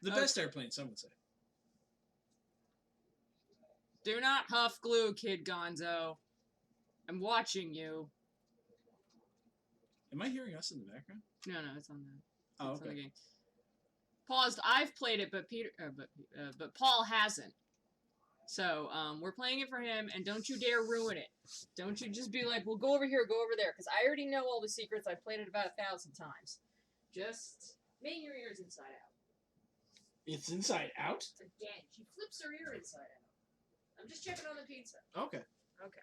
The best airplane, some would say. Do not huff glue, Kid Gonzo. I'm watching you. Am I hearing us in the background? No, it's on the. Oh, it's okay. on the game. Paused. I've played it, but but Paul hasn't. So we're playing it for him, and don't you dare ruin it. Don't you just be like, "Well, go over here, go over there," because I already know all the secrets. I've played it about 1,000 times. Just make your ears inside out. It's inside out? Again, she flips her ear inside out. I'm just checking on the pizza. Okay. Okay.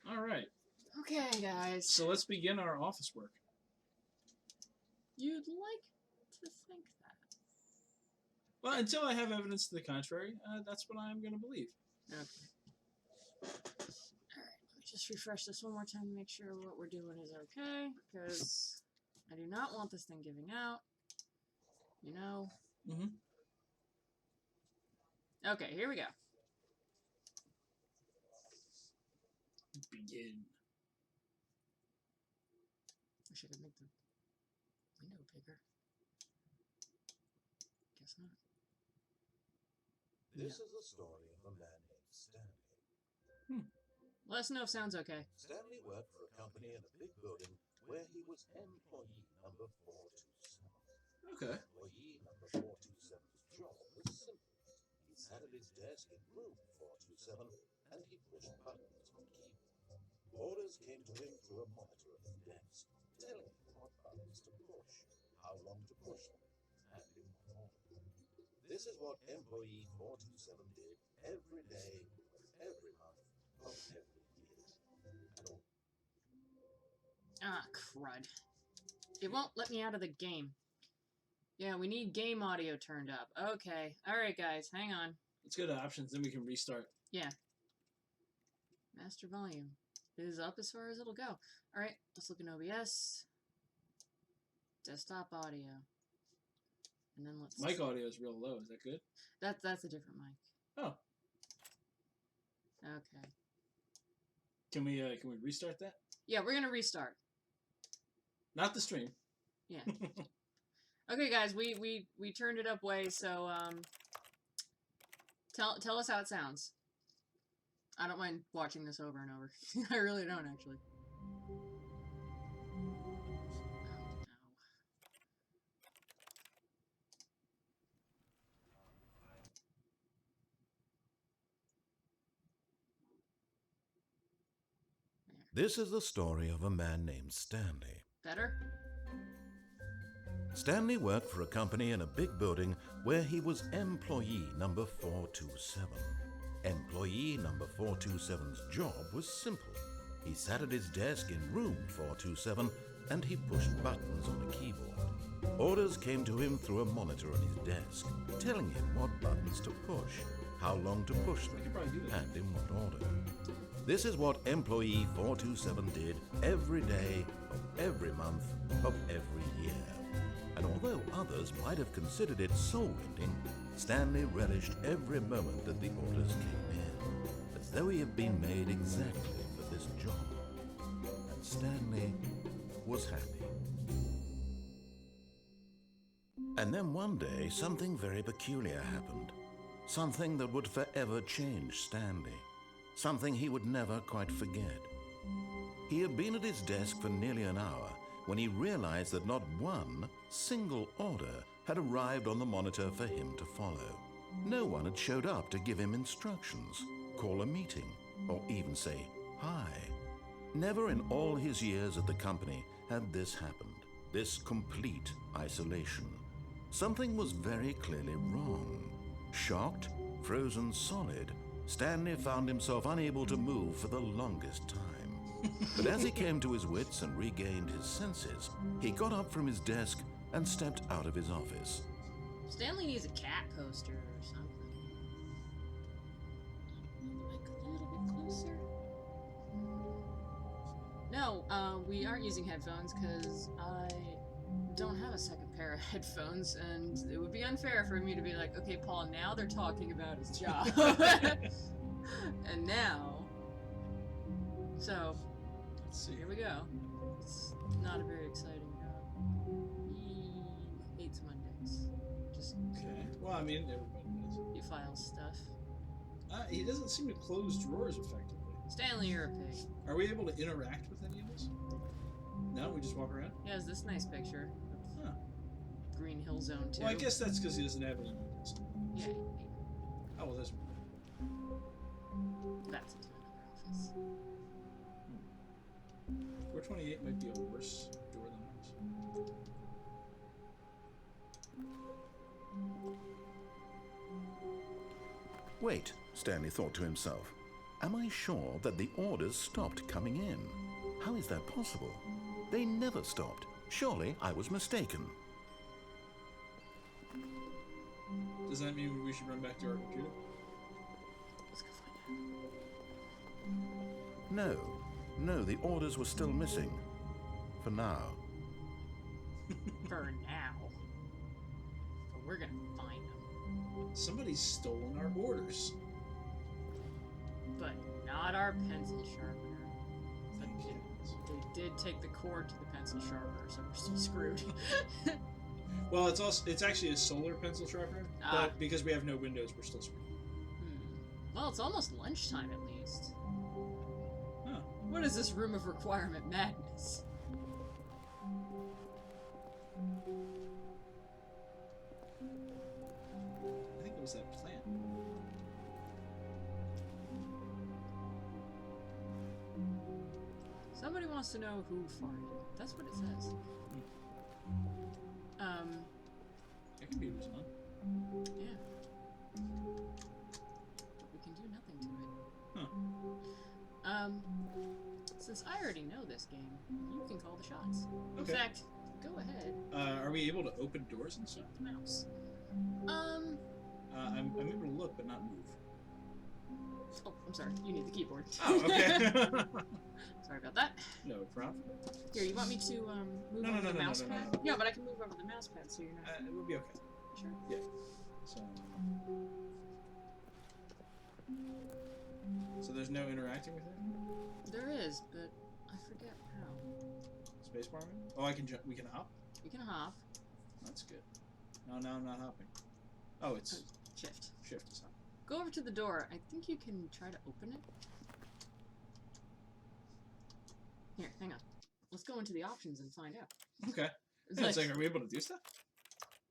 All right. Okay, guys. So let's begin our office work. You'd like to think that. Well, until I have evidence to the contrary, that's what I'm going to believe. Okay. Alright, let me just refresh this one more time to make sure what we're doing is okay, because I do not want this thing giving out. You know? Mm-hmm. Okay, here we go. Begin. Wish I could make the window bigger. Guess not. This is the story of a man named Stanley. Let us know if sounds okay. Stanley worked for a company in a big building where he was employee number 427. Okay. Employee number 427's job was simple. He sat at his desk in room 427 and he pushed buttons on the keyboard. Orders came to him through a monitor at his desk, telling him what buttons to push, how long to push them, and in what order. This is what employee 427 did every day, every month, of every year. And all. Ah, crud. It won't let me out of the game. Yeah, we need game audio turned up. Okay. Alright, guys. Hang on. Let's go to options, then we can restart. Yeah. Master volume. It is up as far as it'll go. Alright, let's look in OBS. Desktop audio. And then let's... Mic audio is real low. Is that good? That's a different mic. Oh. Okay. Can we restart that? Yeah, we're gonna restart. Not the stream. Yeah. Okay, guys, we turned it up way, so tell us how it sounds. I don't mind watching this over and over. I really don't, actually. Oh, no. This is the story of a man named Stanley. Better? Stanley worked for a company in a big building where he was employee number 427. Employee number 427's job was simple. He sat at his desk in room 427 and he pushed buttons on a keyboard. Orders came to him through a monitor on his desk, telling him what buttons to push, how long to push them, and in what order. This is what employee 427 did every day of every month of every year. And although others might have considered it soul-rending, Stanley relished every moment that the orders came in, as though he had been made exactly for this job. And Stanley was happy. And then one day, something very peculiar happened. Something that would forever change Stanley. Something he would never quite forget. He had been at his desk for nearly an hour when he realized that not one single order had arrived on the monitor for him to follow. No one had showed up to give him instructions, call a meeting, or even say hi. Never in all his years at the company had this happened, this complete isolation. Something was very clearly wrong. Shocked, frozen solid, Stanley found himself unable to move for the longest time. But as he came to his wits and regained his senses, he got up from his desk and stepped out of his office. Stanley needs a cat poster or something. Like a little bit closer. No, we aren't using headphones because I don't have a second pair of headphones, and it would be unfair for me to be like, okay, Paul, now they're talking about his job. And now... So, Let's see. here we go. It's not a very exciting job. He hates Mondays. Just Okay. Well, I mean, everybody does. You file stuff. He doesn't seem to close drawers effectively. Stanley, you're a pig. Are we able to interact with any of this? No, we just walk around? He has this nice picture of Huh. Green Hill Zone 2. Well, I guess that's because he doesn't have any windows. Yeah. Oh, well, there's one. That's into another office. 428 might be a worse door than ours. Wait, Stanley thought to himself. Am I sure that the orders stopped coming in? How is that possible? They never stopped. Surely I was mistaken. Does that mean we should run back to our computer? Let's go find out. No, the orders were still missing. For now. For now. But we're gonna find them. Somebody's stolen our orders. But not our pencil sharpener. Thank you. They did take the cord to the pencil sharpener, so we're still screwed. Well, it's actually a solar pencil sharpener, but because we have no windows, we're still screwed. Well, it's almost lunchtime at least. Huh. What is this room of requirement madness? I think it was that plant. Somebody wants to know who farted. That's what it says. Your computer's on. Yeah. But we can do nothing to it. Huh. Since I already know this game, you can call the shots. In Okay. fact, go ahead. Are we able to open doors and stuff? Keep the mouse. I'm able to look, but not move. Oh, I'm sorry. You need the keyboard. Oh, okay. Sorry about that. No problem. Here, you want me to move over the mouse pad? no. Yeah, but I can move over the mouse pad, so you're not. It will be okay. Sure. Yeah. So there's no interacting with it? There is, but I forget how. Spacebar? Oh, I can jump. We can hop? You can hop. That's good. No, now I'm not hopping. Oh, it's Shift. shift is hop. Go over to the door. I think you can try to open it. Here, hang on. Let's go into the options and find out. Okay. Yeah, it's like, are we able to do stuff?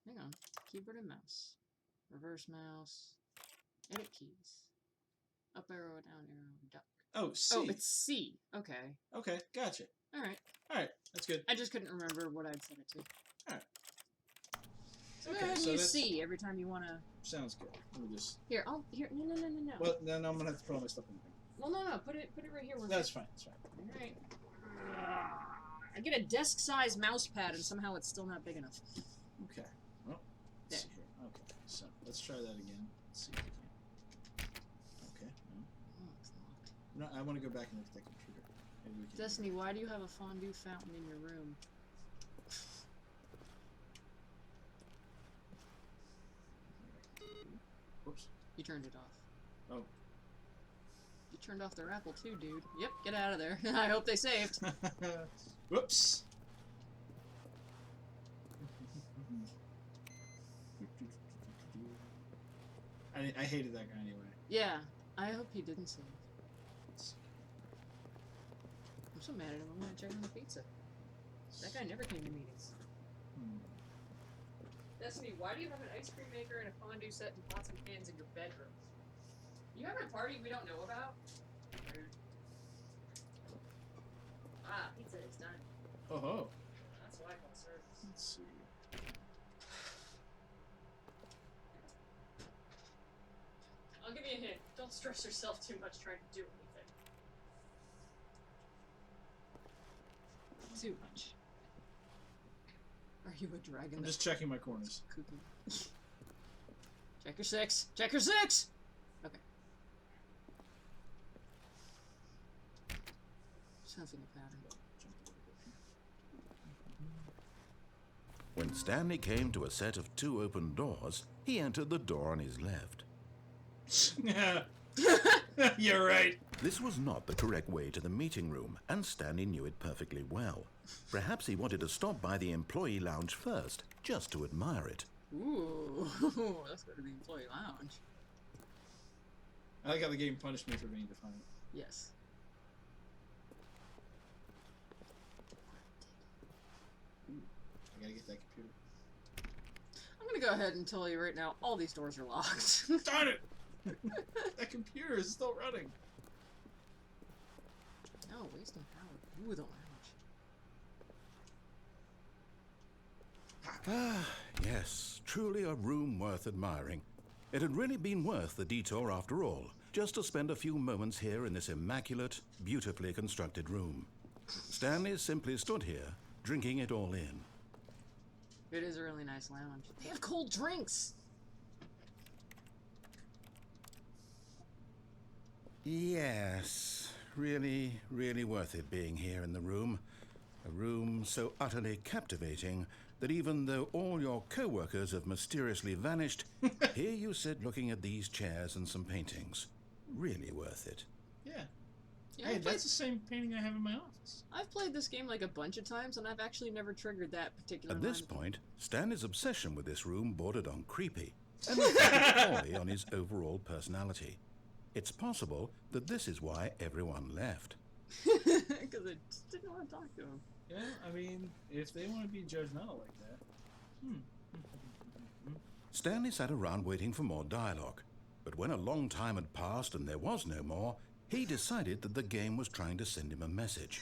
Hang on. Keyboard and mouse. Reverse mouse. Edit keys. Up arrow, down arrow, duck. Oh, C. Oh, it's C. Okay. Okay, gotcha. Alright. Alright, that's good. I just couldn't remember what I'd set it to. Alright. So go Okay, ahead and so use that's- C every time you want to... Sounds good. Let me just... Here, here. No. Well, then I'm going to have to put all my stuff in there. Well, no. Put it right here. That's fine, that's fine. Alright. I get a desk-sized mouse pad and somehow it's still not big enough. Okay. Well, let's see here. Okay, so let's try that again. Let's see if we can. Okay, no. Oh, it's locked. No, I want to go back and look at that computer. Maybe we can. Destiny, why do you have a fondue fountain in your room? Whoops. You turned it off. Oh. You turned off their Apple too, dude. Yep, get out of there. I hope they saved. Whoops. I hated that guy anyway. Yeah, I hope he didn't save. I'm so mad at him. I'm gonna check on the pizza. That guy never came to meetings. Destiny, why do you have an ice cream maker and a fondue set and pots and pans in your bedroom? You having a party we don't know about? Rude. Ah, pizza is done. Oh ho. That's what I call service. Let's see. I'll give you a hint. Don't stress yourself too much trying to do anything. Too much. Are you a dragon? I'm just checking my corners. Cuckoo. Check your six. Check your six. Okay. Sounds like a pattern. When Stanley came to a set of 2 open doors, he entered the door on his left. Yeah. You're right. This was not the correct way to the meeting room, and Stanley knew it perfectly well. Perhaps he wanted to stop by the employee lounge first, just to admire it. Ooh, let's go to the employee lounge. I like how the game punished me for being defiant. Yes. I gotta get that computer. I'm gonna go ahead and tell you right now, all these doors are locked. Darn it! That computer is still running. No, wasting power. Ooh, the lounge. Ah, yes, truly a room worth admiring. It had really been worth the detour after all, just to spend a few moments here in this immaculate, beautifully constructed room. Stanley simply stood here, drinking it all in. It is a really nice lounge. They have cold drinks! Yes, really, really worth it being here in the room. A room so utterly captivating that even though all your co-workers have mysteriously vanished, here you sit looking at these chairs and some paintings. Really worth it. Yeah. Yeah, Hey, that's the same painting I have in my office. I've played this game like a bunch of times, and I've actually never triggered that particular At this line. point, Stanley's obsession with this room bordered on creepy, and reflected poorly on his overall personality. It's possible that this is why everyone left. Because I just didn't want to talk to him. Yeah, I mean, if they want to be judgmental like that. Stanley sat around waiting for more dialogue, but when a long time had passed and there was no more, he decided that the game was trying to send him a message.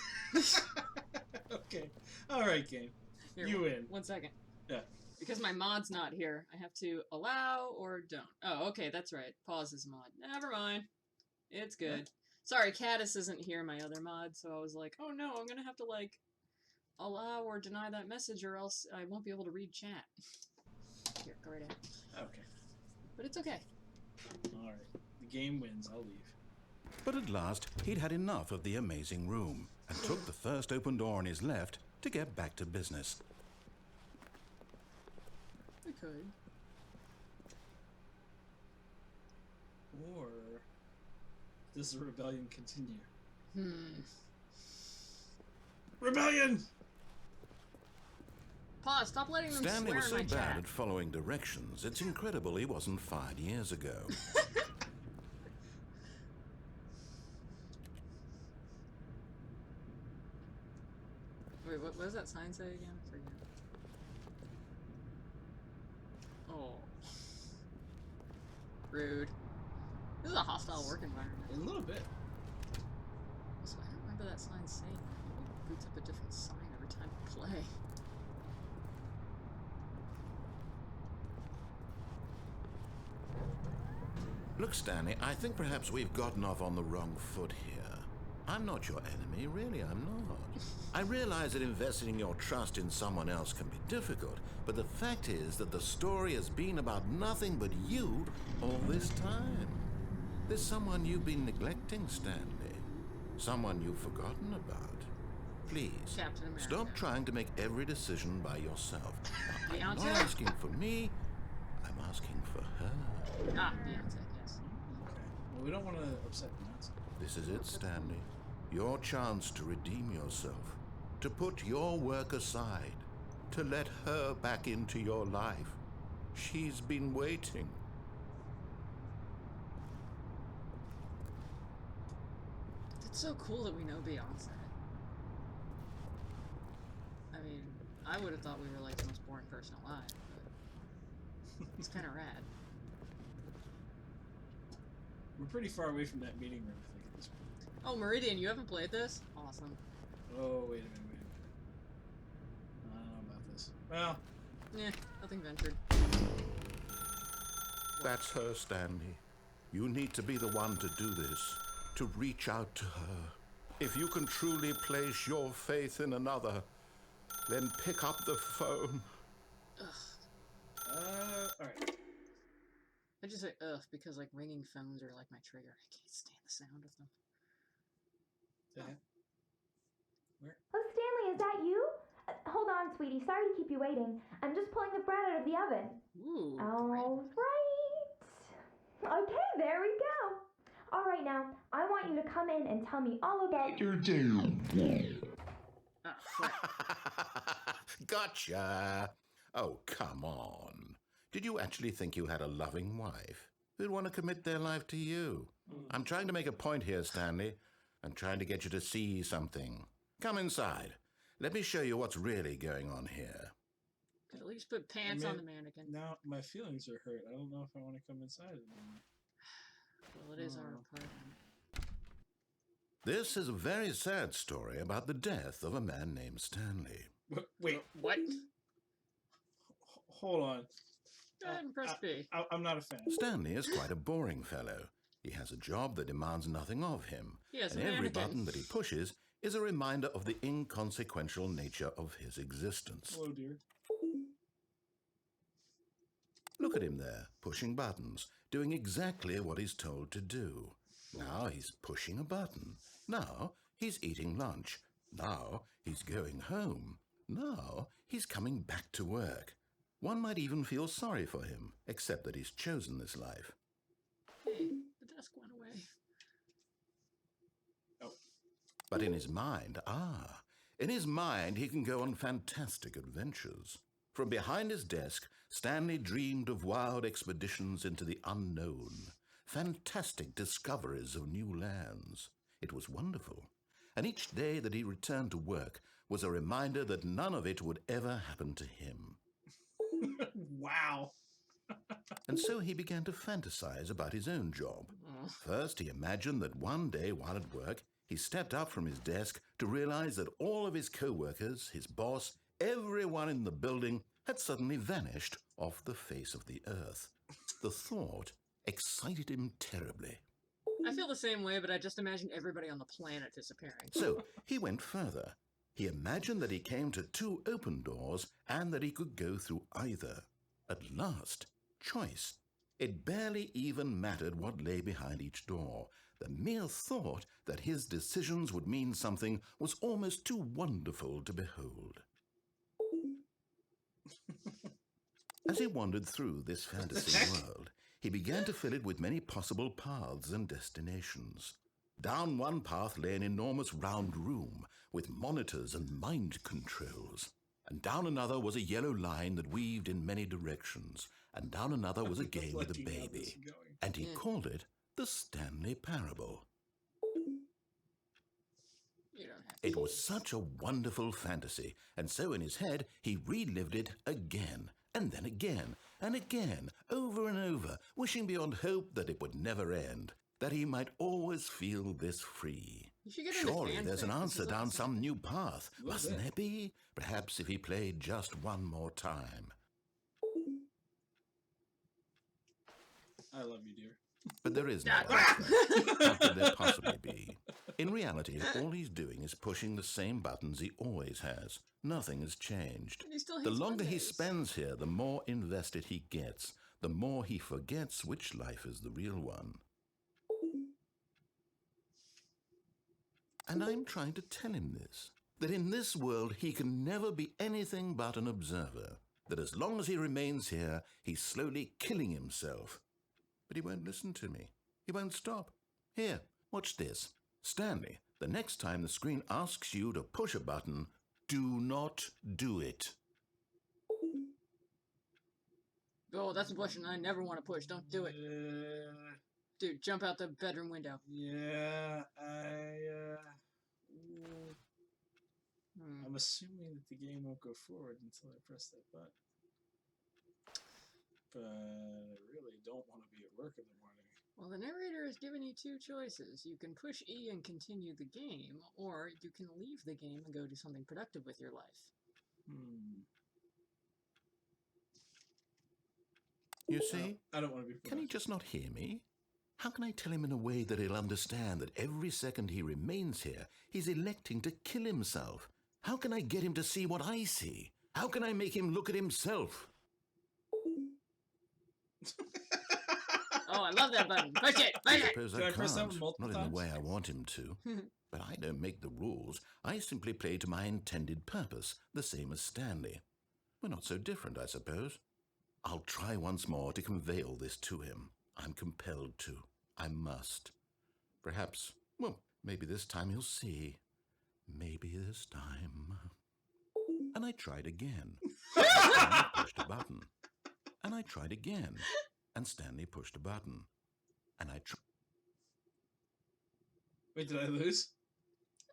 Okay. Alright, game. Here, You win. 1 second. Yeah. Because my mod's not here, I have to allow or don't. Oh, okay, that's right. Pause is mod. Never mind. It's good. What? Sorry, Caddis isn't here, my other mod, so I was like, oh no, I'm gonna have to, like, allow or deny that message or else I won't be able to read chat. Here, go right ahead. Okay. But it's okay. Alright. The game wins. I'll leave. But at last, he'd had enough of the amazing room and took the first open door on his left to get back to business. We could. Or does the rebellion continue? Rebellion! Pause, stop letting them Stanley swear was in so my bad chat. at following directions, it's incredible he wasn't fired years ago. Wait, what does that sign say again? I forget. Oh. Rude. This is a hostile work environment. A little bit. Also, I don't remember that sign saying that. Maybe it boots up a different sign every time you play. Look, Stanley, I think perhaps we've gotten off on the wrong foot here. I'm not your enemy, really, I'm not. I realize that investing your trust in someone else can be difficult, but the fact is that the story has been about nothing but you all this time. There's someone you've been neglecting, Stanley. Someone you've forgotten about. Please, Captain America. stop trying to make every decision by yourself. I'm not Beyonce? asking for me, I'm asking for her. Ah, Beyonce, yes. Okay. Well, we don't want to upset Beyonce. This is it, Stanley. Your chance to redeem yourself. To put your work aside. To let her back into your life. She's been waiting. It's so cool that we know Beyonce. I mean, I would have thought we were like the most boring person alive, but it's kind of rad. We're pretty far away from that meeting room, I think, at this point. Oh, Meridian, you haven't played this? Awesome. Oh, wait a minute. I don't know about this. Well, Nothing ventured. That's her, Stanley. You need to be the one to do this. To reach out to her. If you can truly place your faith in another, then pick up the phone. alright. I just say ugh because like ringing phones are like my trigger. I can't stand the sound of them. Okay. Where? Oh, Stanley, is that you? Hold on, sweetie. Sorry to keep you waiting. I'm just pulling the bread out of the oven. Ooh. All right. Okay, there we go. All right, now, I want you to come in and tell me all about your day. Oh, crap. Gotcha. Oh, come on. Did you actually think you had a loving wife who'd want to commit their life to you? I'm trying to make a point here, Stanley. I'm trying to get you to see something. Come inside. Let me show you what's really going on here. Could at least put pants on the mannequin. Now my feelings are hurt. I don't know if I want to come inside anymore. Well, it is our apartment. This is a very sad story about the death of a man named Stanley. Wait, What? hold on. Go ahead and press B. I'm not a fan. Stanley is quite a boring fellow. He has a job that demands nothing of him. Yes, and every button that he pushes is a reminder of the inconsequential nature of his existence. Hello, dear. Look at him there, pushing buttons, doing exactly what he's told to do. Now he's pushing a button. Now he's eating lunch. Now he's going home. Now he's coming back to work. One might even feel sorry for him, except that he's chosen this life. Hey, the desk went away. Oh. But in his mind, he can go on fantastic adventures. From behind his desk, Stanley dreamed of wild expeditions into the unknown, fantastic discoveries of new lands. It was wonderful. And each day that he returned to work was a reminder that none of it would ever happen to him. Wow. And so he began to fantasize about his own job. First, he imagined that one day while at work, he stepped up from his desk to realize that all of his co-workers, his boss, everyone in the building had suddenly vanished off the face of the earth. The thought excited him terribly. I feel the same way, but I just imagine everybody on the planet disappearing. So he went further. He imagined that he came to 2 open doors and that he could go through either. At last, choice. It barely even mattered what lay behind each door. The mere thought that his decisions would mean something was almost too wonderful to behold. As he wandered through this fantasy world, he began to fill it with many possible paths and destinations. Down one path lay an enormous round room with monitors and mind controls. And down another was a yellow line that weaved in many directions. And down another was a game with a baby. And he called it the Stanley Parable. You don't have to. It was such a wonderful fantasy, and so in his head he relived it again, and then again, and again, over and over, wishing beyond hope that it would never end, that he might always feel this free. Surely there's an answer down some new path, mustn't there be? Perhaps if he played just one more time. I love you, dear. But there is no answer. What could there possibly be? In reality, all he's doing is pushing the same buttons he always has. Nothing has changed. The longer he spends here, the more invested he gets, the more he forgets which life is the real one. And I'm trying to tell him this, that in this world he can never be anything but an observer, that as long as he remains here, he's slowly killing himself. But he won't listen to me. He won't stop. Here, watch this. Stanley, the next time the screen asks you to push a button, do not do it. Oh, that's a button I never want to push. Don't do it. Dude, jump out the bedroom window. Yeah, I'm assuming that the game won't go forward until I press that button. But I really don't want to be at work in the morning. Well, the narrator has given you 2 choices. You can push E and continue the game, or you can leave the game and go do something productive with your life. You see? I don't want to be productive. Can he just not hear me? How can I tell him in a way that he'll understand that every second he remains here, he's electing to kill himself? How can I get him to see what I see? How can I make him look at himself? Oh, I love that button. Push it! Push I it! suppose I can't, not in the way I want him to. But I don't make the rules. I simply play to my intended purpose, the same as Stanley. We're not so different, I suppose. I'll try once more to convey all this to him. I'm compelled to. I must. Perhaps, well, maybe this time he'll see. Maybe this time. And I tried again. And I pushed a button. and I tried again, and Stanley pushed a button. And I tried. Wait, did I lose?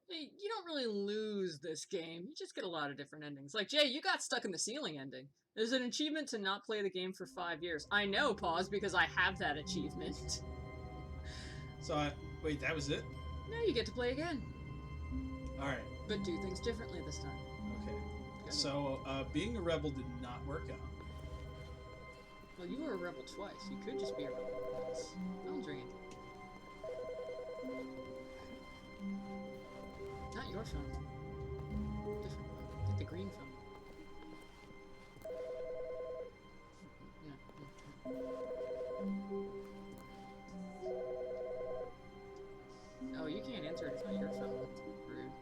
Hey, you don't really lose this game. You just get a lot of different endings. Like, Jay, you got stuck in the ceiling ending. There's an achievement to not play the game for 5 years. I know, pause, because I have that achievement. So, wait, that was it? No, you get to play again. Alright. But do things differently this time. Okay. Good. So, being a rebel did not work out. Well, you were a rebel twice. You could just be a rebel once. Phone's ringing. Not your phone. Different phone. Get the green phone. Oh, you can't answer it. It's not your phone. Rude.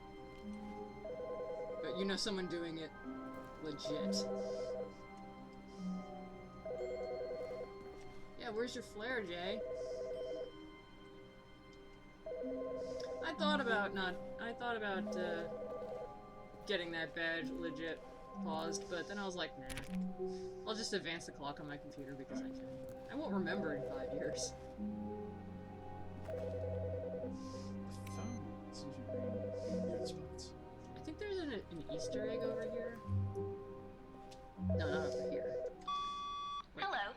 But you know someone doing it legit. Yeah, where's your flare, Jay? I thought about getting that badge legit paused, but then I was like, nah. I'll just advance the clock on my computer because I can. I won't remember in 5 years. Phone seems to be in weird spots. I think there's an Easter egg over here. No, not over here. Wait. Hello.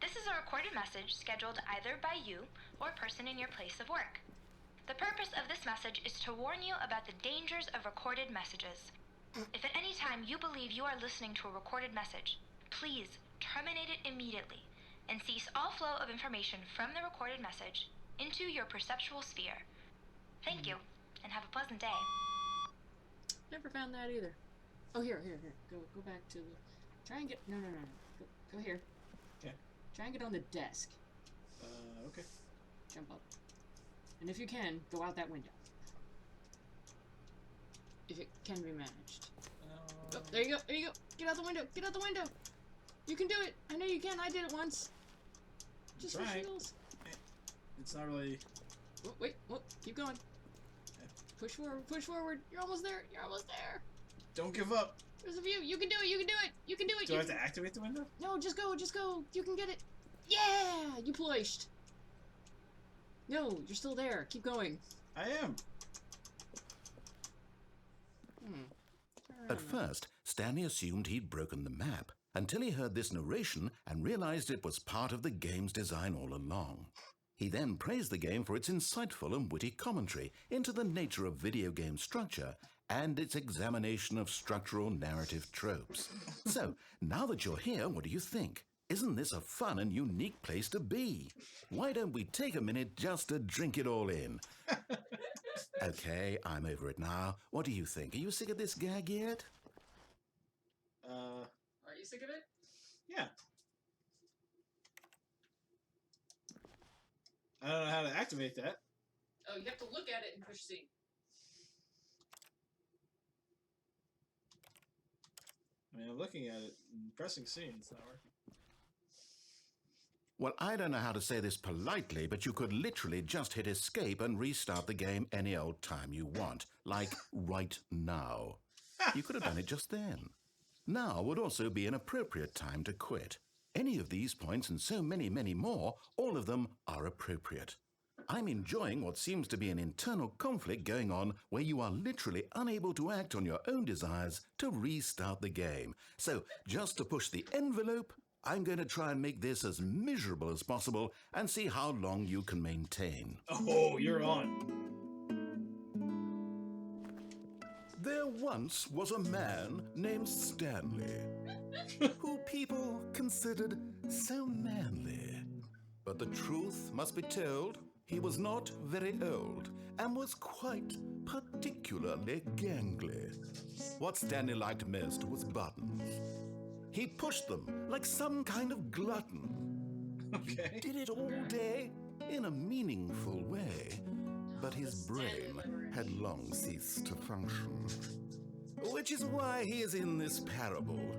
This is a recorded message scheduled either by you or a person in your place of work. The purpose of this message is to warn you about the dangers of recorded messages. If at any time you believe you are listening to a recorded message, please terminate it immediately and cease all flow of information from the recorded message into your perceptual sphere. Thank you, and have a pleasant day. Never found that either. Oh, here. Go back to the... Try and get... No. Go here. Okay. Try and get on the desk. Okay. Jump up. And if you can, go out that window. If it can be managed. Oh, there you go. Get out the window. You can do it. I know you can. I did it once. Just for shields. It's not really... Oh, wait. Keep going. Okay. Push forward. You're almost there. Don't give up. There's a view. You can do it. Do I have to activate the window? No, just go. You can get it. Yeah! You pushed. No, you're still there. Keep going. I am. At first, Stanley assumed he'd broken the map, until he heard this narration and realized it was part of the game's design all along. He then praised the game for its insightful and witty commentary into the nature of video game structure and its examination of structural narrative tropes. So, now that you're here, what do you think? Isn't this a fun and unique place to be? Why don't we take a minute just to drink it all in? Okay, I'm over it now. What do you think? Are you sick of this gag yet? Are you sick of it? Yeah. I don't know how to activate that. Oh, you have to look at it and push C. I mean, I'm looking at it and pressing C and it's not working. Well, I don't know how to say this politely, but you could literally just hit escape and restart the game any old time you want, like right now. You could have done it just then. Now would also be an appropriate time to quit. Any of these points and so many, many more, all of them are appropriate. I'm enjoying what seems to be an internal conflict going on where you are literally unable to act on your own desires to restart the game. So just to push the envelope, I'm going to try and make this as miserable as possible and see how long you can maintain. Oh, you're on. There once was a man named Stanley, who people considered so manly. But the truth must be told, he was not very old and was quite particularly gangly. What Stanley liked most was buttons. He pushed them like some kind of glutton. Okay. He did it all day in a meaningful way, but his brain had long ceased to function. Which is why he is in this parable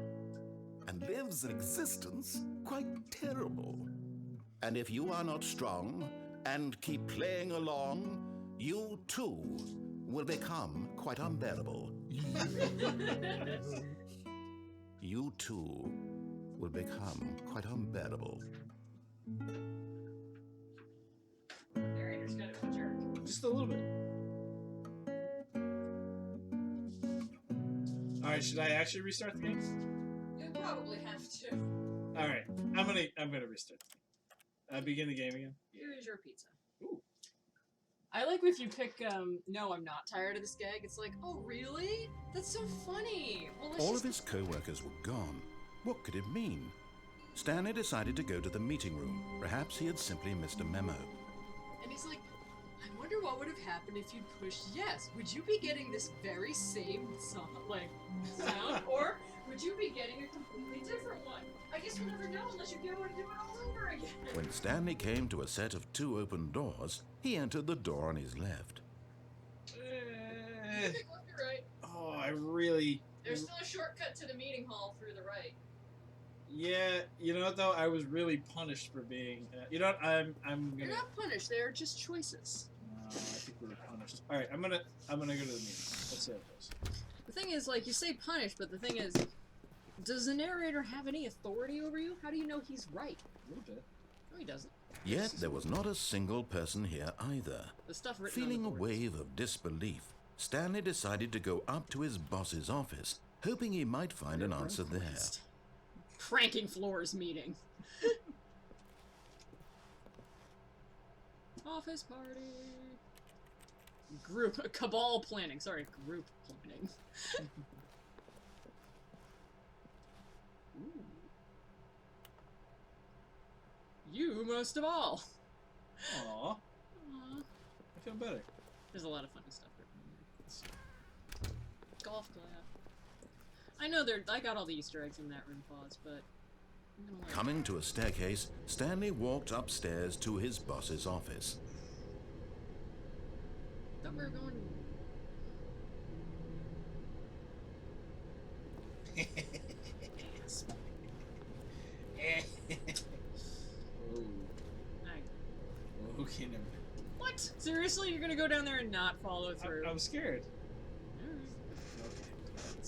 and lives an existence quite terrible. And if you are not strong and keep playing along, you too will become quite unbearable. You too will become quite unbearable. Narrator's kind of a jerk. Just a little bit. Alright, should I actually restart the game? You'll probably have to. Alright, I'm gonna restart. Begin the game again. Here is your pizza. Ooh. I like if you pick, no, I'm not tired of this gag. It's like, oh, really? That's so funny. Well, let's All just... of his co-workers were gone. What could it mean? Stanley decided to go to the meeting room. Perhaps he had simply missed a memo. And he's like, I wonder what would have happened if you'd pushed yes. Would you be getting this very same song, sound, or would you be getting a completely different one? I guess we'll never know unless you go and do it all over again. When Stanley came to a set of 2 open doors, he entered the door on his left. Pick left or right. Oh, I really... There's still a shortcut to the meeting hall through the right. Yeah, you know what though? I was really punished for being... you know what? I'm gonna... You're not punished. They are just choices. No, I think we were punished. Alright, I'm gonna go to the meeting. Let's see how it goes. The thing is, like, you say punished, but the thing is, does the narrator have any authority over you? How do you know he's right? A little bit. No, he doesn't. Yet there was not a single person here either. The stuff written Feeling a on the board. wave of disbelief, Stanley decided to go up to his boss's office, hoping he might find an answer there. Pranking floors meeting. Office party. Group cabal planning. Sorry, group planning. Ooh. You most of all. Aww. Aw. I feel better. There's a lot of funny stuff written in there. Let's see. Golf clap. I know I got all the Easter eggs in that room, pause, but I'm gonna like... Coming to a staircase, Stanley walked upstairs to his boss's office. Thought we were going. Oh. I- Okay, never mind. What? Seriously, you're gonna go down there and not follow through? I'm scared. Alright. Okay.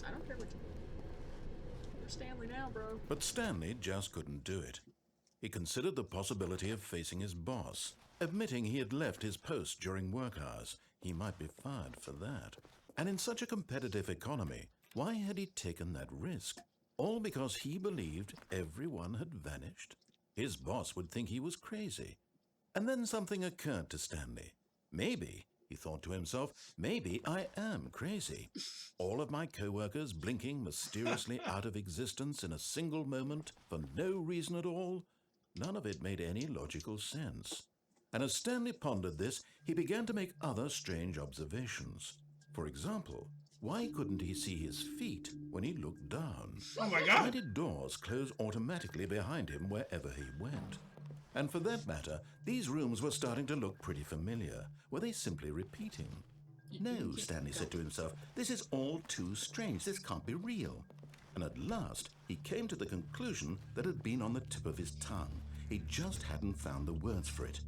I don't care what you do. You're Stanley now, bro. But Stanley just couldn't do it. He considered the possibility of facing his boss, admitting he had left his post during work hours. He might be fired for that. And in such a competitive economy, why had he taken that risk? All because he believed everyone had vanished? His boss would think he was crazy. And then something occurred to Stanley. Maybe, he thought to himself, maybe I am crazy. All of my co-workers blinking mysteriously out of existence in a single moment for no reason at all. None of it made any logical sense. And as Stanley pondered this, he began to make other strange observations. For example, why couldn't he see his feet when he looked down? Oh my Why god! did doors close automatically behind him wherever he went? And for that matter, these rooms were starting to look pretty familiar. Were they simply repeating? No, Stanley said to himself, this is all too strange. This can't be real. And at last, he came to the conclusion that had been on the tip of his tongue. He just hadn't found the words for it.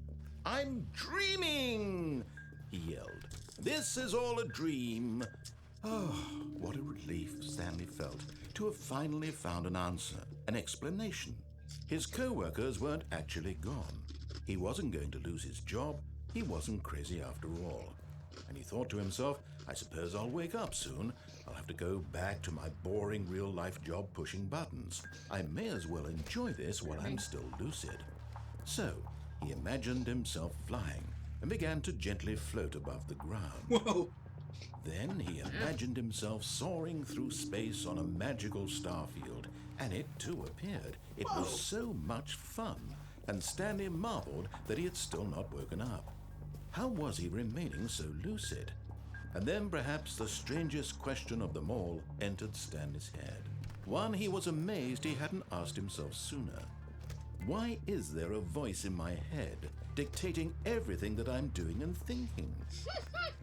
I'm dreaming, he yelled. This is all a dream. Oh, what a relief Stanley felt to have finally found an answer, an explanation. His co-workers weren't actually gone. He wasn't going to lose his job. He wasn't crazy after all. And he thought to himself, I suppose I'll wake up soon. I'll have to go back to my boring real-life job pushing buttons. I may as well enjoy this while I'm still lucid. So, he imagined himself flying and began to gently float above the ground. Whoa! Then he imagined himself soaring through space on a magical starfield, and it too appeared. It was so much fun, and Stanley marveled that he had still not woken up. How was he remaining so lucid? And then perhaps the strangest question of them all entered Stanley's head. One he was amazed he hadn't asked himself sooner. Why is there a voice in my head dictating everything that I'm doing and thinking?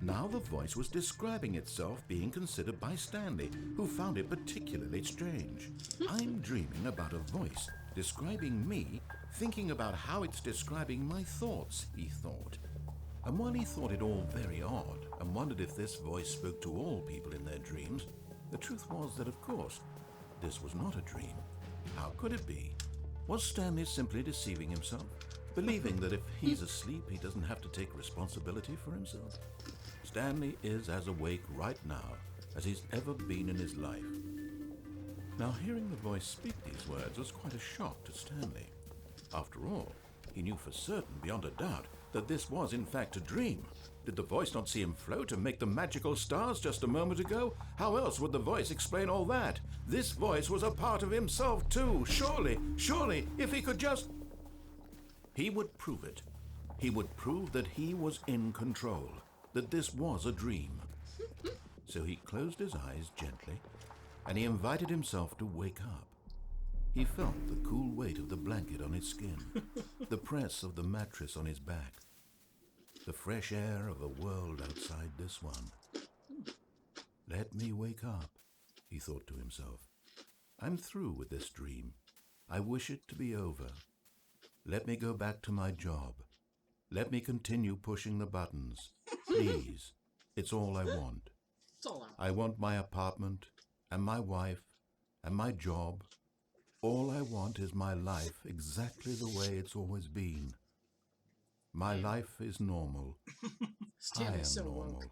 Now the voice was describing itself being considered by Stanley, who found it particularly strange. I'm dreaming about a voice describing me, thinking about how it's describing my thoughts, he thought. And while he thought it all very odd and wondered if this voice spoke to all people in their dreams, the truth was that, of course, this was not a dream. How could it be? Was Stanley simply deceiving himself? Believing that if he's asleep, he doesn't have to take responsibility for himself? Stanley is as awake right now as he's ever been in his life. Now, hearing the voice speak these words was quite a shock to Stanley. After all, he knew for certain, beyond a doubt, that this was in fact a dream. Did the voice not see him float and make the magical stars just a moment ago? How else would the voice explain all that? This voice was a part of himself too. Surely, if he could just... He would prove it. He would prove that he was in control, that this was a dream. So he closed his eyes gently, and he invited himself to wake up. He felt the cool weight of the blanket on his skin, the press of the mattress on his back, the fresh air of a world outside this one. Let me wake up, he thought to himself. I'm through with this dream. I wish it to be over. Let me go back to my job. Let me continue pushing the buttons. Please. It's all I want. It's all I want my apartment, and my wife, and my job. All I want is my life exactly the way it's always been. My life is normal. I am so normal. woke.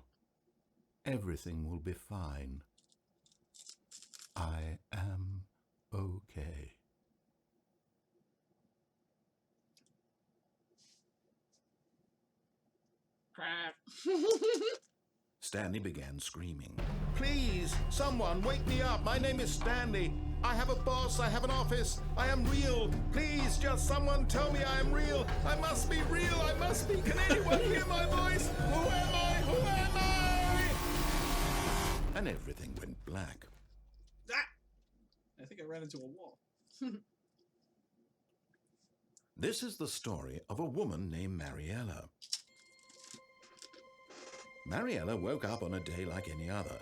Everything will be fine. I am okay. Crap. Stanley began screaming. Please, someone, wake me up. My name is Stanley. I have a boss. I have an office. I am real. Please, just someone tell me I am real. I must be real. I must be. Can anyone hear my voice? Who am I? Who am I? And everything went black. I think I ran into a wall. This is the story of a woman named Mariella. Mariella woke up on a day like any other.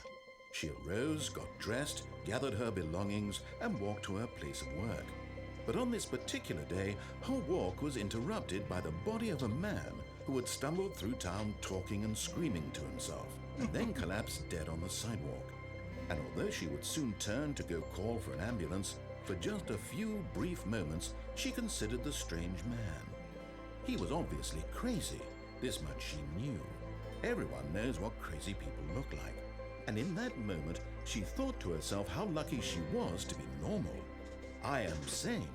She arose, got dressed, gathered her belongings, and walked to her place of work. But on this particular day, her walk was interrupted by the body of a man who had stumbled through town talking and screaming to himself, and then collapsed dead on the sidewalk. And although she would soon turn to go call for an ambulance, for just a few brief moments, she considered the strange man. He was obviously crazy. This much she knew. Everyone knows what crazy people look like. And in that moment, she thought to herself how lucky she was to be normal. I am sane.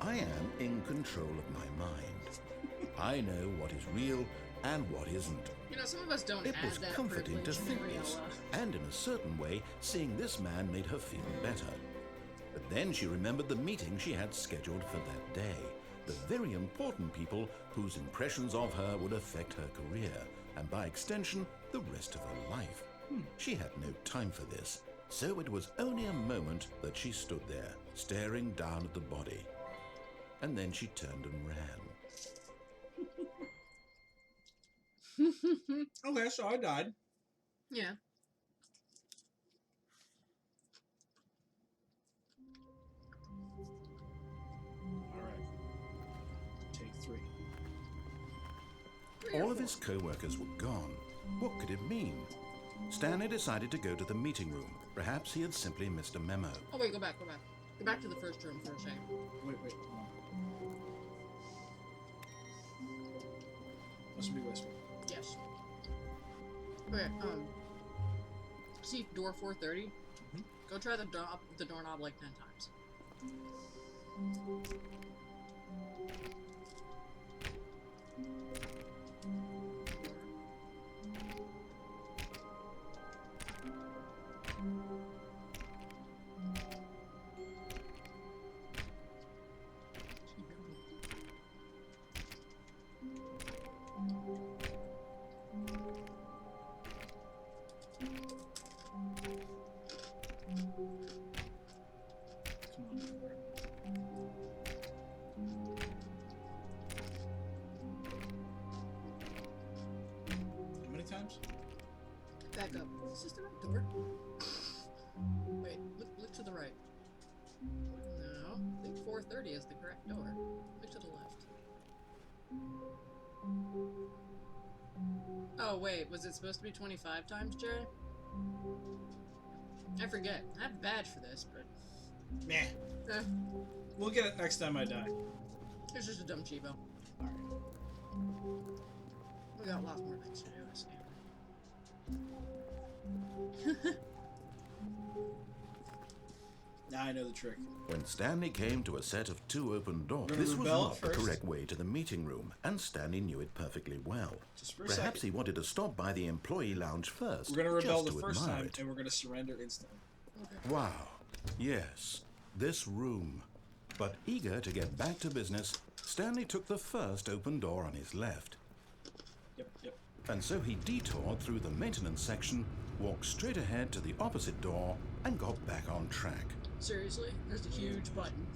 I am in control of my mind. I know what is real and what isn't. You know, some of us don't It have was that comforting to privilege, think this, Mariella. and in a certain way, seeing this man made her feel better. But then she remembered the meeting she had scheduled for that day, the very important people whose impressions of her would affect her career, and by extension, the rest of her life. She had no time for this, so it was only a moment that she stood there, staring down at the body. And then she turned and ran. Okay, so I died. Yeah. Alright. Take 3. All of his co-workers were gone. What could it mean? Stanley decided to go to the meeting room. Perhaps he had simply missed a memo. Oh wait, go back. Go back to the first room for a second. Wait, hold on. Must be this one. Yes. Okay, see door 430? Go try the doorknob like 10 times. Come on, door. How many times? Back up. Is this the right door? Wait, look to the right. No, I think 430 is the correct door. Look to the left. Oh wait, was it supposed to be 25 times, Jerry? I forget. I have a badge for this, but Meh. Eh, We'll get it next time I die. it's just a dumb cheapo. Alright. We got lots more things to do, Stanley. Now I know the trick. When Stanley came to a set of 2 open doors, Gonna this was rebel not the first? correct way to the meeting room, and Stanley knew it perfectly well. Just for a Perhaps second. he wanted to stop by the employee lounge first, We're gonna rebel just the to first admire time, it. and we're gonna surrender instantly. Wow, yes, this room. But eager to get back to business, Stanley took the first open door on his left. Yep. And so he detoured through the maintenance section, walked straight ahead to the opposite door, and got back on track. Seriously? There's a huge button.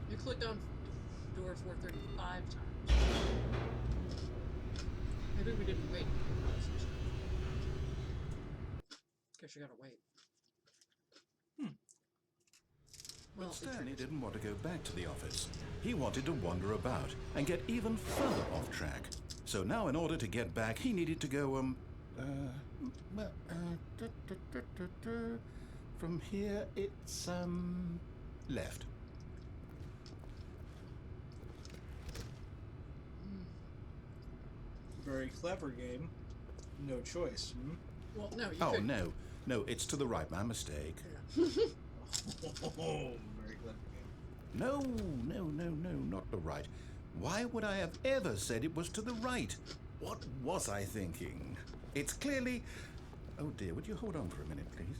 You clicked on door 435 times. Maybe we didn't wait. Guess you gotta wait. Well, But Stanley didn't want to go back to the office. He wanted to wander about and get even further off track. So now in order to get back, he needed to go, from here it's, left. Very clever game. No choice. Hmm? well, no, you Oh, could. no, it's to the right, my mistake. Yeah. Oh, very clever game. No, not the right. Why would I have ever said it was to the right? What was I thinking? It's clearly... Oh dear, would you hold on for a minute, please?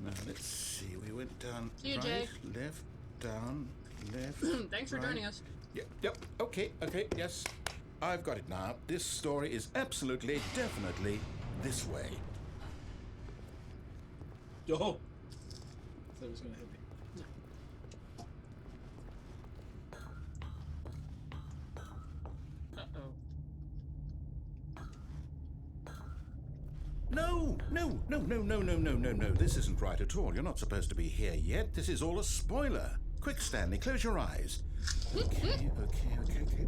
Now, let's see. We went down See you, right, Jay. left, down, left. Thanks for right. joining us. Yep, okay, yes. I've got it now. This story is absolutely, definitely this way. Oh! I thought it was gonna hit me. Uh-oh. No. This isn't right at all. You're not supposed to be here yet. This is all a spoiler. Quick, Stanley, close your eyes. Okay.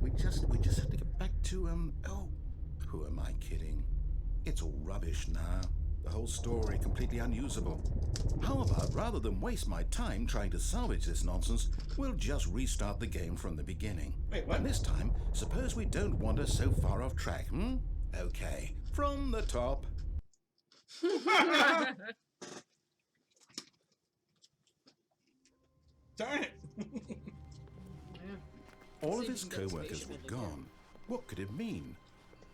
We just have to get back to, oh, who am I kidding? It's all rubbish now. The whole story completely unusable. How about, rather than waste my time trying to salvage this nonsense, we'll just restart the game from the beginning. Wait, what? And this time, suppose we don't wander so far off track, hmm? Okay, from the top. Darn it! All See of if his you can get co-workers station were with it, yeah. gone. What could it mean?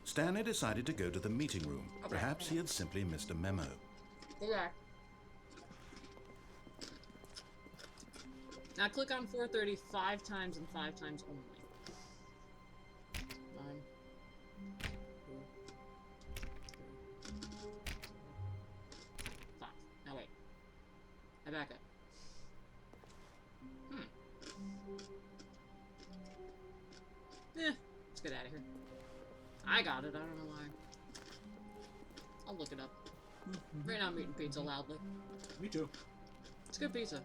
Stanley decided to go to the meeting room. Okay. Perhaps he had simply missed a memo. Yeah. Now click on 430 5 times and 5 times only. 1, 2, 3, 5. Now wait. I back up. Let's get out of here. I got it. I don't know why. I'll look it up. Right now I'm eating pizza loudly. Me too. It's good pizza.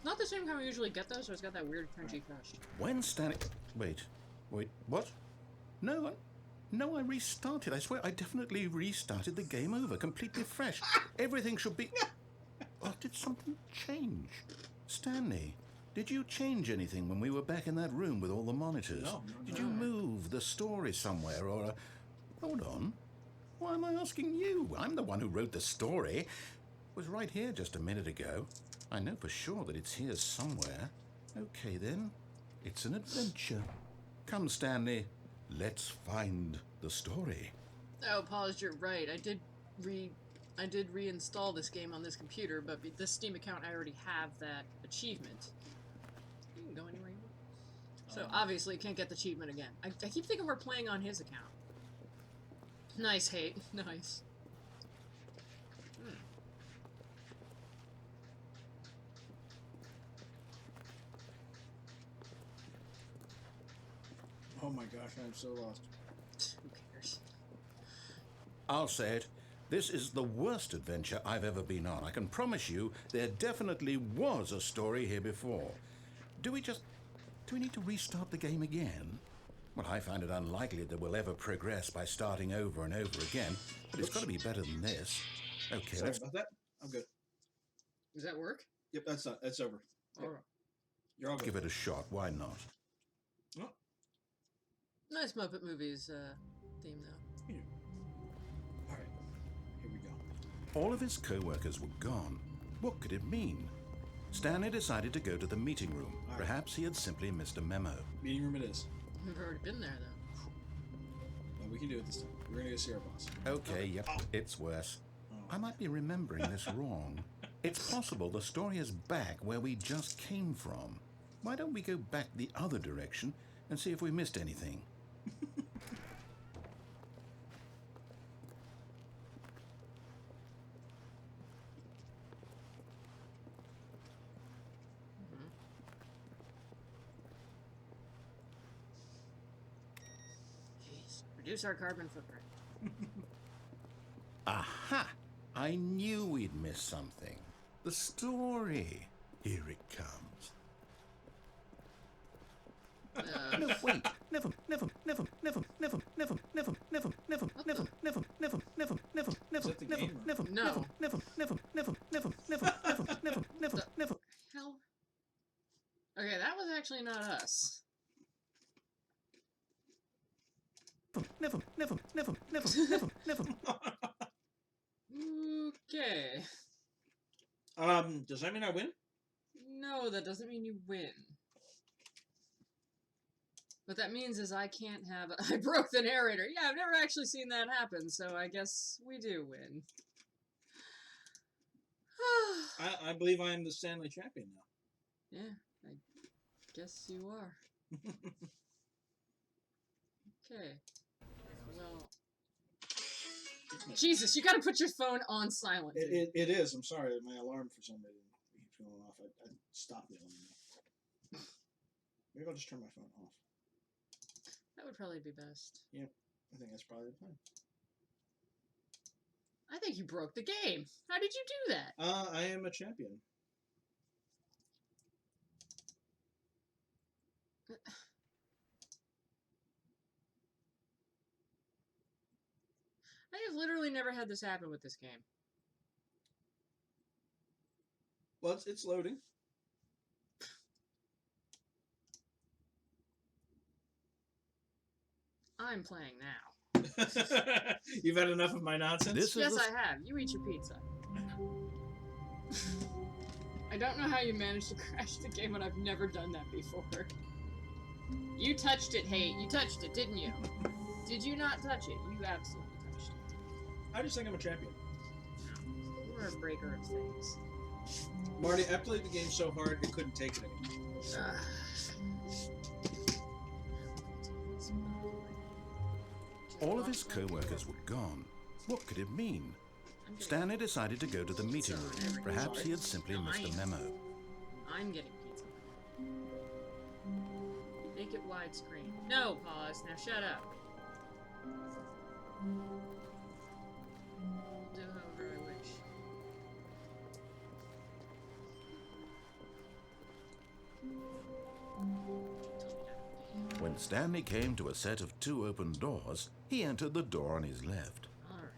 Not the same kind we usually get though, so it's got that weird crunchy crust. When Stanley... Wait, what? No, I restarted. I swear I definitely restarted the game over, completely fresh. Everything should be... Oh, did something change? Stanley, did you change anything when we were back in that room with all the monitors? No. Did you move the story somewhere or... Hold on. Why am I asking you? I'm the one who wrote the story. It was right here just a minute ago. I know for sure that it's here somewhere. Okay, then. It's an adventure. Come, Stanley. Let's find the story. Oh, paused. You're right. I did reinstall this game on this computer, but this Steam account I already have that achievement. You can go anywhere you want. So obviously can't get the achievement again. I keep thinking we're playing on his account. Nice hate. Nice. Oh my gosh, I'm so lost. Who cares? I'll say it. This is the worst adventure I've ever been on. I can promise you there definitely was a story here before. Do we need to restart the game again? Well, I find it unlikely that we'll ever progress by starting over and over again, but it's got to be better than this. Okay, Sorry let's... about that. I'm good. Does that work? Yep, that's over. All right. You're all good. give it a shot. Why not? Oh, Nice Muppet Movies theme, though. all right. Here we go. All of his co-workers were gone. What could it mean? Stanley decided to go to the meeting room. All right. Perhaps he had simply missed a memo. Meeting room it is. We've already been there, though. No, we can do it this time. We're gonna go see our boss. Okay, yep, it's worse. I might be remembering this wrong. It's possible the story is back where we just came from. Why don't we go back the other direction and see if we missed anything? Jeez. Reduce our carbon footprint. Aha! I knew we'd miss something. The story. Here it comes. No, wait. Never. Is that the game or- No. Never. Hell. Okay, that was actually not us. Okay. Does that mean I win? No, that doesn't mean you win. What that means is I can't have... I broke the narrator. Yeah, I've never actually seen that happen, so I guess we do win. I believe I am the Stanley champion now. Yeah, I guess you are. Okay. Well... Jesus, you gotta put your phone on silent. Dude. It is. I'm sorry. My alarm for some reason keeps going off. I stopped it. Maybe I'll just turn my phone off. That would probably be best. Yep. I think that's probably the plan. I think you broke the game. How did you do that? I am a champion. I have literally never had this happen with this game. Well, it's loading. I'm playing now. You've had enough of my nonsense? Yes, I have. You eat your pizza. I don't know how you managed to crash the game when I've never done that before. You touched it, Hate. You touched it, didn't you? Did you not touch it? You absolutely touched it. I just think I'm a champion. You're a breaker of things. Marty, I played the game so hard it couldn't take it anymore. All of his co-workers were gone. What could it mean? Stanley decided to go to the meeting room. Perhaps he had simply missed a memo. I'm getting pizza. Make it widescreen. No, pause. Now shut up. I'll do however I wish. When Stanley came to a set of 2 open doors, he entered the door on his left. Alright.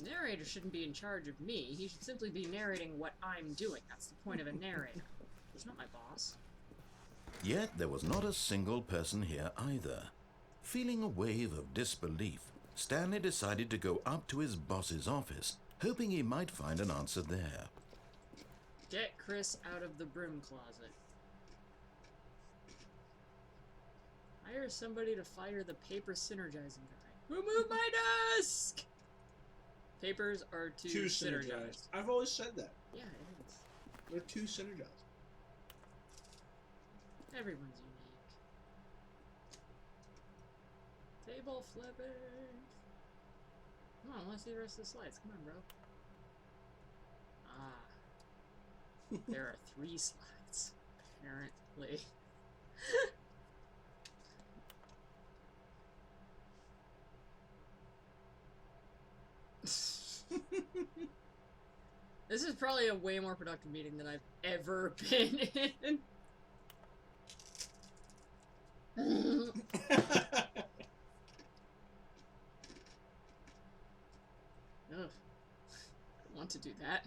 Narrator shouldn't be in charge of me. He should simply be narrating what I'm doing. That's the point of a narrator. He's not my boss. Yet there was not a single person here either. Feeling a wave of disbelief, Stanley decided to go up to his boss's office, hoping he might find an answer there. Get Chris out of the broom closet. Hire somebody to fire the paper synergizing guy. Who moved my desk? Papers are too synergized. I've always said that. Yeah, it is. They're too synergized. Everyone's unique. Table flipping. Come on, let's see the rest of the slides. Come on, bro. Ah. There are 3 slides, apparently. This is probably a way more productive meeting than I've ever been in. Ugh. I want to do that.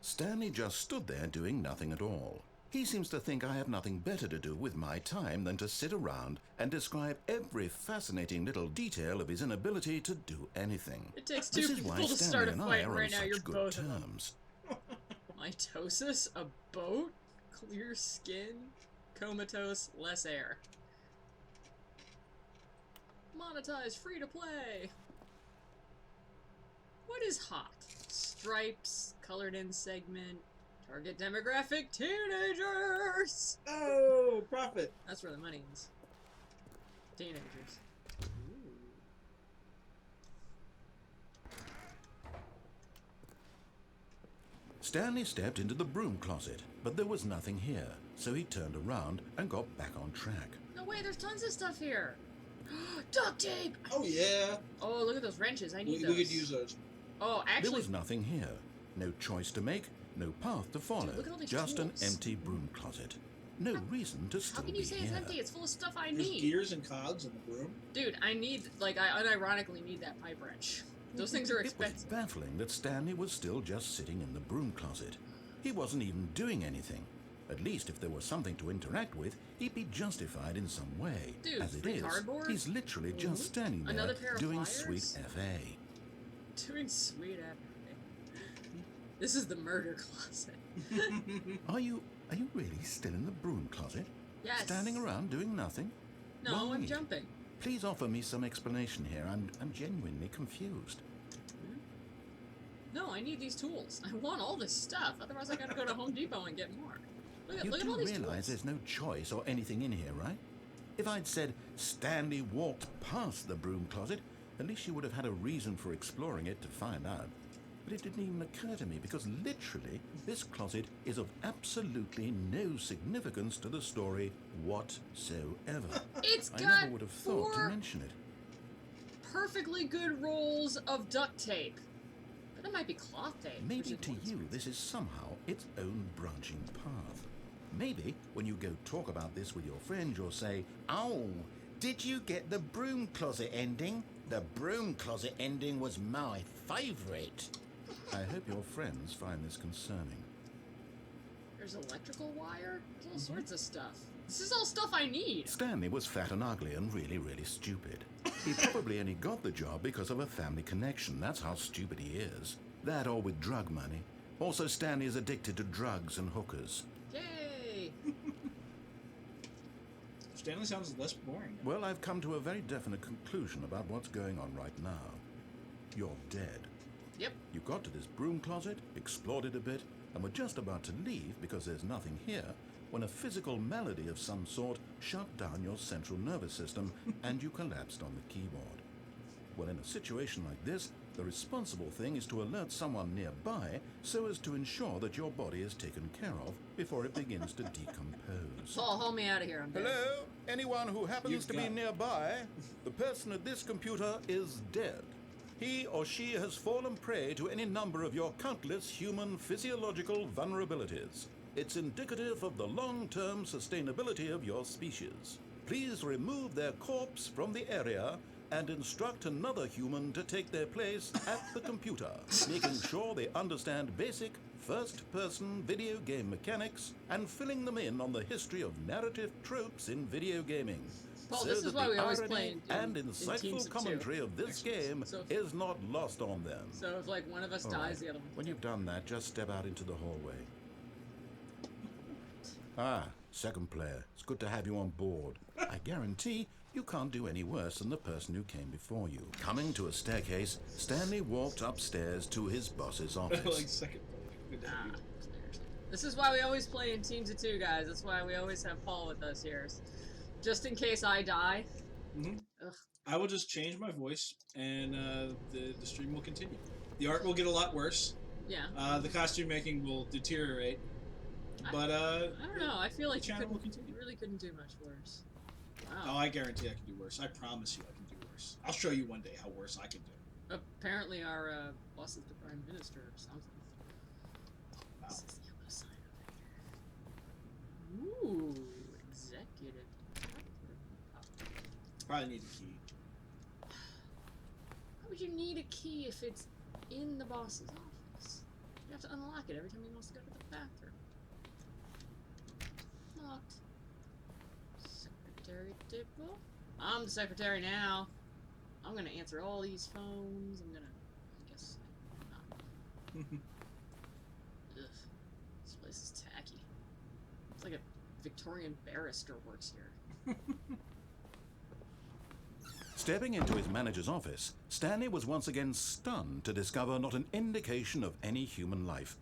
Stanley just stood there doing nothing at all. He seems to think I have nothing better to do with my time than to sit around and describe every fascinating little detail of his inability to do anything. It takes two This is people why to start Stanley a and fight, I are right on now you're such good both of them. terms. Mitosis? A boat? Clear skin? Comatose? Less air. Monetize, free to play! What is hot? Stripes, colored in segment, target demographic, teenagers! Oh, profit. That's where the money is. Teenagers. Ooh. Stanley stepped into the broom closet, but there was nothing here, so he turned around and got back on track. No way, there's tons of stuff here! Duct tape! Oh, yeah. Oh, look at those wrenches, I need We those. could use those. Oh, There actually, was nothing here. No choice to make, no path to follow. Dude, look at all these just tools. an empty broom closet. No reason to still how can be you say here. it's empty? It's full of stuff I There's need. gears and cogs in the broom. Dude, I need, like, I unironically need that pipe wrench. Those things are It was expensive. baffling that Stanley was still just sitting in the broom closet. He wasn't even doing anything. At least if there was something to interact with, he'd be justified in some way. Dude, As it free is, cardboard? he's literally just standing there Another pair of doing pliers? sweet FA. Doing sweet after. This is the murder closet. Are you really still in the broom closet? Yes. Standing around doing nothing? No, I'm Why? jumping. Please offer me some explanation here. I'm genuinely confused. No, I need these tools. I want all this stuff. Otherwise, I gotta go to Home Depot and get more. You Look at do all these realize tools. there's no choice or anything in here, right? If I'd said Stanley walked past the broom closet, at least you would have had a reason for exploring it to find out. But it didn't even occur to me because literally this closet is of absolutely no significance to the story whatsoever. It's I got never would have thought to 4 mention it. perfectly good rolls of duct tape. But that might be cloth tape. Maybe which is to more you expensive. this is somehow its own branching path. Maybe when you go talk about this with your friend you'll say, "Oh, did you get the broom closet ending? The broom closet ending was my favourite." I hope your friends find this concerning. There's electrical wire. There's all sorts of stuff. This is all stuff I need. Stanley was fat and ugly and really, really stupid. He probably only got the job because of a family connection. That's how stupid he is. That or with drug money. Also, Stanley is addicted to drugs and hookers. Yay! Stanley sounds less boring. Well, I've come to a very definite conclusion about what's going on right now. You're dead. Yep. You got to this broom closet, explored it a bit, and were just about to leave because there's nothing here when a physical malady of some sort shut down your central nervous system and you collapsed on the keyboard. Well, in a situation like this, the responsible thing is to alert someone nearby so as to ensure that your body is taken care of before it begins to decompose. Paul, haul me out of here. I'm dead. Hello? Anyone who happens You've to got be it. nearby? The person at this computer is dead. He or she has fallen prey to any number of your countless human physiological vulnerabilities. It's indicative of the long-term sustainability of your species. Please remove their corpse from the area and instruct another human to take their place at the computer, making sure they understand basic first-person video game mechanics and filling them in on the history of narrative tropes in video gaming. Paul, so this is that why the we always irony play and in teams insightful of two. commentary of this game So- is not lost on them. So if like one of us All dies, right. the other one. When you've done that, just step out into the hallway. Ah, second player. It's good to have you on board. I guarantee you can't do any worse than the person who came before you. Coming to a staircase, Stanley walked upstairs to his boss's office. Like second. Good to have you. This is why we always play in teams of two, guys. That's why we always have Paul with us here. Just in case I die. Ugh. I will just change my voice, and the stream will continue. The art will get a lot worse. Yeah. The costume making will deteriorate. But I don't know. I feel like you, channel will couldn't, continue. you really couldn't do much worse. Oh, Wow. I guarantee I can do worse. I promise you I can do worse. I'll show you one day how worse I can do. Apparently our boss is the prime minister or something. Wow. This is the yellow sign over here. Ooh, executive. Probably need a key. Why would you need a key if it's in the boss's office? You have to unlock it every time he wants to go to the bathroom. Locked. Secretary Dibble? I'm the secretary now. I'm gonna answer all these phones. I guess not. Ugh. This place is tacky. It's like a Victorian barrister works here. Stepping into his manager's office, Stanley was once again stunned to discover not an indication of any human life.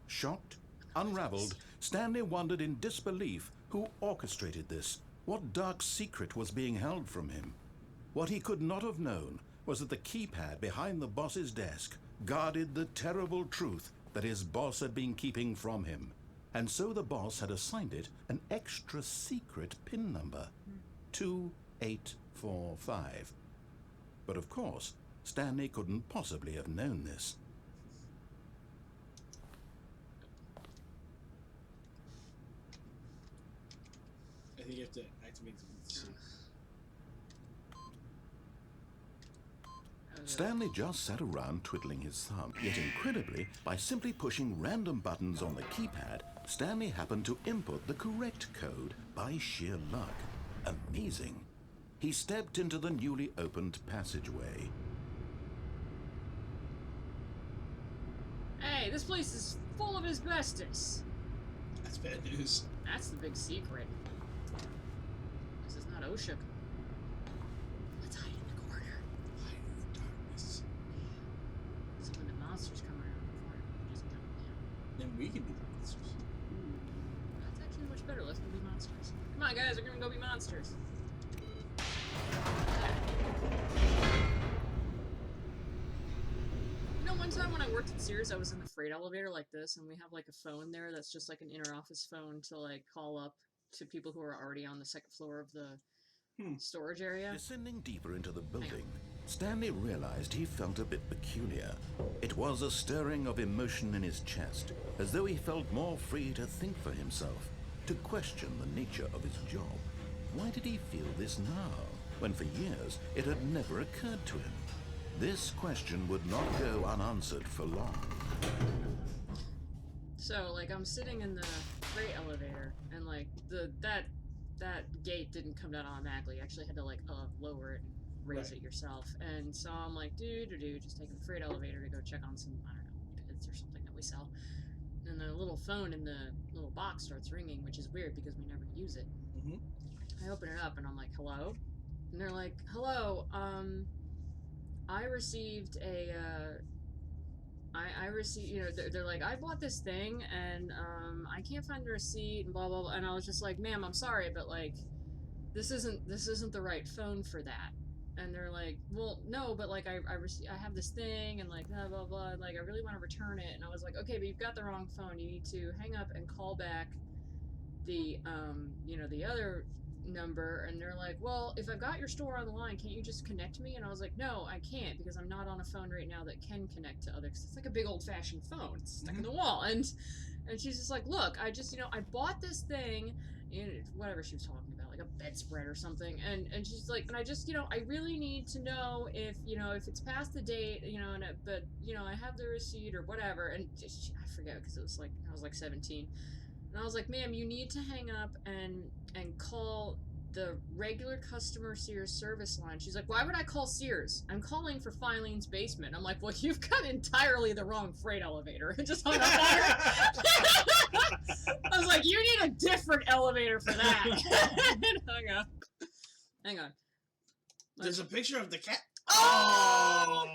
Shocked, unraveled, Stanley wondered in disbelief who orchestrated this. What dark secret was being held from him? What he could not have known was that the keypad behind the boss's desk guarded the terrible truth that his boss had been keeping from him. And so the boss had assigned it an extra secret PIN number, 2845. But of course, Stanley couldn't possibly have known this. I think you have to activate the Stanley just sat around twiddling his thumb. Yet incredibly, by simply pushing random buttons on the keypad, Stanley happened to input the correct code by sheer luck. Amazing. He stepped into the newly opened passageway. Hey, this place is full of asbestos. That's bad news. That's the big secret. This is not OSHA. Let's hide in the corner. Hide in the darkness. So when the monsters come around the corner, we just jump down. Then we can be the monsters. That's actually much better. Let's go be monsters. Come on, guys, we're gonna go be monsters. You know, one time when I worked at Sears, I was in the freight elevator like this, and we have like a phone there that's just like an inter-office phone to like call up to people who are already on the second floor of the storage area. Descending deeper into the building, Stanley realized he felt a bit peculiar. It was a stirring of emotion in his chest, as though he felt more free to think for himself, to question the nature of his job. Why did he feel this now, when for years it had never occurred to him? This question would not go unanswered for long. So, like, I'm sitting in the freight elevator, and like that gate didn't come down automatically. You actually had to like lower it and raise it yourself. And so I'm like, just taking the freight elevator to go check on some, I don't know, goods or something that we sell. And the little phone in the little box starts ringing, which is weird because we never use it. I open it up and I'm like, hello? And they're like, hello, I received a, I received, you know, they're like, I bought this thing and, I can't find the receipt and blah, blah, blah. And I was just like, ma'am, I'm sorry, but like, this isn't the right phone for that. And they're like, well, no, but like, I have this thing and like, blah, blah, blah, and like, I really want to return it. And I was like, okay, but you've got the wrong phone. You need to hang up and call back the, you know, the other number. And they're like, well, if I've got your store on the line, can't you just connect me? And I was like, no, I can't, because I'm not on a phone right now that can connect to others. It's like a big old-fashioned phone. It's stuck in the wall. And she's just like, look, I just, you know, I bought this thing, and whatever she was talking about, like a bedspread or something. And she's like, and I just, you know, I really need to know if, you know, if it's past the date, you know, and but, you know, I have the receipt or whatever. And I forget, because it was like, I was like 17. And I was like, ma'am, you need to hang up and call the regular customer Sears service line. She's like, why would I call Sears? I'm calling for Filene's basement. I'm like, well, you've got entirely the wrong freight elevator. I just hung up on her. I was like, you need a different elevator for that. And hung up. Hang on. There's a picture of the cat. Oh!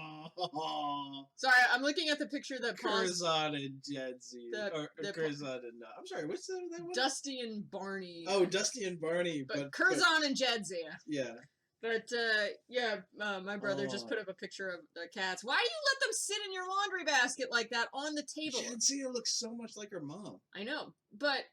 Sorry, I'm looking at the picture that Curzon and Jedzia. Curzon and... I'm sorry, what's that one? Dusty and Barney. Oh, Dusty and Barney. But Curzon and Jedzia. Yeah. But, yeah, my brother just put up a picture of the cats. Why do you let them sit in your laundry basket like that on the table? Jedzia looks so much like her mom. I know, but...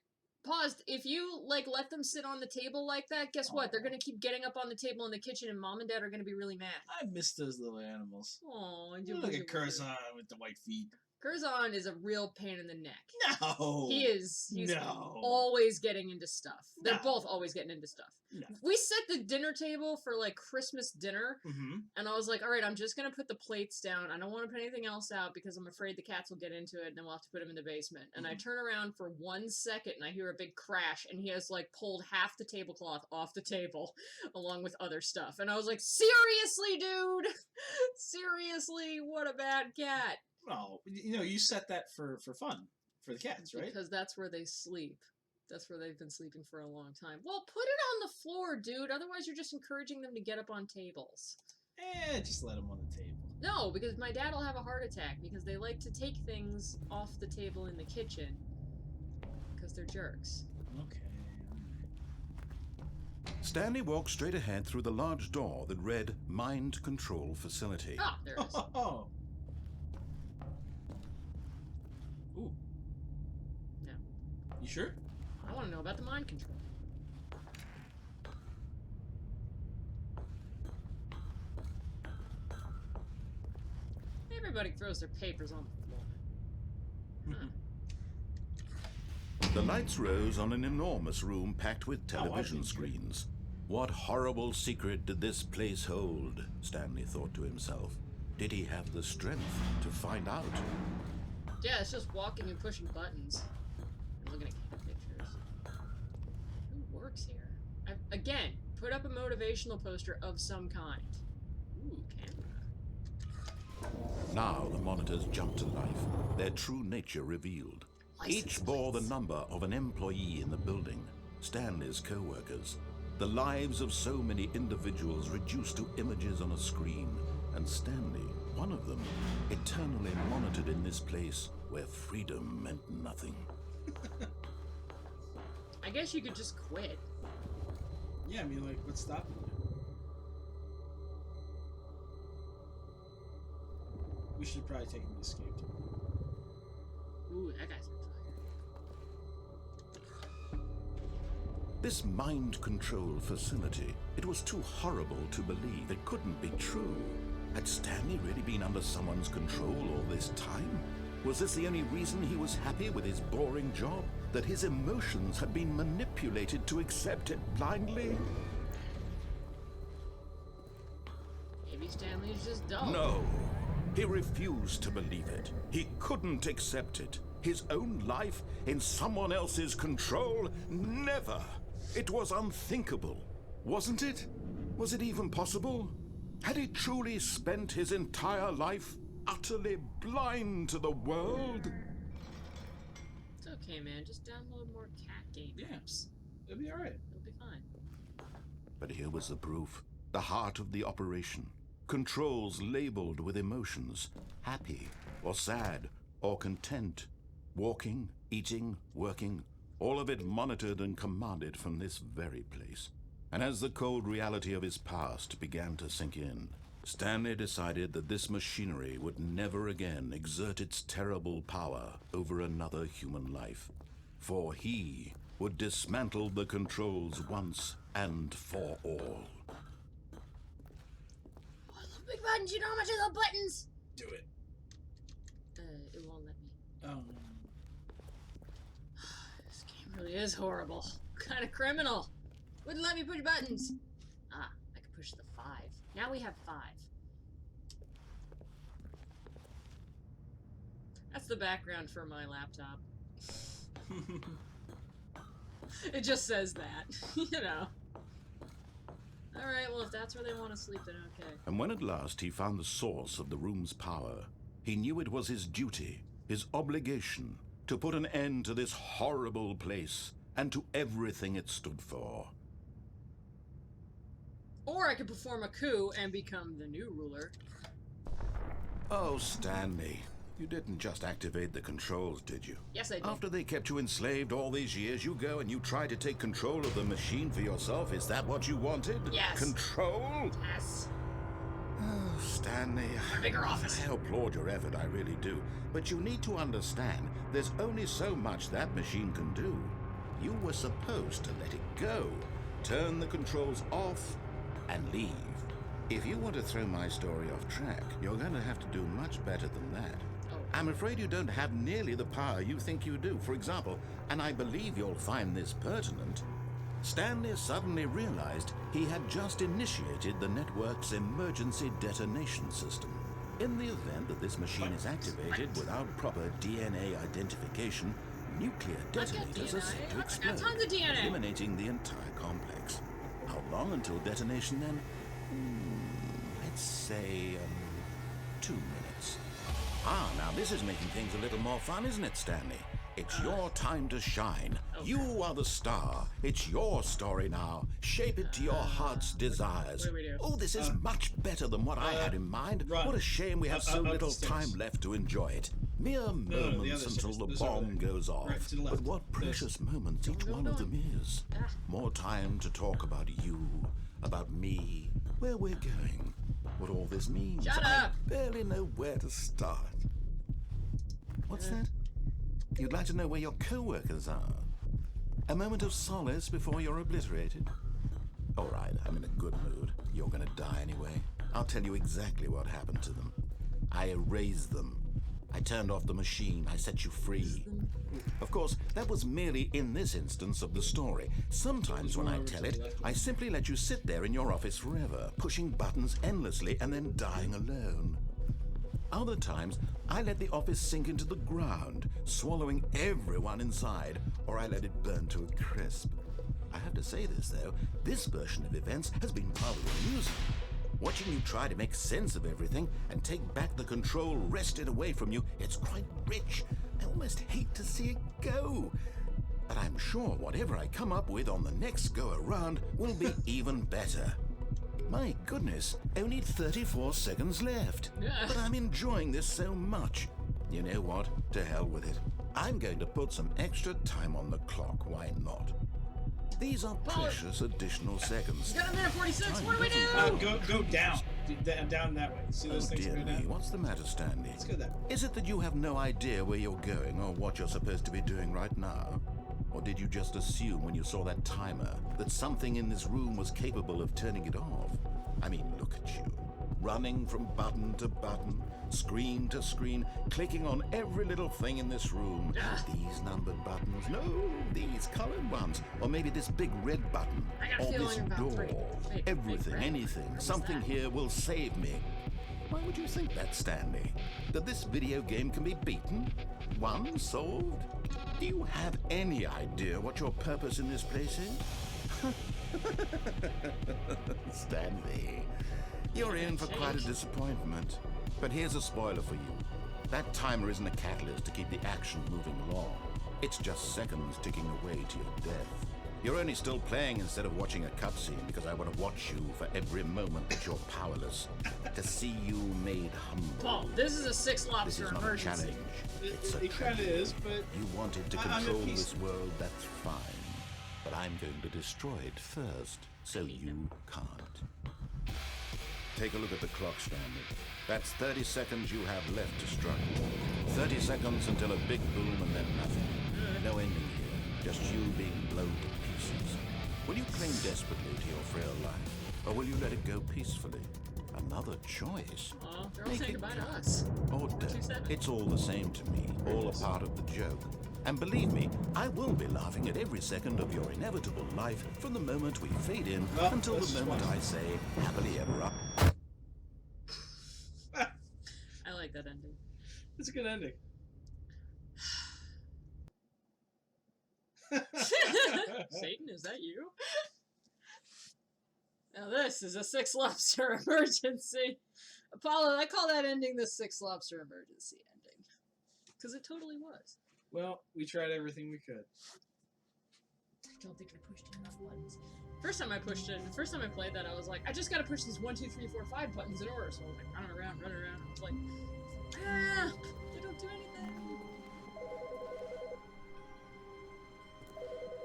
Paused. If you, like, let them sit on the table like that, guess what? They're gonna keep getting up on the table in the kitchen, and Mom and Dad are gonna be really mad. I miss those little animals. Oh, I do. Look at Curzon with the white feet. Curzon is a real pain in the neck. No. He is. He's No. always getting into stuff. They're No. both always getting into stuff. No. We set the dinner table for like Christmas dinner, and I was like, all right, I'm just going to put the plates down. I don't want to put anything else out because I'm afraid the cats will get into it and then we'll have to put them in the basement. And I turn around for 1 second and I hear a big crash and he has like pulled half the tablecloth off the table along with other stuff. And I was like, seriously, dude? Seriously, what a bad cat. Well, you set that for fun for the cats, right? Because that's where they sleep. That's where they've been sleeping for a long time. Well, put it on the floor, dude. Otherwise, you're just encouraging them to get up on tables. Just let them on the table. No, because my dad will have a heart attack because they like to take things off the table in the kitchen because they're jerks. Okay. Stanley walked straight ahead through the large door that read Mind Control Facility. Ah, there it is. Oh. Ooh. Yeah. You sure? I want to know about the mind control. Everybody throws their papers on the floor. The lights rose on an enormous room packed with television been here. screens. What horrible secret did this place hold? Stanley thought to himself. Did he have the strength to find out? Yeah, it's just walking and pushing buttons. And looking at cat pictures. Who works here? Again, put up a motivational poster of some kind. Ooh, camera. Now the monitors jumped to life, their true nature revealed. Each bore the number of an employee in the building, Stanley's co-workers. The lives of so many individuals reduced to images on a screen, and Stanley, one of them, eternally monitored in this place where freedom meant nothing. I guess you could just quit. Yeah, I mean, like, what's stopping you? We should probably take an escape. Ooh, that guy's on fire. This mind control facility, it was too horrible to believe. It couldn't be true. Had Stanley really been under someone's control all this time? Was this the only reason he was happy with his boring job? That his emotions had been manipulated to accept it blindly? Maybe Stanley's just dumb. No. He refused to believe it. He couldn't accept it. His own life in someone else's control? Never. It was unthinkable. Wasn't it? Was it even possible? Had he truly spent his entire life utterly blind to the world? It's okay, man. Just download more cat game apps. It'll be alright. It'll be fine. But here was the proof. The heart of the operation. Controls labeled with emotions. Happy, or sad, or content. Walking, eating, working. All of it monitored and commanded from this very place. And as the cold reality of his past began to sink in, Stanley decided that this machinery would never again exert its terrible power over another human life. For he would dismantle the controls once and for all. I love big buttons. You know how much I love buttons? Do it. It won't let me. Oh. This game really is horrible. Kind of criminal. Wouldn't let me push buttons. Ah, I could push the 5. Now we have 5. That's the background for my laptop. It just says that, you know. Alright, well, if that's where they want to sleep, then okay. And when at last he found the source of the room's power, he knew it was his duty, his obligation, to put an end to this horrible place and to everything it stood for. Or I could perform a coup and become the new ruler. Oh, Stanley, you didn't just activate the controls, did you? Yes, I did. After they kept you enslaved all these years, you go and you try to take control of the machine for yourself. Is that what you wanted? Yes. Control? Yes. Oh, Stanley, Bigger office. I applaud your effort, I really do. But you need to understand, there's only so much that machine can do. You were supposed to let it go, turn the controls off, and leave. If you want to throw my story off track, you're going to have to do much better than that. I'm afraid you don't have nearly the power you think you do. For example, and I believe you'll find this pertinent, Stanley suddenly realized he had just initiated the network's emergency detonation system. In the event that this machine is activated without proper DNA identification, nuclear detonators are set to explode, tons of DNA. eliminating the entire complex. How long until detonation then? Let's say 2 minutes. Now this is making things a little more fun, isn't it, Stanley? It's your time to shine. Okay. You are the star. It's your story now. Shape it to your heart's desires. What do we do? Oh, this is much better than what I had in mind. Run. What a shame we have so Up the little stairs. time left to enjoy it. Mere the moments other until stairs. the This over bomb there. goes off. Right, to the left. But what precious moments each Go, one go, of them is. More time to talk about you, about me, where we're going, what all this means. Shut up! I barely know where to start. What's that? You'd like to know where your co-workers are? A moment of solace before you're obliterated? All right, I'm in a good mood. You're gonna die anyway. I'll tell you exactly what happened to them. I erased them. I turned off the machine. I set you free. Of course, that was merely in this instance of the story. Sometimes when I tell it, I simply let you sit there in your office forever, pushing buttons endlessly and then dying alone. Other times, I let the office sink into the ground, swallowing everyone inside, or I let it burn to a crisp. I have to say this, though, this version of events has been rather amusing. Watching you try to make sense of everything and take back the control wrested away from you, it's quite rich. I almost hate to see it go. But I'm sure whatever I come up with on the next go-around will be even better. My goodness, only 34 seconds left. But I'm enjoying this so much. You know what? To hell with it. I'm going to put some extra time on the clock. Why not? These are precious additional seconds. Got a minute 46. What do we do? Go down. Down that way. See those things Dear go me, down? what's the matter, Stanley? Let's go that way. Is it that you have no idea where you're going or what you're supposed to be doing right now? Or did you just assume when you saw that timer that something in this room was capable of turning it off? I mean, look at you. Running from button to button, screen to screen, clicking on every little thing in this room. These numbered buttons, no, these colored ones. Or maybe this big red button. I got a Or this feeling about three. door. Big Everything, red. anything, What's something that? here will save me. Why would you think that, Stanley? That this video game can be beaten? Won? Solved? Do you have any idea what your purpose in this place is? Stanley, you're in for quite a disappointment. But here's a spoiler for you. That timer isn't a catalyst to keep the action moving along. It's just seconds ticking away to your death. You're only still playing instead of watching a cutscene because I want to watch you for every moment that you're powerless. To see you made humble. Paul, this is a 6 This lobster is not a emergency. challenge. It's a It kind of tragedy. is, but You wanted to I'm at control peace. this world, that's fine. But I'm going to destroy it first, so you can't. Take a look at the clock, Stanley. That's 30 seconds you have left to struggle. 30 seconds until a big boom and then nothing. No ending here, just you being blown to pieces. Will you cling desperately to your frail life, or will you let it go peacefully? Another choice. Oh, they're all Make saying it goodbye to count. us. Or don't. 2-7. It's all the same to me, all a part of the joke. And believe me, I will be laughing at every second of your inevitable life from the moment we fade in Well, until that's the moment fine. I say happily ever after. I like that ending. it's a good ending. Satan, is that you? Now this is a 6 lobster emergency. Apollo, I call that ending the 6 lobster emergency ending. Because it totally was. Well, we tried everything we could. I don't think I pushed enough buttons. First time I played that, I was like, I just gotta push these 1, 2, 3, 4, 5 buttons in order. So I was like, running around. I was like, they don't do anything.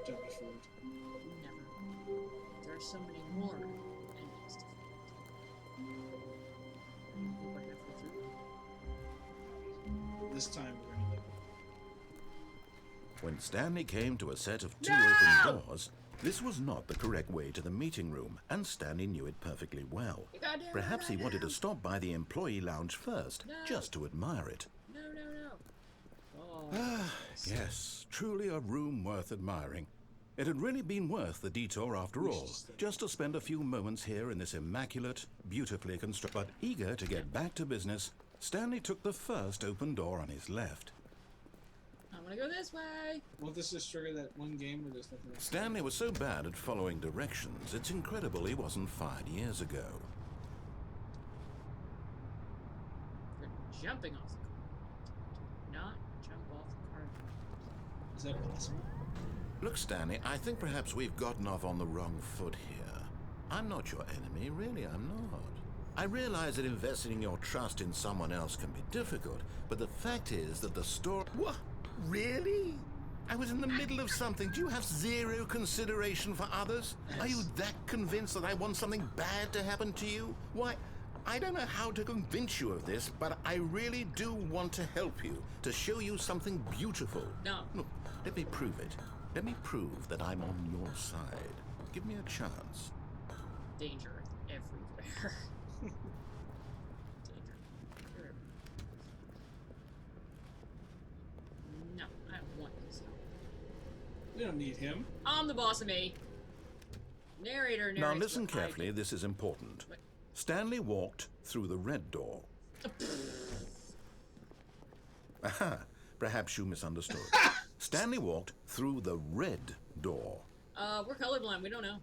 Don't be fooled. Never. There are so many more endings to find. I think we're halfway through. This time we're gonna live. When Stanley came to a set of 2 No! open doors, This was not the correct way to the meeting room, and Stanley knew it perfectly well. You gotta do it Perhaps he right wanted now. to stop by the employee lounge first, No. just to admire it. No. Oh. Ah, yes, truly a room worth admiring. It had really been worth the detour after all, just to spend a few moments here in this immaculate, beautifully constructed. But eager to get back to business, Stanley took the first open door on his left. I'm gonna go this way. Won't this just trigger that one game where there's nothing else? Stanley was so bad at following directions, it's incredible he wasn't fired years ago. You're jumping off the car. Not jump off the car. Is that possible? Look, Stanley, I think perhaps we've gotten off on the wrong foot here. I'm not your enemy, really, I'm not. I realize that investing your trust in someone else can be difficult, but the fact is that the story... What? Really? I was in the middle of something. Do you have zero consideration for others? Are you that convinced that I want something bad to happen to you? Why, I don't know how to convince you of this, but I really do want to help you, to show you something beautiful. No. Look, let me prove it. Let me prove that I'm on your side. Give me a chance. Danger everywhere. Danger. Sure. No, I don't want this. We don't need him. I'm the boss of me. Narrator narrates. Now listen what I carefully, do. this is important. What? Stanley walked through the red door. Aha, perhaps you misunderstood. Stanley walked through the red door. We're colorblind. We don't know.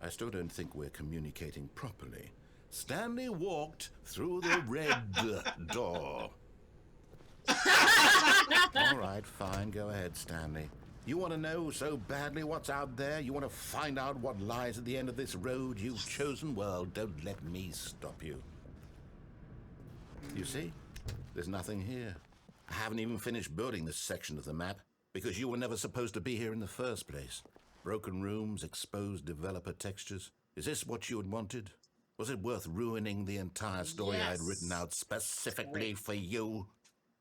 I still don't think we're communicating properly. Stanley walked through the red door. All right, fine. Go ahead, Stanley. You want to know so badly what's out there? You want to find out what lies at the end of this road you've chosen? Well, don't let me stop you. You see? There's nothing here. I haven't even finished building this section of the map because you were never supposed to be here in the first place. Broken rooms, exposed developer textures. Is this what you had wanted? Was it worth ruining the entire story I'd written Yes. out specifically for you?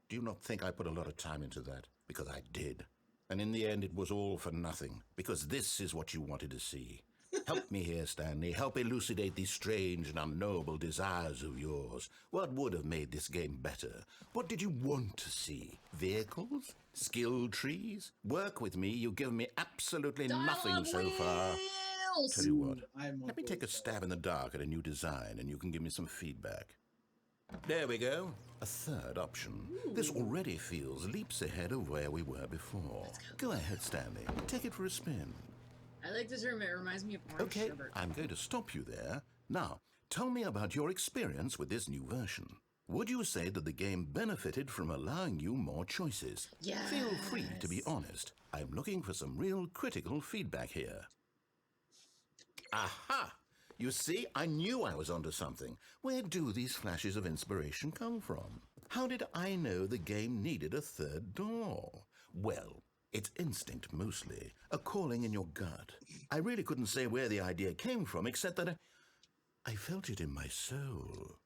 Do you not think I put a lot of time into that? Because I did. And in the end, it was all for nothing. Because this is what you wanted to see. Help me here, Stanley. Help elucidate these strange and unknowable desires of yours. What would have made this game better? What did you want to see? Vehicles? Skill trees? Work with me. You've given me absolutely nothing so far. Tell you what, I'm let me take a stab in the dark at a new design and you can give me some feedback. There we go. A third option. This already feels leaps ahead of where we were before. Go ahead, Stanley. Take it for a spin. I like this room. It reminds me of Orange Okay, Sherbet. I'm going to stop you there. Now, tell me about your experience with this new version. Would you say that the game benefited from allowing you more choices? Feel free to be honest. I'm looking for some real critical feedback here. Aha! You see, I knew I was onto something. Where do these flashes of inspiration come from? How did I know the game needed a third door? Well, it's instinct mostly, a calling in your gut. I really couldn't say where the idea came from, except that I felt it in my soul.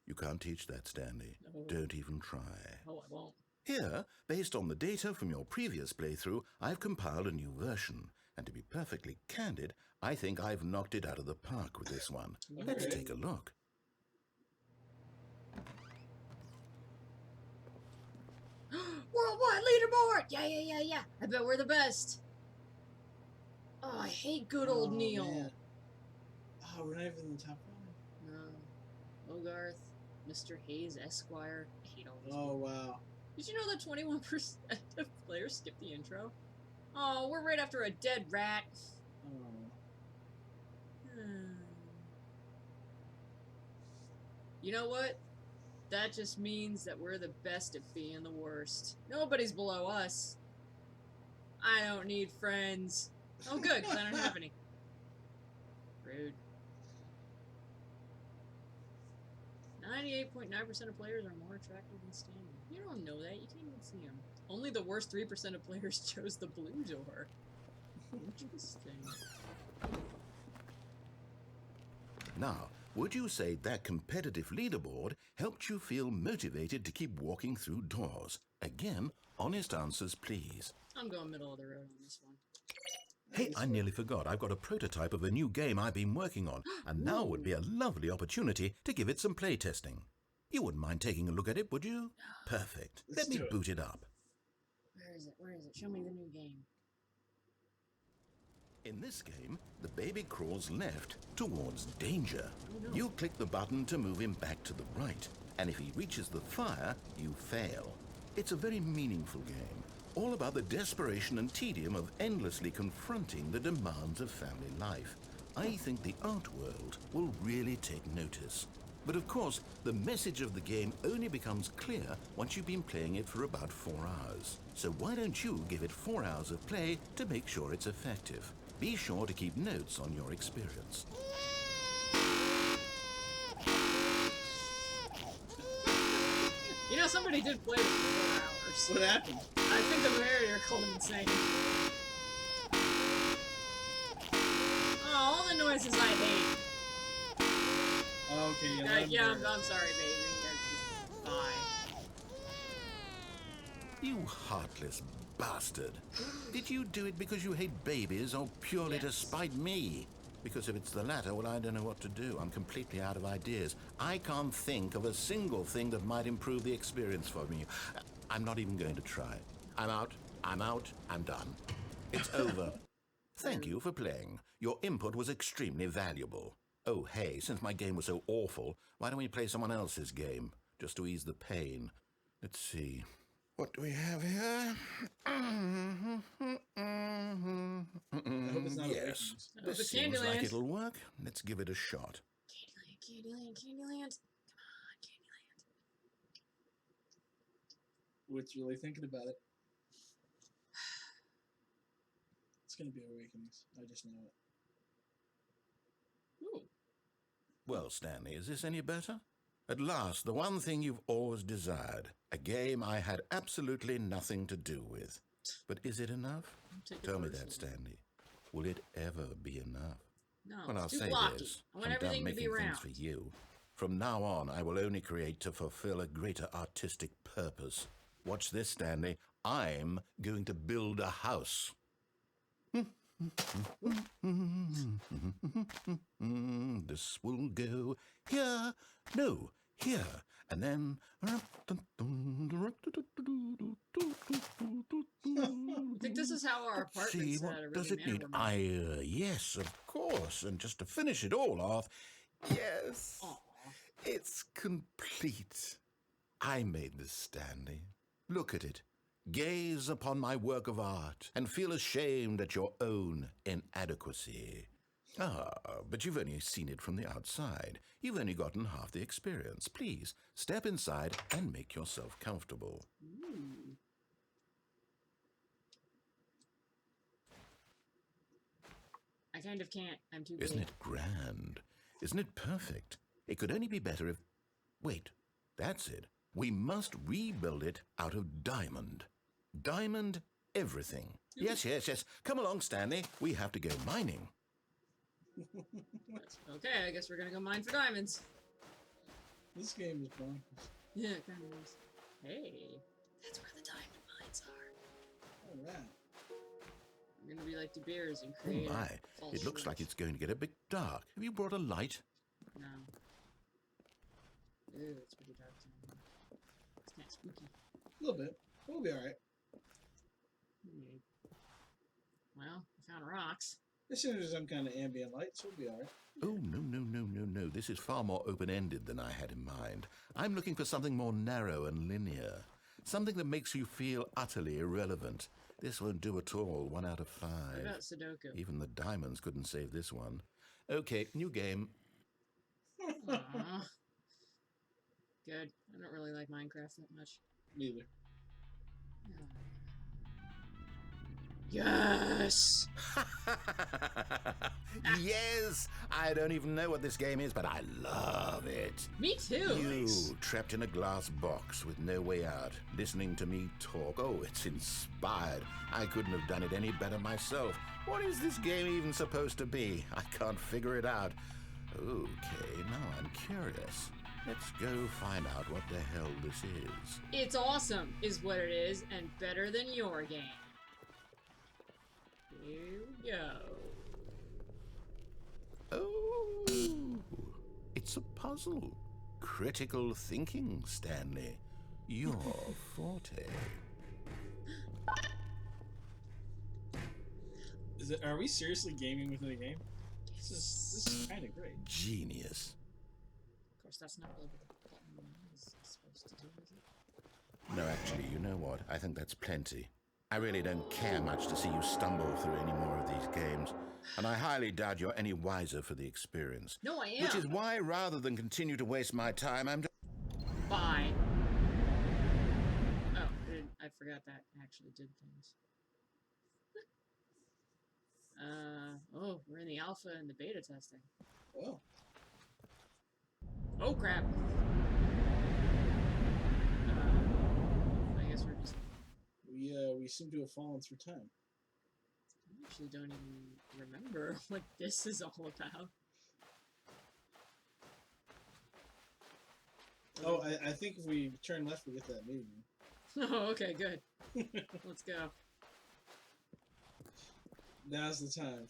You can't teach that, Stanley. No. Don't even try. Oh, I won't. Here, based on the data from your previous playthrough, I've compiled a new version. And to be perfectly candid, I think I've knocked it out of the park with this one. Let's Okay. take a look. Worldwide leaderboard! Yeah. I bet we're the best. Oh, I hate good old Oh, Neil. man. Oh, we're not even in the top 5. No. Hogarth, Mr. Hayes, Esquire. I hate all those Oh, people. wow. Did you know that 21% of players skip the intro? Oh, we're right after a dead rat. Oh. You know what? That just means that we're the best at being the worst. Nobody's below us. I don't need friends. Oh, good, 'cause I don't have any. Rude. 98.9% of players are more attractive than Stanley. You don't know that. You can't even see them. Only the worst 3% of players chose the blue door. Interesting. Now, would you say that competitive leaderboard helped you feel motivated to keep walking through doors? Again, honest answers, please. I'm going middle of the road on this one. Hey, I nearly forgot. I've got a prototype of a new game I've been working on, and now would be a lovely opportunity to give it some playtesting. You wouldn't mind taking a look at it, would you? Perfect. Let's Let me do it. boot it up. Where is it? Where is it? Show me the new game. In this game, the baby crawls left towards danger. Oh, no. You click the button to move him back to the right, and if he reaches the fire, you fail. It's a very meaningful game, all about the desperation and tedium of endlessly confronting the demands of family life. I think the art world will really take notice. But of course, the message of the game only becomes clear once you've been playing it for about 4 hours. So why don't you give it 4 hours of play to make sure it's effective? Be sure to keep notes on your experience. You know, somebody did play it for 4 hours. What happened? I think the narrator called him insane. Oh, all the noises I hate. Okay, yeah. let him Yeah, do it. I'm sorry, baby. Bye. You heartless bastard. Did you do it because you hate babies or purely to Yes. spite me? Because if it's the latter, well, I don't know what to do. I'm completely out of ideas. I can't think of a single thing that might improve the experience for me. I'm not even going to try. I'm out. I'm done. It's over. Thank you for playing. Your input was extremely valuable. Oh, hey, since my game was so awful, why don't we play someone else's game? Just to ease the pain. Let's see. What do we have here? I hope it's not a Yes. Vikings. This the seems like Candyland. it'll work. Let's give it a shot. Candyland. Come on, Candyland. Wit's really thinking about it. It's gonna be Awakenings. I just know it. Ooh. Well, Stanley, is this any better? At last, the one thing you've always desired. A game I had absolutely nothing to do with. But is it enough? Take it Tell me that, personally. Stanley. Will it ever be enough? No, Well, I'll it's too say blocky. this. I want I'm done everything to be making round. things for you. From now on, I will only create to fulfill a greater artistic purpose. Watch this, Stanley. I'm going to build a house. This will go here, no, here, and then. I think this is how our Let's see, apartment's what at a does really it need? manor Yes, of course. And just to finish it all off, yes, Aw. it's complete. I made this, Stanley. Look at it. Gaze upon my work of art and feel ashamed at your own inadequacy. Ah, but you've only seen it from the outside. You've only gotten half the experience. Please, step inside and make yourself comfortable. Ooh. I kind of can't. I'm too big. Isn't it grand? Isn't it perfect? It could only be better if... Wait, that's it. We must rebuild it out of diamond. Diamond everything. Yes. Come along, Stanley. We have to go mining. Okay, I guess we're gonna go mine for diamonds. This game is bonkers. Yeah, it kind of is. Hey, that's where the diamond mines are. Alright. We're gonna be like De Beers and Oh create. my, false it looks like shores. it's going to get a bit dark. Have you brought a light? No. Ew, it's pretty dark. It's kind of spooky. A little bit. We'll be alright. Well, I found rocks. As soon as some kind of ambient lights, we'll be alright. Oh, no. This is far more open-ended than I had in mind. I'm looking for something more narrow and linear. Something that makes you feel utterly irrelevant. This won't do at all. 1 out of 5. What about Sudoku? Even the diamonds couldn't save this one. Okay, new game. Aw. Good. I don't really like Minecraft that much. Neither. Yes! Yes! I don't even know what this game is, but I love it. Me too! You, trapped in a glass box with no way out, listening to me talk. Oh, it's inspired. I couldn't have done it any better myself. What is this game even supposed to be? I can't figure it out. Okay, now I'm curious. Let's go find out what the hell this is. It's awesome, is what it is, and better than your game. Here we go. Oh, it's a puzzle. Critical thinking, Stanley. Your forte. Are we seriously gaming within a game? This is kind of great. Genius. Of course, that's not really what the button is supposed to do, is it? No, actually, you know what? I think that's plenty. I really don't care much to see you stumble through any more of these games, and I highly doubt you're any wiser for the experience. No, I am. Which is why, rather than continue to waste my time, I'm... Bye. Oh, I forgot that actually did things. Oh, we're in the alpha and the beta testing. Oh. Oh, crap. I guess we're just... We seem to have fallen through time. I actually don't even remember what this is all about. Oh, I think if we turn left, we get that meeting room. Oh, okay, good. Let's go. Now's the time.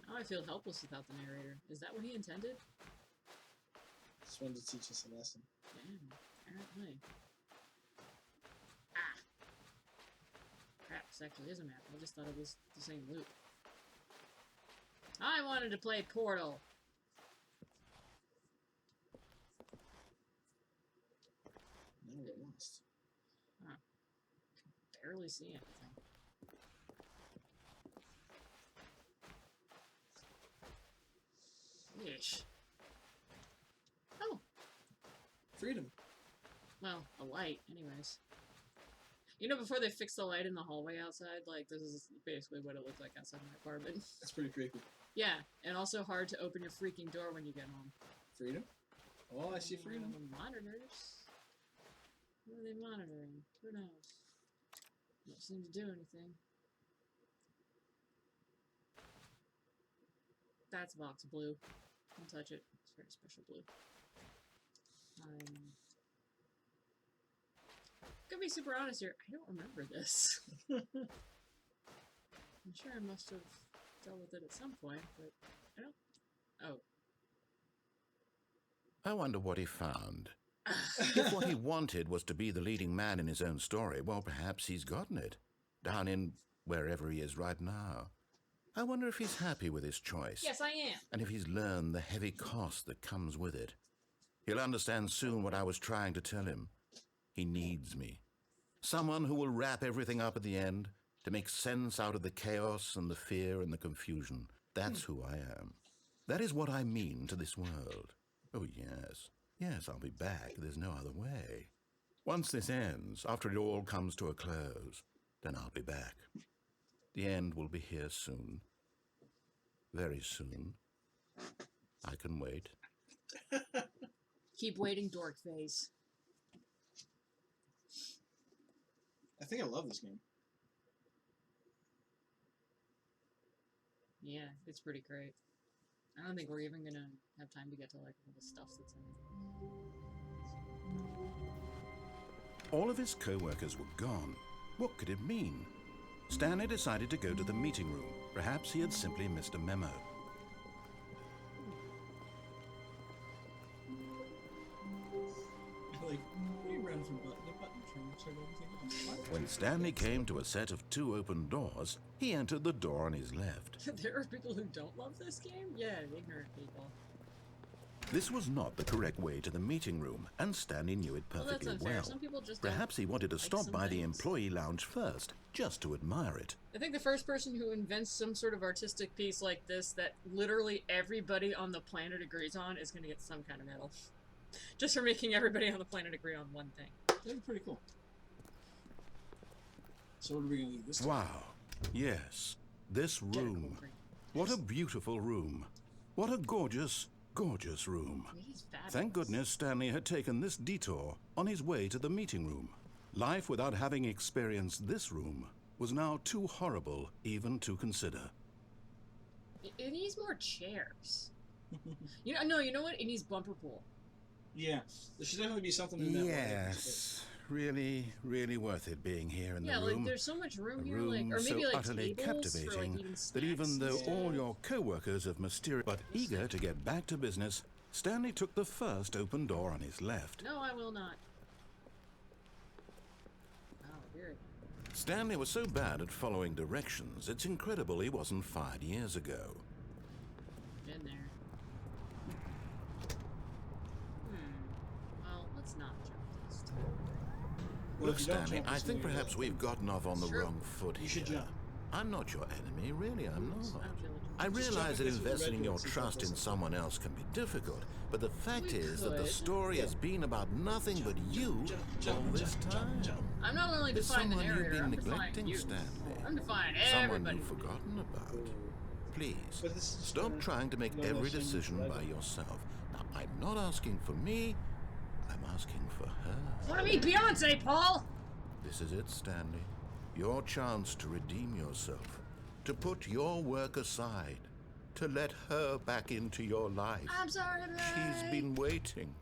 Now I feel helpless without the narrator. Is that what he intended? Just wanted to teach us a lesson. Damn, apparently. Ah! Crap, this actually is a map. I just thought it was the same loop. I wanted to play Portal. Now we're lost. Huh. Barely see anything. Ish. Oh, Freedom. well, a light, anyways. You know, before they fixed the light in the hallway outside, like, this is basically what it looked like outside my apartment. That's pretty creepy. Yeah, and also hard to open your freaking door when you get home. Freedom? Oh, I see freedom. Monitors? What are they monitoring? Who knows? Don't seem to do anything. That's a box of blue. Don't touch it. It's very special blue. Gonna be super honest here. I don't remember this. I'm sure I must have dealt with it at some point, but I don't. Oh. I wonder what he found. If what he wanted was to be the leading man in his own story, well, perhaps he's gotten it. Down in wherever he is right now. I wonder if he's happy with his choice. Yes, I am. And if he's learned the heavy cost that comes with it. He'll understand soon what I was trying to tell him. He needs me. Someone who will wrap everything up at the end to make sense out of the chaos and the fear and the confusion. That's who I am. That is what I mean to this world. Oh, yes. Yes, I'll be back. There's no other way. Once this ends, after it all comes to a close, then I'll be back. The end will be here soon. Very soon. I can wait. Keep waiting, dork face. I think I love this game. Yeah, it's pretty great. I don't think we're even gonna have time to get to like all the stuff that's in it. All of his co-workers were gone. What could it mean? Stanley decided to go to the meeting room. Perhaps he had simply missed a memo. Like, we run from button to button, trying to check everything else. When Stanley came to a set of 2 open doors, he entered the door on his left. There are people who don't love this game? Yeah, ignorant people. This was not the correct way to the meeting room, and Stanley knew it Well, that's perfectly unfair. well. Some people just Perhaps he wanted to like stop some by the things. employee lounge first, just to admire it. I think the first person who invents some sort of artistic piece like this that literally everybody on the planet agrees on is going to get some kind of medal. Just for making everybody on the planet agree on one thing. That'd be pretty cool. So what are we going to do this time? Wow. Yes. This room. What a beautiful room. What a gorgeous, gorgeous room. It is fabulous. Thank goodness Stanley had taken this detour on his way to the meeting room. Life without having experienced this room was now too horrible even to consider. It needs more chairs. You know what? It needs bumper pool. Yeah, there should definitely be something in that. Yes. really, really worth it being here in Yeah, the room. like there's so much room A here, room like, or maybe so like utterly tables for like captivating eating that even snacks and though stuff. all your co-workers have mysterious but eager to get back to business, Stanley took the first open door on his left. No, I will not. Oh, weird. Stanley was so bad at following directions, it's incredible he wasn't fired years ago. Been there. Well, let's not jump this time. Well, Look, if you don't Stanley, jump, I it's think gonna be perhaps like- we've gotten off on the Sure. wrong foot You here. should jump. I'm not your enemy, really, I'm not. I don't feel like I Just realize jump that against the investing red your ones and trust in stuff. someone else can be difficult, but the fact We is that the could. story has been about nothing but you all this time. I'm not only There's defying the someone you've narrator, been I'm defying neglecting, you. Stanley. I'm defying Someone everybody. you've forgotten about. Please, But this is stop for trying to make no every machine decision forever. by yourself. Now, I'm not asking for me, I'm asking for her. Want to meet Beyonce, Paul? This is it, Stanley. Your chance to redeem yourself, to put your work aside, to let her back into your life. I'm sorry, babe. She's been waiting.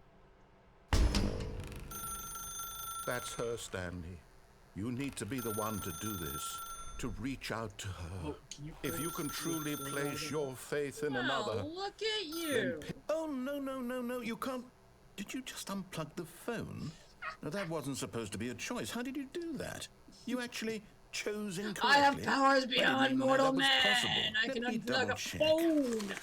That's her, Stanley. You need to be the one to do this, to reach out to her. Oh, can you If you can truly place your faith in another, Oh, look at then you. oh, no, you can't. Did you just unplug the phone? No, that wasn't supposed to be a choice. How did you do that? You actually chose incorrectly. I have powers I didn't beyond even know mortal that was man. possible. I Let can me unplug a double-check. phone.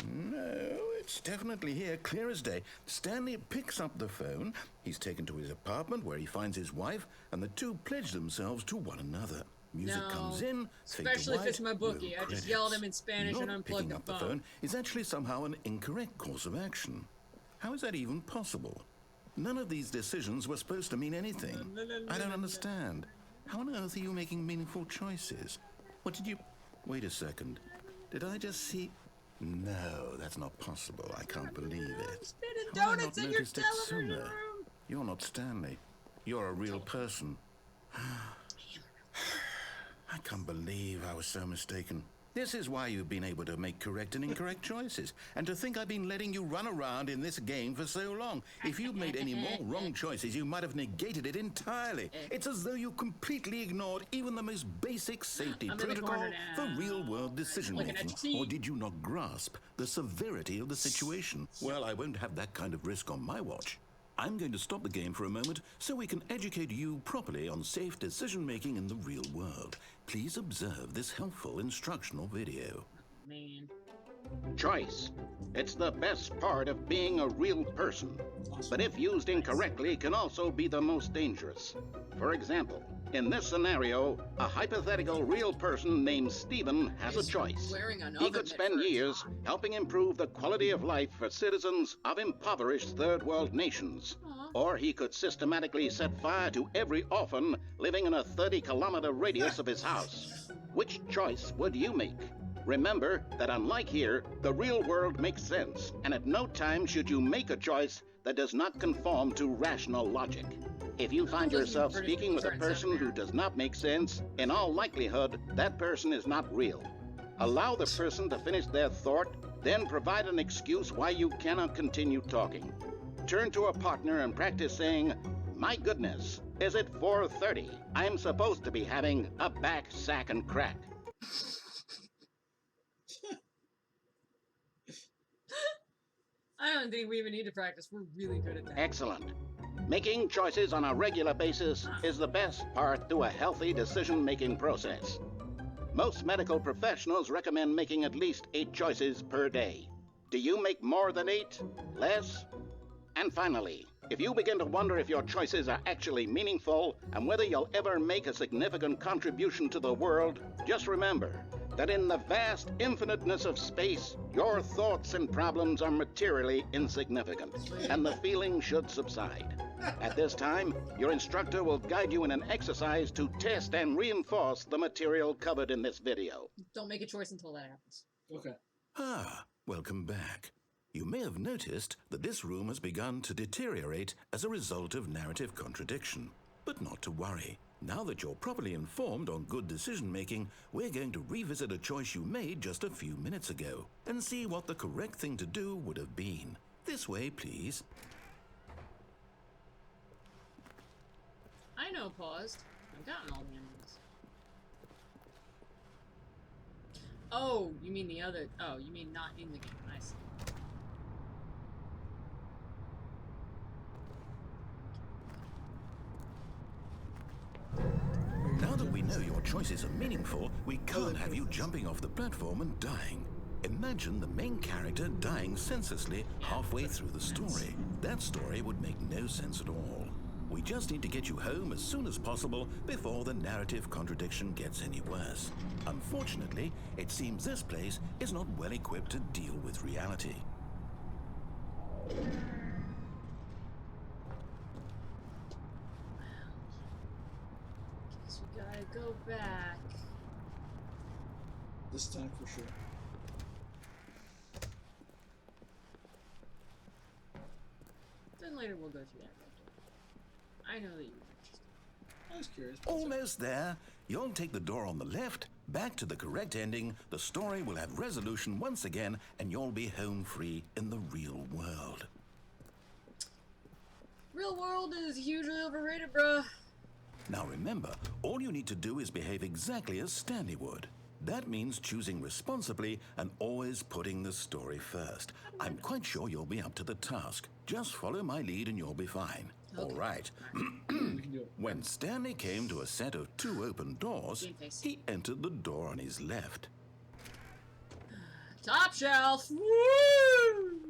No, it's definitely here, clear as day. Stanley picks up the phone. He's taken to his apartment where he finds his wife, and the two pledge themselves to one another. Music No, comes in, fade to especially if it's white, my bookie. roll I just yell at him credits. in Spanish Not and unplug picking the up the phone. phone is actually somehow an incorrect course of action. How is that even possible? None of these decisions were supposed to mean anything. I don't understand. How on earth are you making meaningful choices? What did you... Wait a second. Did I just see... No, that's not possible. I can't believe it. Spinning How have I donuts not in your noticed it television sooner? room. You're not Stanley. You're a real person. I can't believe I was so mistaken. This is why you've been able to make correct and incorrect choices. And to think I've been letting you run around in this game for so long. If you'd made any more wrong choices, you might have negated it entirely. It's as though you completely ignored even the most basic safety I'm in the protocol corner for now. real-world decision-making. Looking at you. Or did you not grasp the severity of the situation? Well, I won't have that kind of risk on my watch. I'm going to stop the game for a moment so we can educate you properly on safe decision-making in the real world. Please observe this helpful instructional video. Man. Choice. It's the best part of being a real person. But if used incorrectly, can also be the most dangerous. For example, in this scenario, a hypothetical real person named Stephen has a He's choice. wearing an He oven could mitt spend for a years top. helping improve the quality of life for citizens of impoverished third world nations. Aw. Or he could systematically set fire to every orphan living in a 30-kilometer radius of his house. Which choice would you make? Remember that unlike here, the real world makes sense, and at no time should you make a choice that does not conform to rational logic. If you find yourself speaking with a person who does not make sense, in all likelihood, that person is not real. Allow the person to finish their thought, then provide an excuse why you cannot continue talking. Turn to a partner and practice saying, "My goodness, is it 4:30? I'm supposed to be having a back, sack, and crack." I don't think we even need to practice. We're really good at that. Excellent. Making choices on a regular basis is the best part to a healthy decision-making process. Most medical professionals recommend making at least 8 choices per day. Do you make more than 8? Less? And finally, if you begin to wonder if your choices are actually meaningful and whether you'll ever make a significant contribution to the world, just remember that in the vast infiniteness of space, your thoughts and problems are materially insignificant, and the feeling should subside. At this time, your instructor will guide you in an exercise to test and reinforce the material covered in this video. Don't make a choice until that happens. Okay. Ah, welcome back. You may have noticed that this room has begun to deteriorate as a result of narrative contradiction. But not to worry. Now that you're properly informed on good decision-making, we're going to revisit a choice you made just a few minutes ago and see what the correct thing to do would have been. This way, please. know paused. I've gotten all the endings. Oh, you mean the other... Oh, you mean not in the game. I see. Now that we know your choices are meaningful, we can't have you jumping off the platform and dying. Imagine the main character dying senselessly halfway through the story. That story would make no sense at all. We just need to get you home as soon as possible before the narrative contradiction gets any worse. Unfortunately, it seems this place is not well equipped to deal with reality. Guess we gotta go back. This time for sure. Then later we'll go through that. I know that you're interested. I was curious. Almost there. You'll take the door on the left, back to the correct ending, the story will have resolution once again, and you'll be home free in the real world. Real world is hugely overrated, bruh. Now remember, all you need to do is behave exactly as Stanley would. That means choosing responsibly and always putting the story first. I'm quite sure you'll be up to the task. Just follow my lead and you'll be fine. Okay. All right. When Stanley came to a set of 2 open doors, he entered the door on his left. Top shelf! Woo!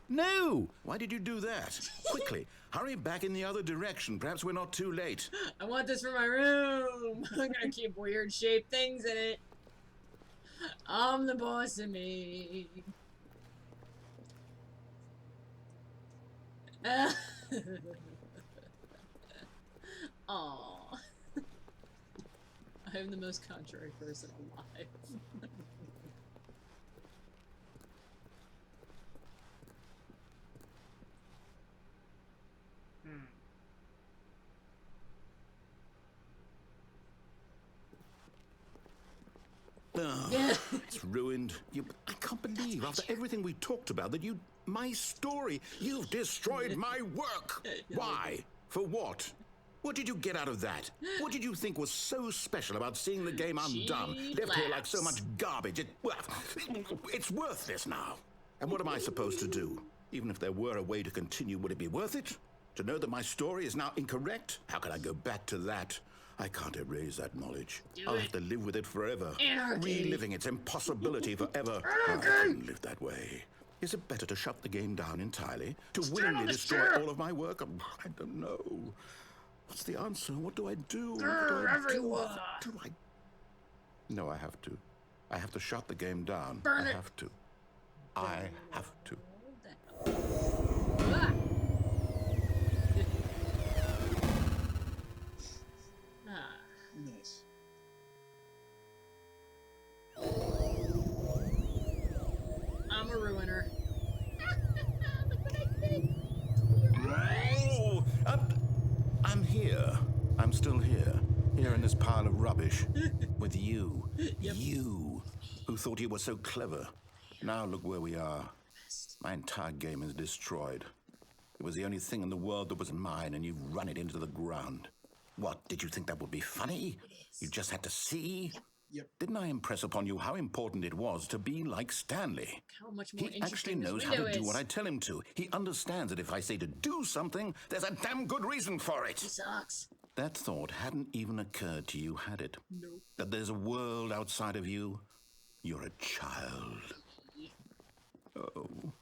No! Why did you do that? Quickly, hurry back in the other direction. Perhaps we're not too late. I want this for my room. I'm gonna keep weird shaped things in it. I'm the boss of me. Aww. I'm the most contrary person alive. Oh, it's ruined. I can't believe, after everything we talked about, that my story, you've destroyed my work. Why? For what? What did you get out of that? What did you think was so special about seeing the game undone, left here like so much garbage? It's worthless now. And what am I supposed to do? Even if there were a way to continue, would it be worth it? To know that my story is now incorrect? How can I go back to that? I can't erase that knowledge. I'll have to live with it forever. Reliving its impossibility forever. I couldn't live that way. Is it better to shut the game down entirely? To willingly destroy all of my work? I don't know. What's the answer? What do I do? What do I... No, I have to. I have to shut the game down. I have to. I have to. Nice. I'm a ruiner. Look what I did. Oh, I'm here. I'm still here. Here in this pile of rubbish. With you. Yep. You, who thought you were so clever. Now look where we are. My entire game is destroyed. It was the only thing in the world that was mine, and you've run it into the ground. What, did you think that would be funny? You just had to see? Yep. Didn't I impress upon you how important it was to be like Stanley? How much more he actually knows how to do what I tell him to. He understands that if I say to do something, there's a damn good reason for it. He sucks. That thought hadn't even occurred to you, had it? Nope. That there's a world outside of you? You're a child. Oh,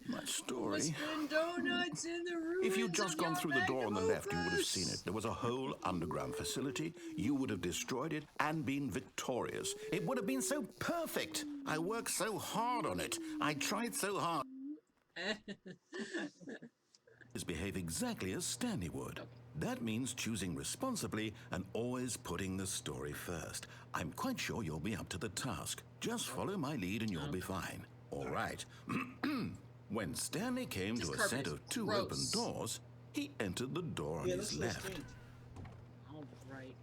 my story. Donuts in the ruins. If you'd just gone through the door on the left, you would have seen it. There was a whole underground facility. You would have destroyed it and been victorious. It would have been so perfect. I worked so hard on it. I tried so hard. Behave exactly as Stanley would. That means choosing responsibly and always putting the story first. I'm quite sure you'll be up to the task. Just follow my lead and you'll be fine. All right. When Stanley came to a set of 2 open doors, he entered the door on his left. All right.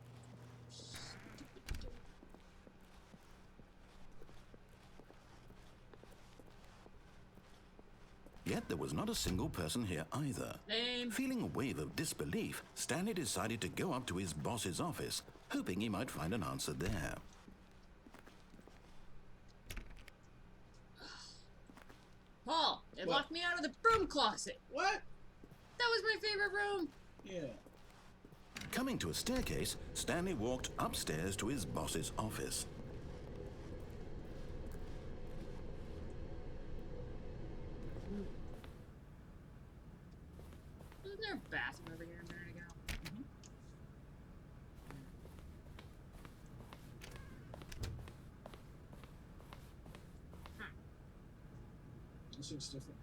Yet there was not a single person here either. Lame. Feeling a wave of disbelief, Stanley decided to go up to his boss's office, hoping he might find an answer there. Paul, it What? locked me out of the broom closet. What? That was my favorite room. Yeah. Coming to a staircase, Stanley walked upstairs to his boss's office. Wasn't there a bathroom over here a minute ago? This looks different.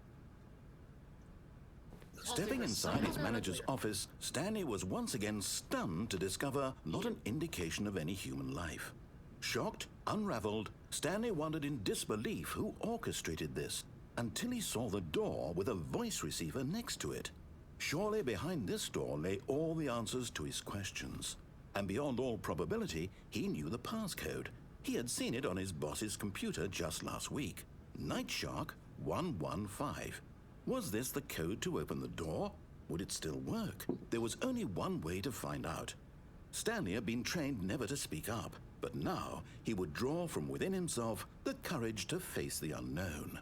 Stepping inside his manager's office, Stanley was once again stunned to discover not an indication of any human life. Shocked, unraveled, Stanley wondered in disbelief who orchestrated this, until he saw the door with a voice receiver next to it. Surely behind this door lay all the answers to his questions. And beyond all probability, he knew the passcode. He had seen it on his boss's computer just last week. Night Shark 115. Was this the code to open the door? Would it still work? There was only one way to find out. Stanley had been trained never to speak up, but now he would draw from within himself the courage to face the unknown.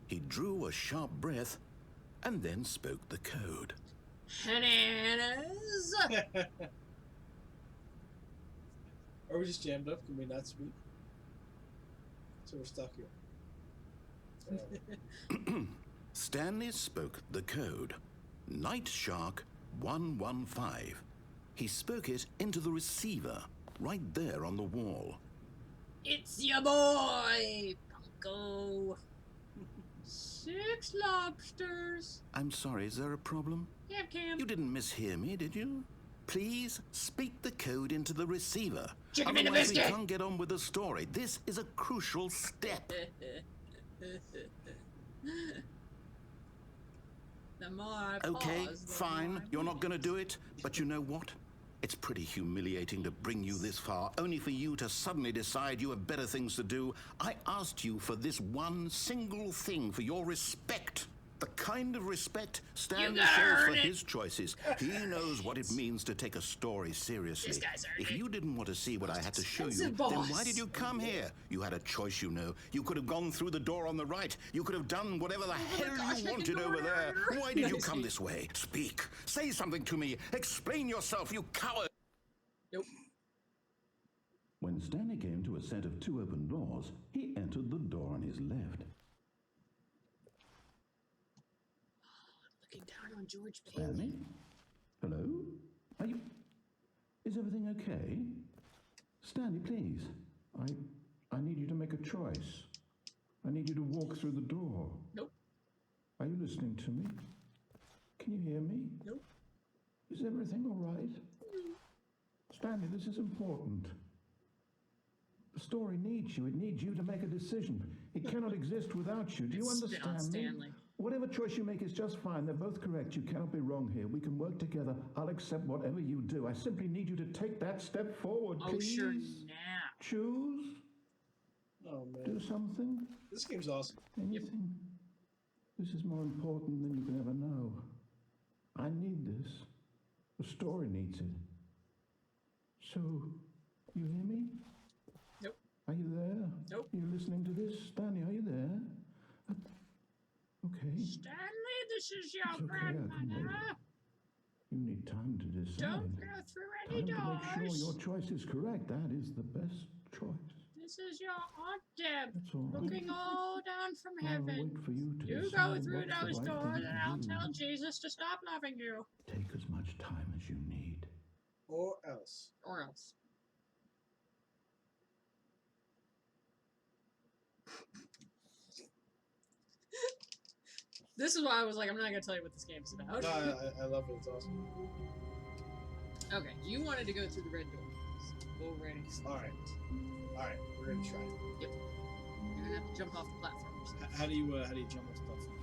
He drew a sharp breath and then spoke the code. Bananas. Are we just jammed up? Can we not speak? So we're stuck here. Stanley spoke the code. Night Shark 115. He spoke it into the receiver, right there on the wall. It's your boy, Punko. 6 lobsters. I'm sorry, is there a problem? Yeah, Cam. You didn't mishear me, did you? Please speak the code into the receiver. Chicken in a Otherwise, we biscuit. can't get on with the story. This is a crucial step. The more I Okay, pause, the fine. more I You're not win. going to do it. But you know what? It's pretty humiliating to bring you this far, only for you to suddenly decide you have better things to do. I asked you for this one single thing, for your respect. The kind of respect Stanley gotta shows for earn it. his choices. He knows what it means to take a story seriously. This guy's earned If it. you didn't want to see what I had to show you, expensive, then boss. why did you come here? You had a choice, you know. You could have gone through the door on the right. You could have done whatever the hell gosh, you I wanted can go over there. there. Why did you Nice. come this way? Speak. Say something to me. Explain yourself, you coward. Nope. When Stanley came to a set of 2 open doors, he entered the door on his left. Looking down on George Stanley? Bailey. Hello? Are you... Is everything okay? Stanley, please. I need you to make a choice. I need you to walk through the door. Nope. Are you listening to me? Can you hear me? Nope. Is everything all right? Stanley, this is important. The story needs you. It needs you to make a decision. It cannot exist without you. Do you Spit on understand me? Stanley. Whatever choice you make is just fine. They're both correct. You cannot be wrong here. We can work together. I'll accept whatever you do. I simply need you to take that step forward, Oh, please. sure now. Choose. Oh Do man, something. this game's awesome. Anything. This is more important than you can ever know. I need this. The story needs it. So, you hear me? Nope. Are you there? Nope. You listening to this? Stanley, are you there? Okay. Stanley, this is your It's okay, I can grandmother. wait. You need time to decide. Don't go through any Time to make doors. sure your choice is correct. That is the best choice. This is your Aunt Deb, That's all right. looking all down from I'll heaven. wait for you to You decide go through what's the those right doors thing and to I'll do. tell Jesus to stop loving you. Take as much time as you need. Or else. Or else. This is why I was like, I'm not going to tell you what this game's about. No, I love it. It's awesome. Okay, you wanted to go through the red doors. Go right and All right. All right, we're gonna try it. Yep. You're going to have to jump off the platform. or something. How do you jump off the platform?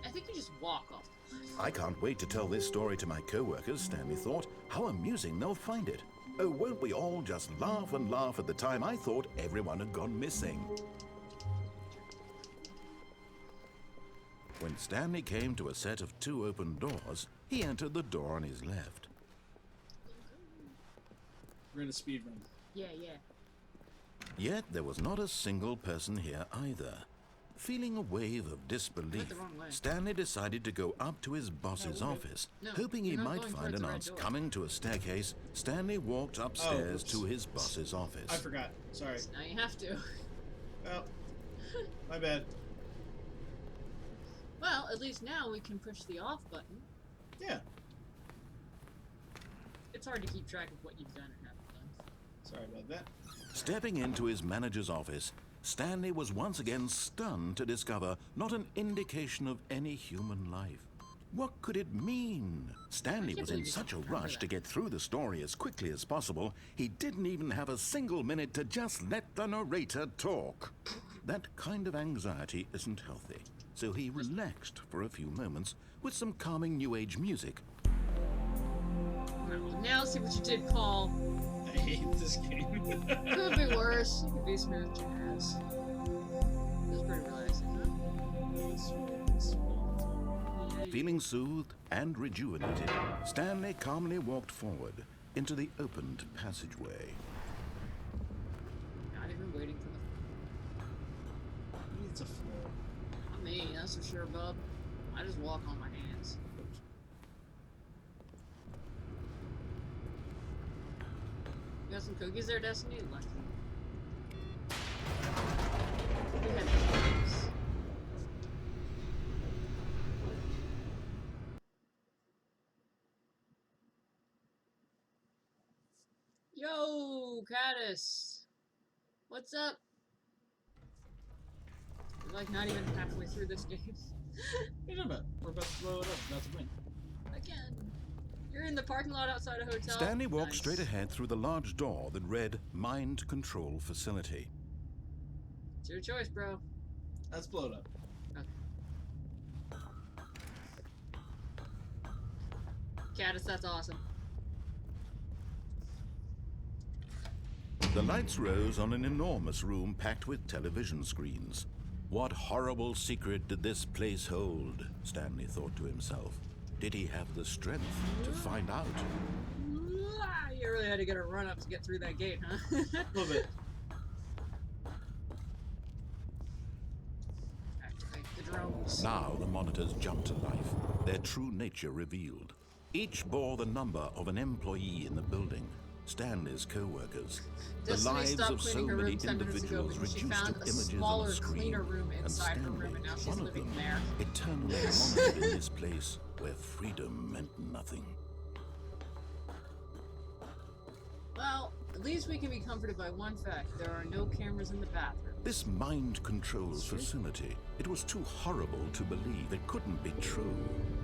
I think you just walk off the platform. I can't wait to tell this story to my co-workers, Stanley thought. How amusing they'll find it. Oh, won't we all just laugh and laugh at the time I thought everyone had gone missing. When Stanley came to a set of 2 open doors, he entered the door on his left. We're in a speed run. Yeah. Yet there was not a single person here either. Feeling a wave of disbelief, Went the wrong way. Stanley decided to go up to his boss's office. No, Hoping he you're not might going find towards an the right answer door. coming to a staircase, Stanley walked upstairs oops. to his boss's office. I forgot. Sorry. Now you have to. Oh, my bad. Well, at least now we can push the off button. Yeah. It's hard to keep track of what you've done and haven't done. Sorry about that. Stepping into his manager's office, Stanley was once again stunned to discover not an indication of any human life. What could it mean? Stanley was in believe you such a don't remember rush to that. get through the story as quickly as possible, he didn't even have a single minute to just let the narrator talk. That kind of anxiety isn't healthy, so he relaxed for a few moments with some calming New Age music. Alright, well, now see what you did, Paul. I hate this game. Could be worse. It could be smooth jazz. It was pretty relaxing, huh? Feeling soothed and rejuvenated, Stanley calmly walked forward into the opened passageway. Not even waiting for the. It's a floor. Not me, that's for sure, bub. I just walk on my hands. You got some cookies there, Destiny? Lucky. We had cookies. Yo, Caddis! What's up? We're like not even halfway through this game. What are you talking about? We're about to blow it up. About to win. Again. You're in the parking lot outside a hotel. Stanley walked Nice. straight ahead through the large door that read Mind Control Facility. It's your choice, bro. Let's blow it up. Caddis, that's awesome. The lights rose on an enormous room packed with television screens. What horrible secret did this place hold? Stanley thought to himself. Did he have the strength to find out? You really had to get a run up to get through that gate, huh? A little bit. Activate the drones. Now the monitors jumped to life, their true nature revealed. Each bore the number of an employee in the building, Stanley's co-workers. The Destiny lives stopped of so cleaning her many room 10 minutes ago individuals because she reduced to found a images on smaller, a screen. cleaner room And inside her Stanley, room, and now she's one of living them, there. eternally monitored in this place where freedom meant nothing. Well, at least we can be comforted by one fact. There are no cameras in the bathroom. This mind control facility, it was too horrible to believe. It couldn't be true.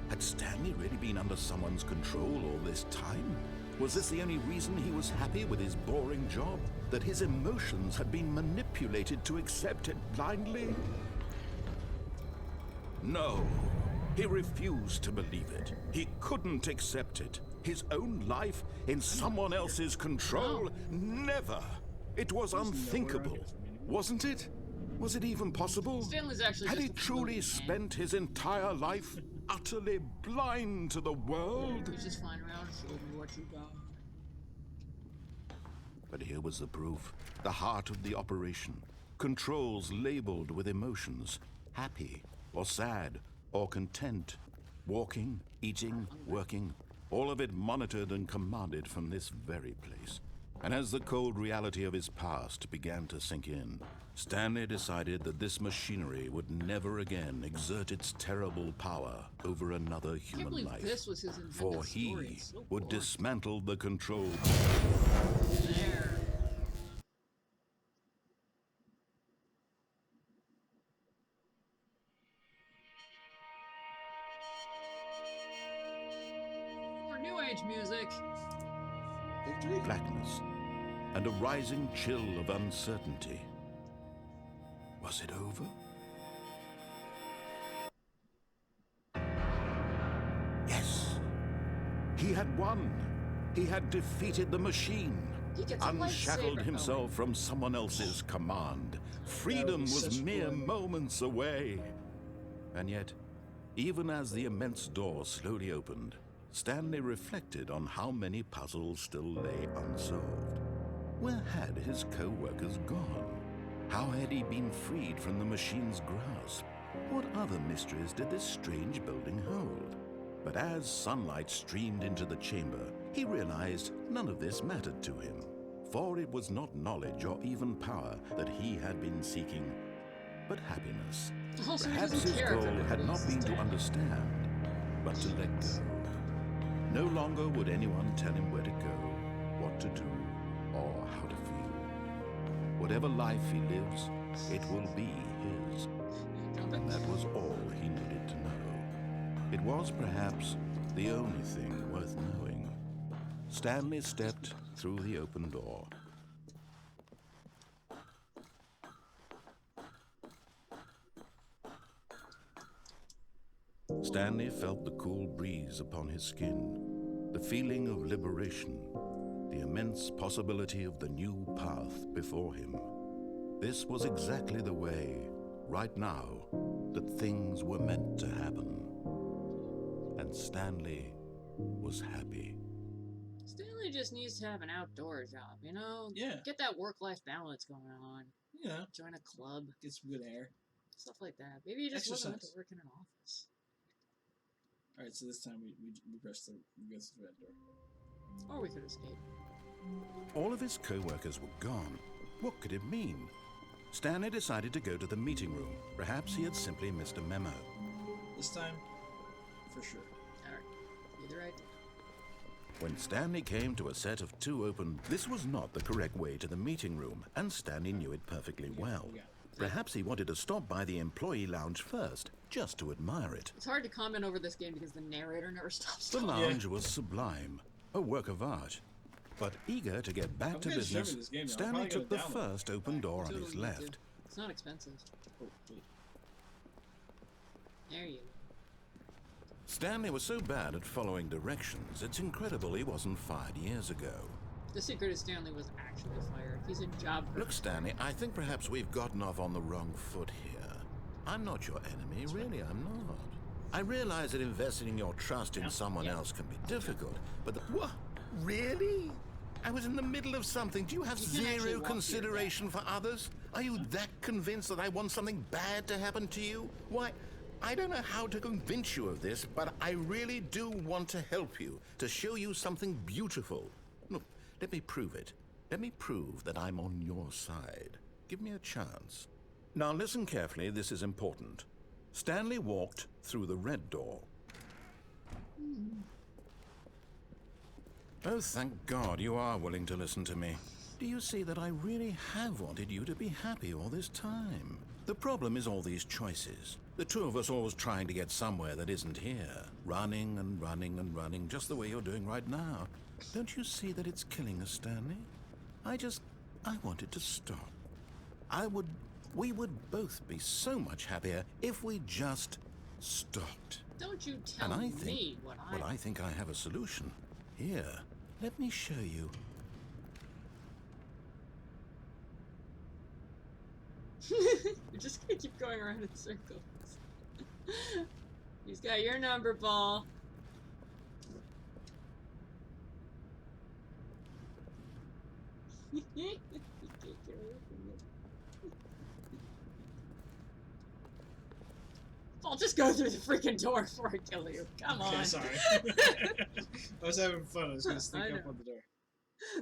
Had Stanley really been under someone's control all this time? Was this the only reason he was happy with his boring job? That his emotions had been manipulated to accept it blindly? No. He refused to believe it. He couldn't accept it. His own life in someone else's control? Never. It was unthinkable. Wasn't it? Was it even possible? Stanley's actually Had just he a truly floating man. spent his entire life utterly blind to the world? He's just flying around. Show me what you got. But here was the proof. The heart of the operation. Controls labeled with emotions. Happy, or sad, or content. Walking, eating, working. All of it monitored and commanded from this very place. And as the cold reality of his past began to sink in, Stanley decided that this machinery would never again exert its terrible power over another I can't human believe life. this was his invented For he story. It's so would boring. dismantle the control. There. More New Age music. Victory? Blackness, and a rising chill of uncertainty. Was it over? Yes. He had won. He had defeated the machine. He gets a Unshackled lightsaber. himself from someone else's command. Freedom was was such mere fun. moments away. And yet, Even as the immense door slowly opened, Stanley reflected on how many puzzles still lay unsolved. Where had his co-workers gone? How had he been freed from the machine's grasp? What other mysteries did this strange building hold? But as sunlight streamed into the chamber, he realized none of this mattered to him, for it was not knowledge or even power that he had been seeking, but happiness. Also, he Perhaps doesn't his care if goal everybody had not else is been to dead. understand, but to let go. No longer would anyone tell him where to go, what to do, or how to feel. Whatever life he lives, it will be his. And that was all he needed to know. It was perhaps the only thing worth knowing. Stanley stepped through the open door. Stanley felt the cool breeze upon his skin, the feeling of liberation, the immense possibility of the new path before him. This was exactly the way, right now, that things were meant to happen. And Stanley was happy. Stanley just needs to have an outdoor job, you know? Yeah. Get that work-life balance going on. Yeah. Join a club, Get some good air. stuff like that. Maybe he just wasn't meant to Exercise. work in an office. All right, so this time we press the we go through the red door. Or we could escape. All of his co-workers were gone. What could it mean? Stanley decided to go to the meeting room. Perhaps he had simply missed a memo. This time, for sure. Alright. Either idea. When Stanley came to a set of two open, this was not the correct way to the meeting room, and Stanley knew it perfectly well. We got it. Perhaps he wanted to stop by the employee lounge first, just to admire it. It's hard to comment over this game because the narrator never stops The talking. lounge was sublime, a work of art. But eager to get back I'm to gonna show business, you this game now. I'm Stanley probably took the gonna download it. first open door on Totally his need left. to. It's not expensive. Oh, wait. There you go. Stanley was so bad at following directions, it's incredible he wasn't fired years ago. The secret is Stanley was actually fired. He's in job Look, Stanley, I think perhaps we've gotten off on the wrong foot here. I'm not your enemy, really, I'm not. I realize that investing your trust in someone else can be difficult, but what? Really? I was in the middle of something. Do you have You can actually zero walk consideration for others? Are you that convinced that I want something bad to happen to you? Why, I don't know how to convince you of this, but I really do want to help you, to show you something beautiful. Look, let me prove it. Let me prove that I'm on your side. Give me a chance. Now listen carefully, this is important. Stanley walked through the red door. Oh, thank God you are willing to listen to me. Do you see that I really have wanted you to be happy all this time? The problem is all these choices. The two of us always trying to get somewhere that isn't here. Running and running and running, just the way you're doing right now. Don't you see that it's killing us, Stanley? I wanted to stop. We would both be so much happier if we just stopped. Don't you tell And I me think, what I think I have a solution. Here, let me show you. You're just gonna keep going around in circles. He's got your number, Paul. You can't get away from it. Paul, just go through the freaking door before I kill you. Come Okay, on. sorry. I was having fun. I was going to sneak I up know. on the door.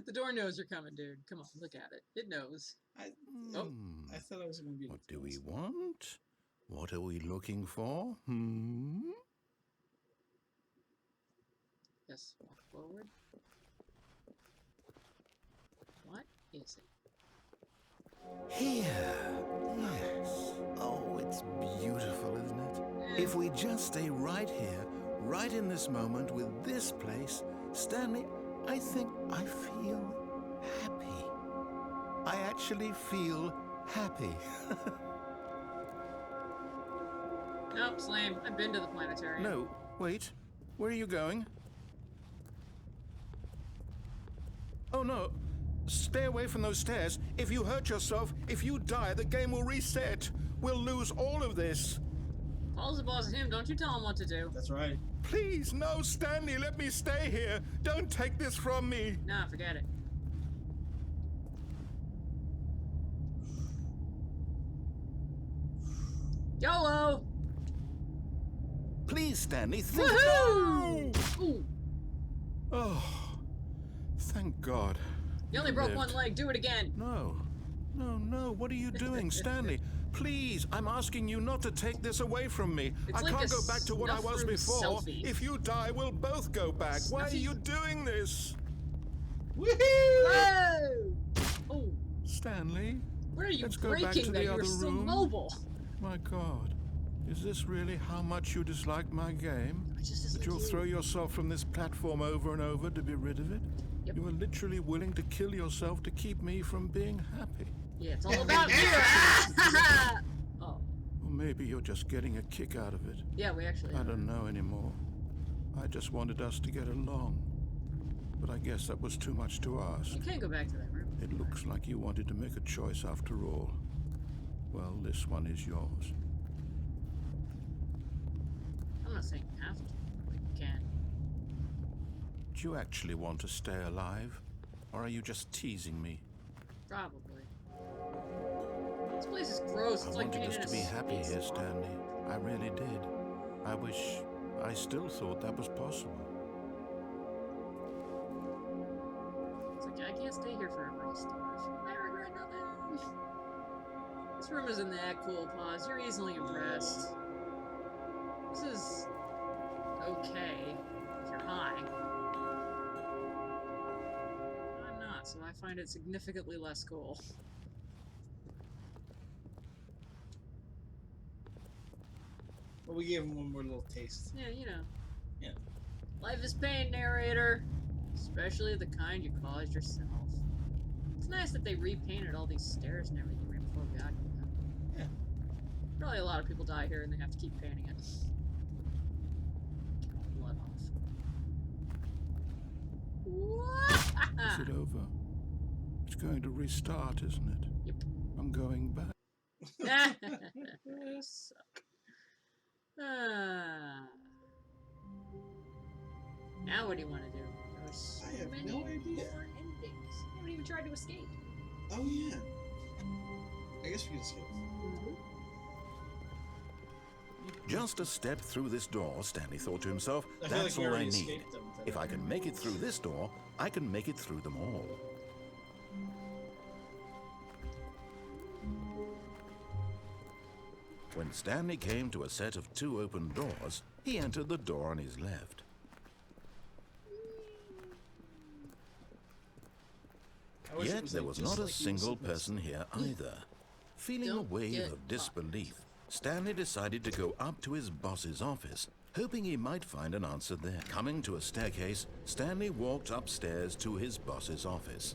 The door knows you're coming, dude. Come on, look at it. It knows. Oh. I thought I was going to be. What do we want? What are we looking for? Yes, walk forward. What is it? Here. Yes. Oh, it's beautiful, isn't it? If we just stay right here, right in this moment with this place, Stanley, I think I feel happy. I actually feel happy. Nope, Slam. I've been to the planetarium. No, wait. Where are you going? Oh, no. Stay away from those stairs. If you hurt yourself, if you die, the game will reset. We'll lose all of this. Paul's the boss of him. Don't you tell him what to do. That's right. Please, no, Stanley, let me stay here. Don't take this from me. Nah, forget it. YOLO! Please, Stanley, think. Woohoo! Ooh, Oh, thank God. you only broke lived. one leg. Do it again. No. No, what are you doing, Stanley? Please, I'm asking you not to take this away from me. It's I like can't a go back to what I was snuff room before. selfie. If you die, we'll both go back. Why are Snuffy? you doing this? Woohoo! Whoa! Oh, Stanley, where are you let's go back breaking to that the you're other so room. mobile? My God. Is this really how much you dislike my game? I just That dislike you'll you. throw yourself from this platform over and over to be rid of it? Yep. You are literally willing to kill yourself to keep me from being happy. Yeah, it's all about you. Oh, Or maybe you're just getting a kick out of it. yeah, we actually. I don't know anymore. I just wanted us to get along. But I guess that was too much to ask. You can't go back to that room. It looks like you wanted to make a choice after all. Well, this one is yours. I'm not saying you have to, but you can. Do you actually want to stay alive? Or are you just teasing me? Probably. This place is gross. I It's like wanted being us in to a be happy space here, bubble. Stanley. I really did. I wish I still thought that was possible. It's like I can't stay here forever. I'll starve. I regret nothing. This room isn't that cool, Paws. You're easily impressed. This is okay if you're high. I'm not, so I find it significantly less cool. Well, we gave him one more little taste. Yeah, you know. Yeah. Life is pain, narrator. Especially the kind you caused yourself. It's nice that they repainted all these stairs and everything right before we got here. Yeah. Probably a lot of people die here and they have to keep painting it. Get all the blood off. Is it over? It's going to restart, isn't it? Yep. I'm going back. Suck. Now what do you want to do? There are so I have many no idea. more endings. You haven't even tried to escape. Oh yeah. I guess we can skip. Just a step through this door, Stanley thought to himself. I feel That's like we all I already need. escaped them. If I can make it through this door, I can make it through them all. When Stanley came to a set of 2 open doors, he entered the door on his left. I wish it Yet there like was just not a like you single said. person here either. Feeling a Don't wave get of disbelief, Stanley decided to go up to his boss's office, hoping he might find an answer there. Coming to a staircase, Stanley walked upstairs to his boss's office.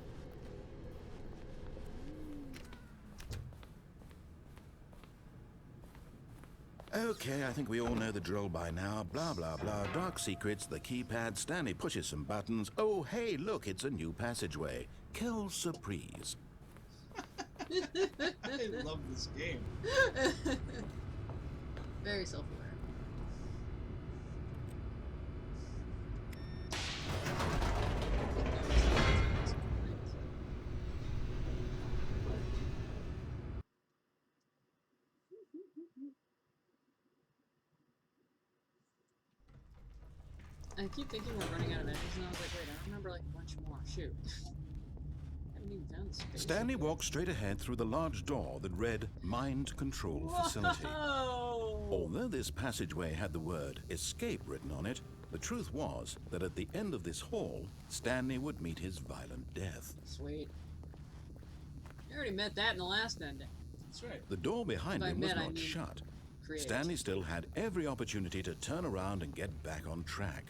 Okay, I think we all know the drill by now. Blah, blah, blah. Dark secrets, the keypad. Stanley pushes some buttons. Oh, hey, look, it's a new passageway. Quelle surprise. I love this game. Very self-aware. I keep thinking we're running out of edges, and I was like, wait, I remember like a bunch more. Shoot. Haven't even done the space. Stanley walked straight ahead through the large door that read Mind Control Facility. Whoa! Although this passageway had the word escape written on it, the truth was that at the end of this hall, Stanley would meet his violent death. Sweet. You already met that in the last ending. That's right. The door behind By him was met, I not mean shut. Create. Stanley still had every opportunity to turn around and get back on track.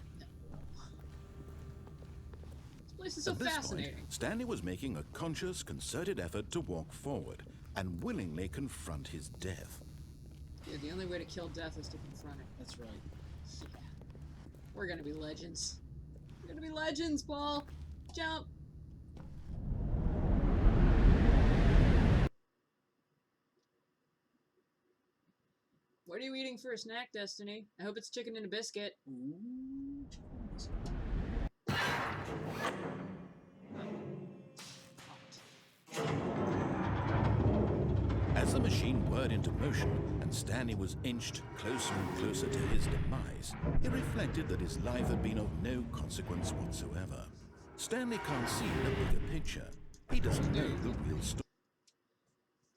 This place is so At this fascinating. point, Stanley was making a conscious, concerted effort to walk forward and willingly confront his death. Dude, the only way to kill death is to confront it. That's right. Yeah. We're gonna be legends. We're gonna be legends, Paul. Jump. What What are you eating for a snack, Destiny? I hope it's chicken and a biscuit. Ooh, As the machine whirred into motion and Stanley was inched closer and closer to his demise, he reflected that his life had been of no consequence whatsoever. Stanley can't see the bigger picture. He doesn't know the real story.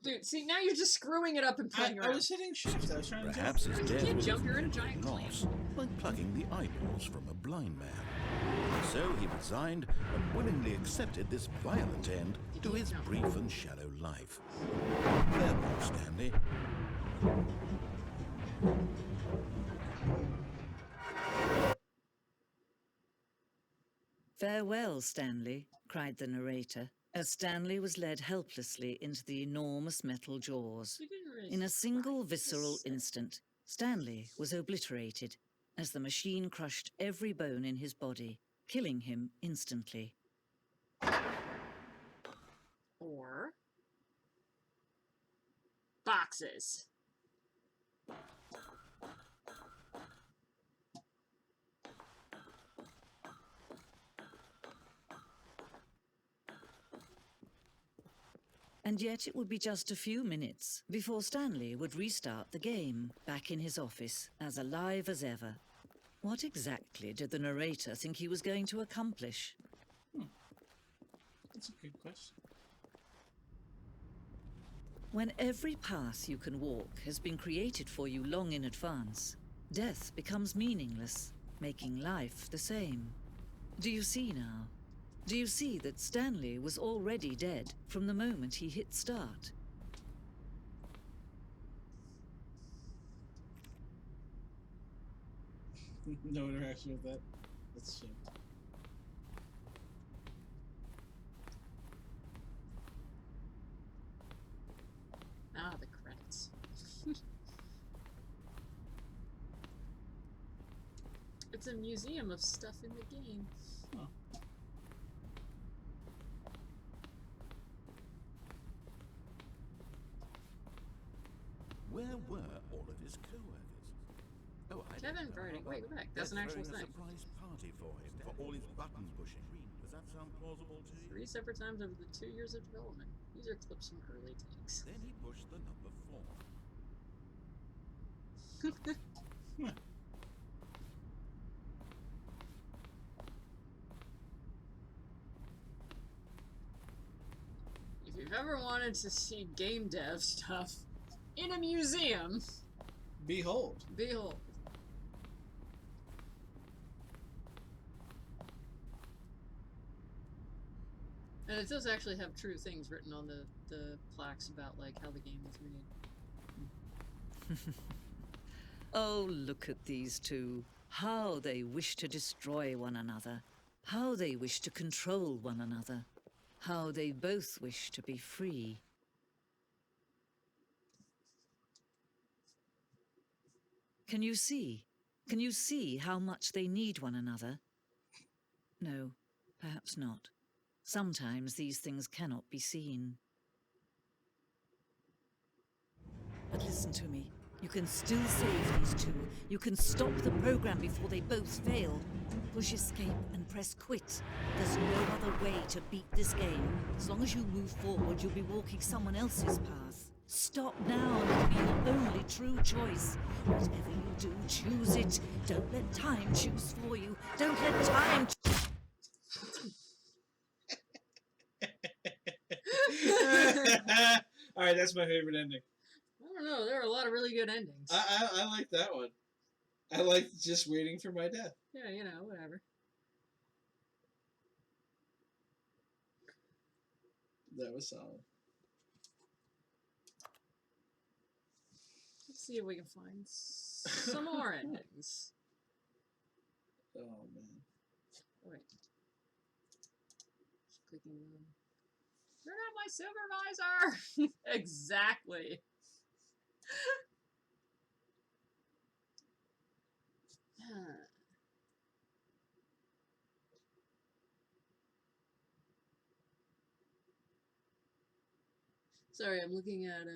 Dude, see, now you're just screwing it up and playing I around. was hitting shift. I was trying to Perhaps jump. his You death can't was jump, his you're in a great giant loss, like plucking the eyeballs from a blind man. So he resigned and willingly accepted this violent end to his brief and shallow life. Farewell, Stanley. "Farewell, Stanley," cried the narrator, as Stanley was led helplessly into the enormous metal jaws. You didn't really In a single surprise visceral us. instant, Stanley was obliterated as the machine crushed every bone in his body, killing him instantly. Or boxes. And yet it would be just a few minutes before Stanley would restart the game, back in his office, as alive as ever. What exactly did the narrator think he was going to accomplish? That's a good question. When every path you can walk has been created for you long in advance, death becomes meaningless, making life the same. Do you see now? Do you see that Stanley was already dead from the moment he hit start? No interaction with that. That's a shame. Ah, the credits. It's a museum of stuff in the game. Oh. Where were all of his co-workers? Oh, I Kevin don't know. Verdict. Wait, go back. That's an They're actual throwing thing. a surprise party for him for all his button pushing. Does that sound plausible to you? 3 separate times over the 2 years of development. These are clips from early takes. Then he pushed the number 4. If you've ever wanted to see game dev stuff in a museum, Behold. behold. And it does actually have true things written on the plaques about like how the game was made. Oh, look at these two. How they wish to destroy one another. How they wish to control one another. How they both wish to be free. Can you see? Can you see how much they need one another? No, perhaps not. Sometimes these things cannot be seen. But listen to me. You can still save these two. You can stop the program before they both fail. Push escape and press quit. There's no other way to beat this game. As long as you move forward, you'll be walking someone else's path. Stop now and it'll be your only true choice. Whatever you do, choose it. Don't let time choose for you. Don't let time Alright, that's my favorite ending. I don't know, there are a lot of really good endings. I like that one. I like just waiting for my death. Yeah, you know, whatever. That was solid. Let's see if we can find some more endings. Oh man. Oh, wait. Just clicking on. You're not my supervisor! Exactly. Sorry, I'm looking at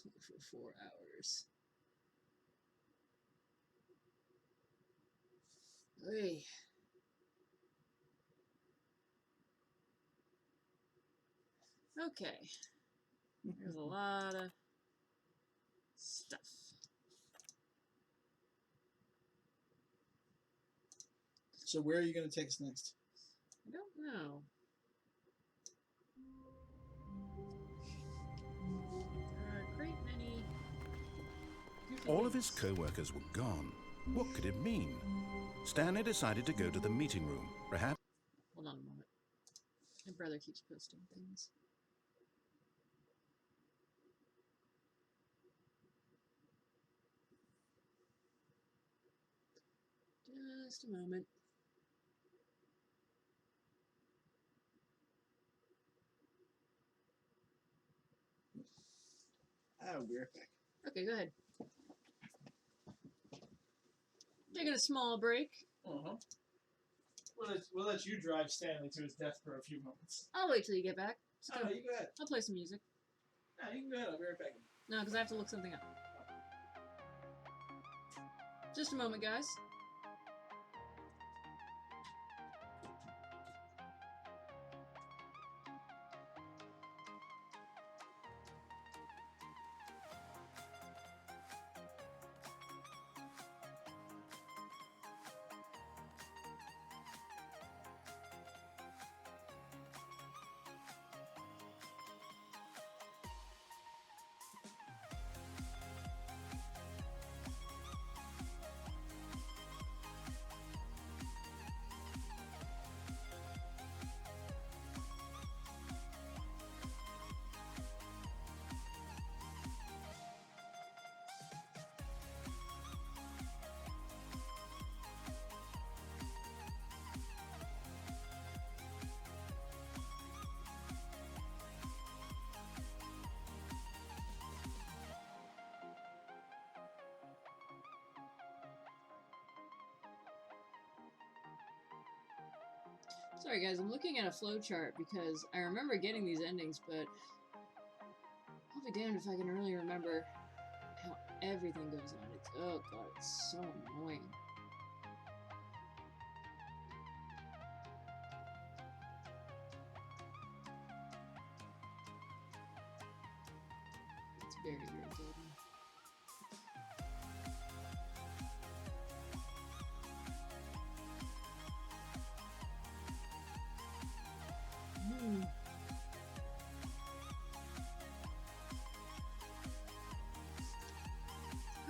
for 4 hours. Hey. Okay. There's a lot of stuff. So where are you going to take us next? I don't know. There are a great many. All of his co-workers were gone. What could it mean? Stanley decided to go to the meeting room. Perhaps Hold on a moment. My brother keeps posting things. Just a moment. I'll be right back. Okay, go ahead. Taking a small break. Uh-huh. We'll let you drive Stanley to his death for a few moments. I'll wait till you get back. Just Oh, go. no, you go ahead. I'll play some music. No, you can go ahead. I'll be right back. No, because I have to look something up. Just a moment, guys. Sorry guys, I'm looking at a flowchart because I remember getting these endings, but I'll be damned if I can really remember how everything goes on. It's, oh god, it's so annoying. It's very irritating.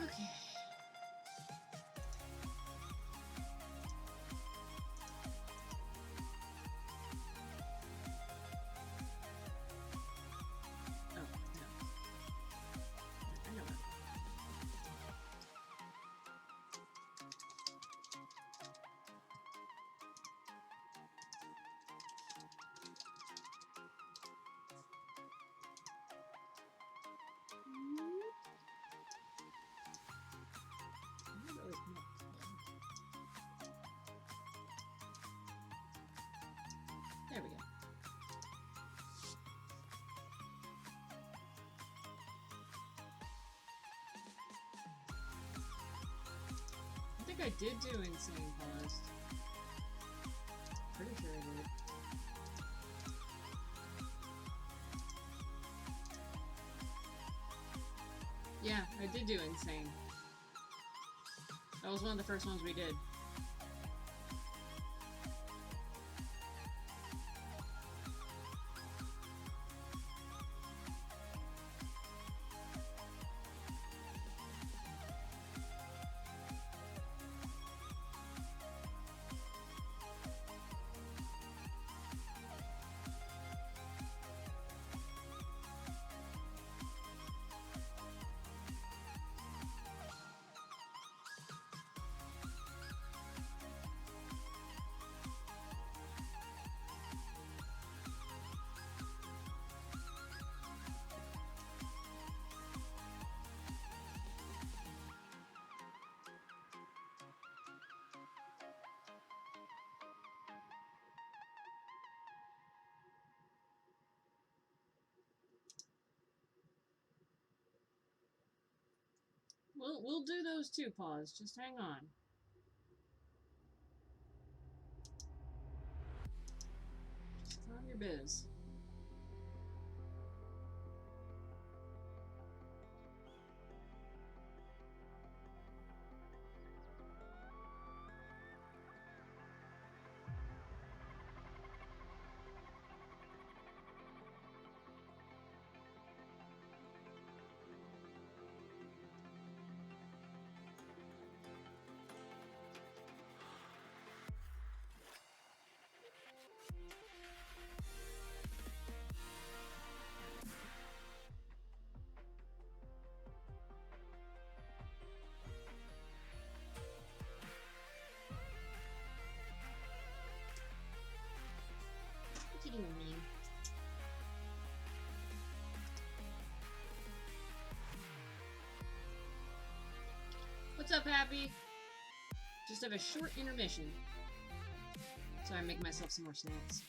Okay. Oh, no. I know that. There we go. I think I did do Insane Paused. Pretty sure I did. Yeah, I did do Insane. That was one of the first ones we did. We'll do those too, Pause. Just hang on. Just on your biz. What you doing, man? What's up, Happy? Just have a short intermission. So I make myself some more snacks.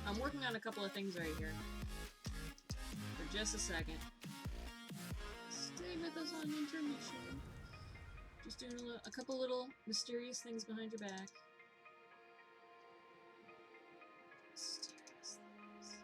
I'm working on a couple of things right here. For just a second. Stay with us on intermission. Just doing a couple little mysterious things behind your back. Mysterious things.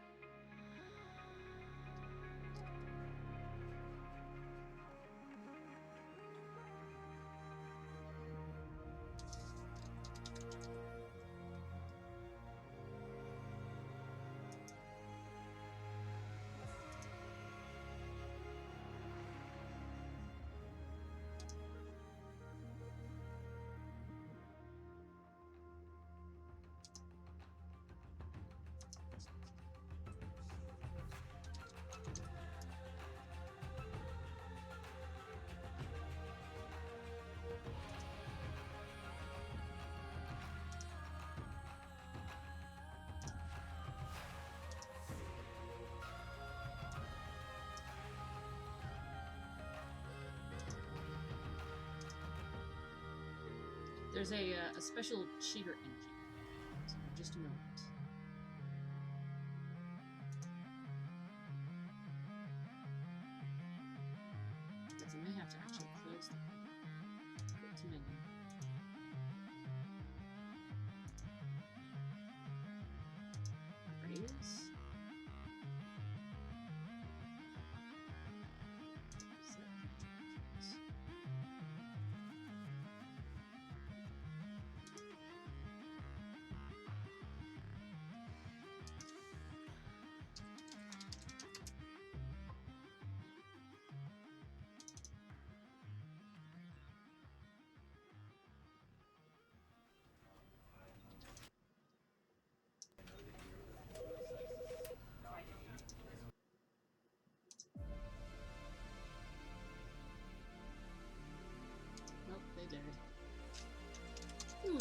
There's a special cheater engine. So just a moment. Because I may have to actually close them. Go to menu. Properties. Set controls.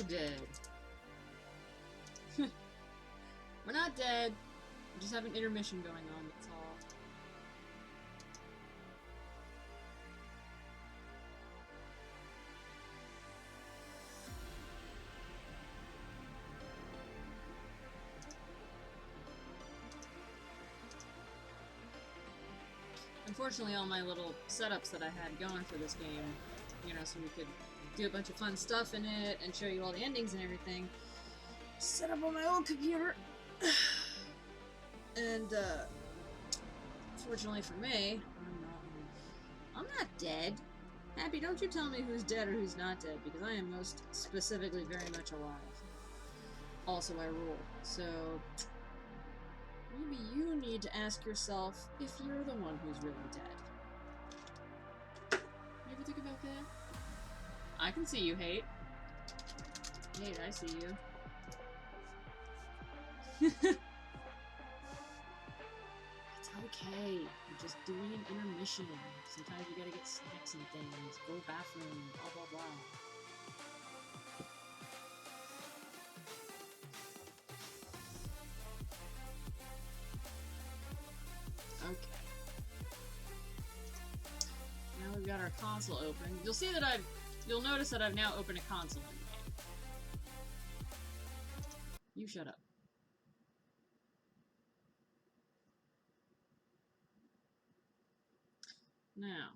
dead. We're not dead. We just have an intermission going on, that's all. Unfortunately, all my little setups that I had going for this game, you know, so we could do a bunch of fun stuff in it and show you all the endings and everything, set up on my old computer. And, fortunately for me, I'm not dead. Happy, don't you tell me who's dead or who's not dead, because I am most specifically very much alive. Also, I rule. So, maybe you need to ask yourself if you're the one who's really dead. You ever think about that? I can see you, Hate. Hate, I see you. It's okay. You're just doing an intermission. Sometimes you gotta get snacks and things. Go bathroom, blah blah blah. Okay. Now we've got our console open. You'll notice that I've now opened a console in the game. You shut up. Now.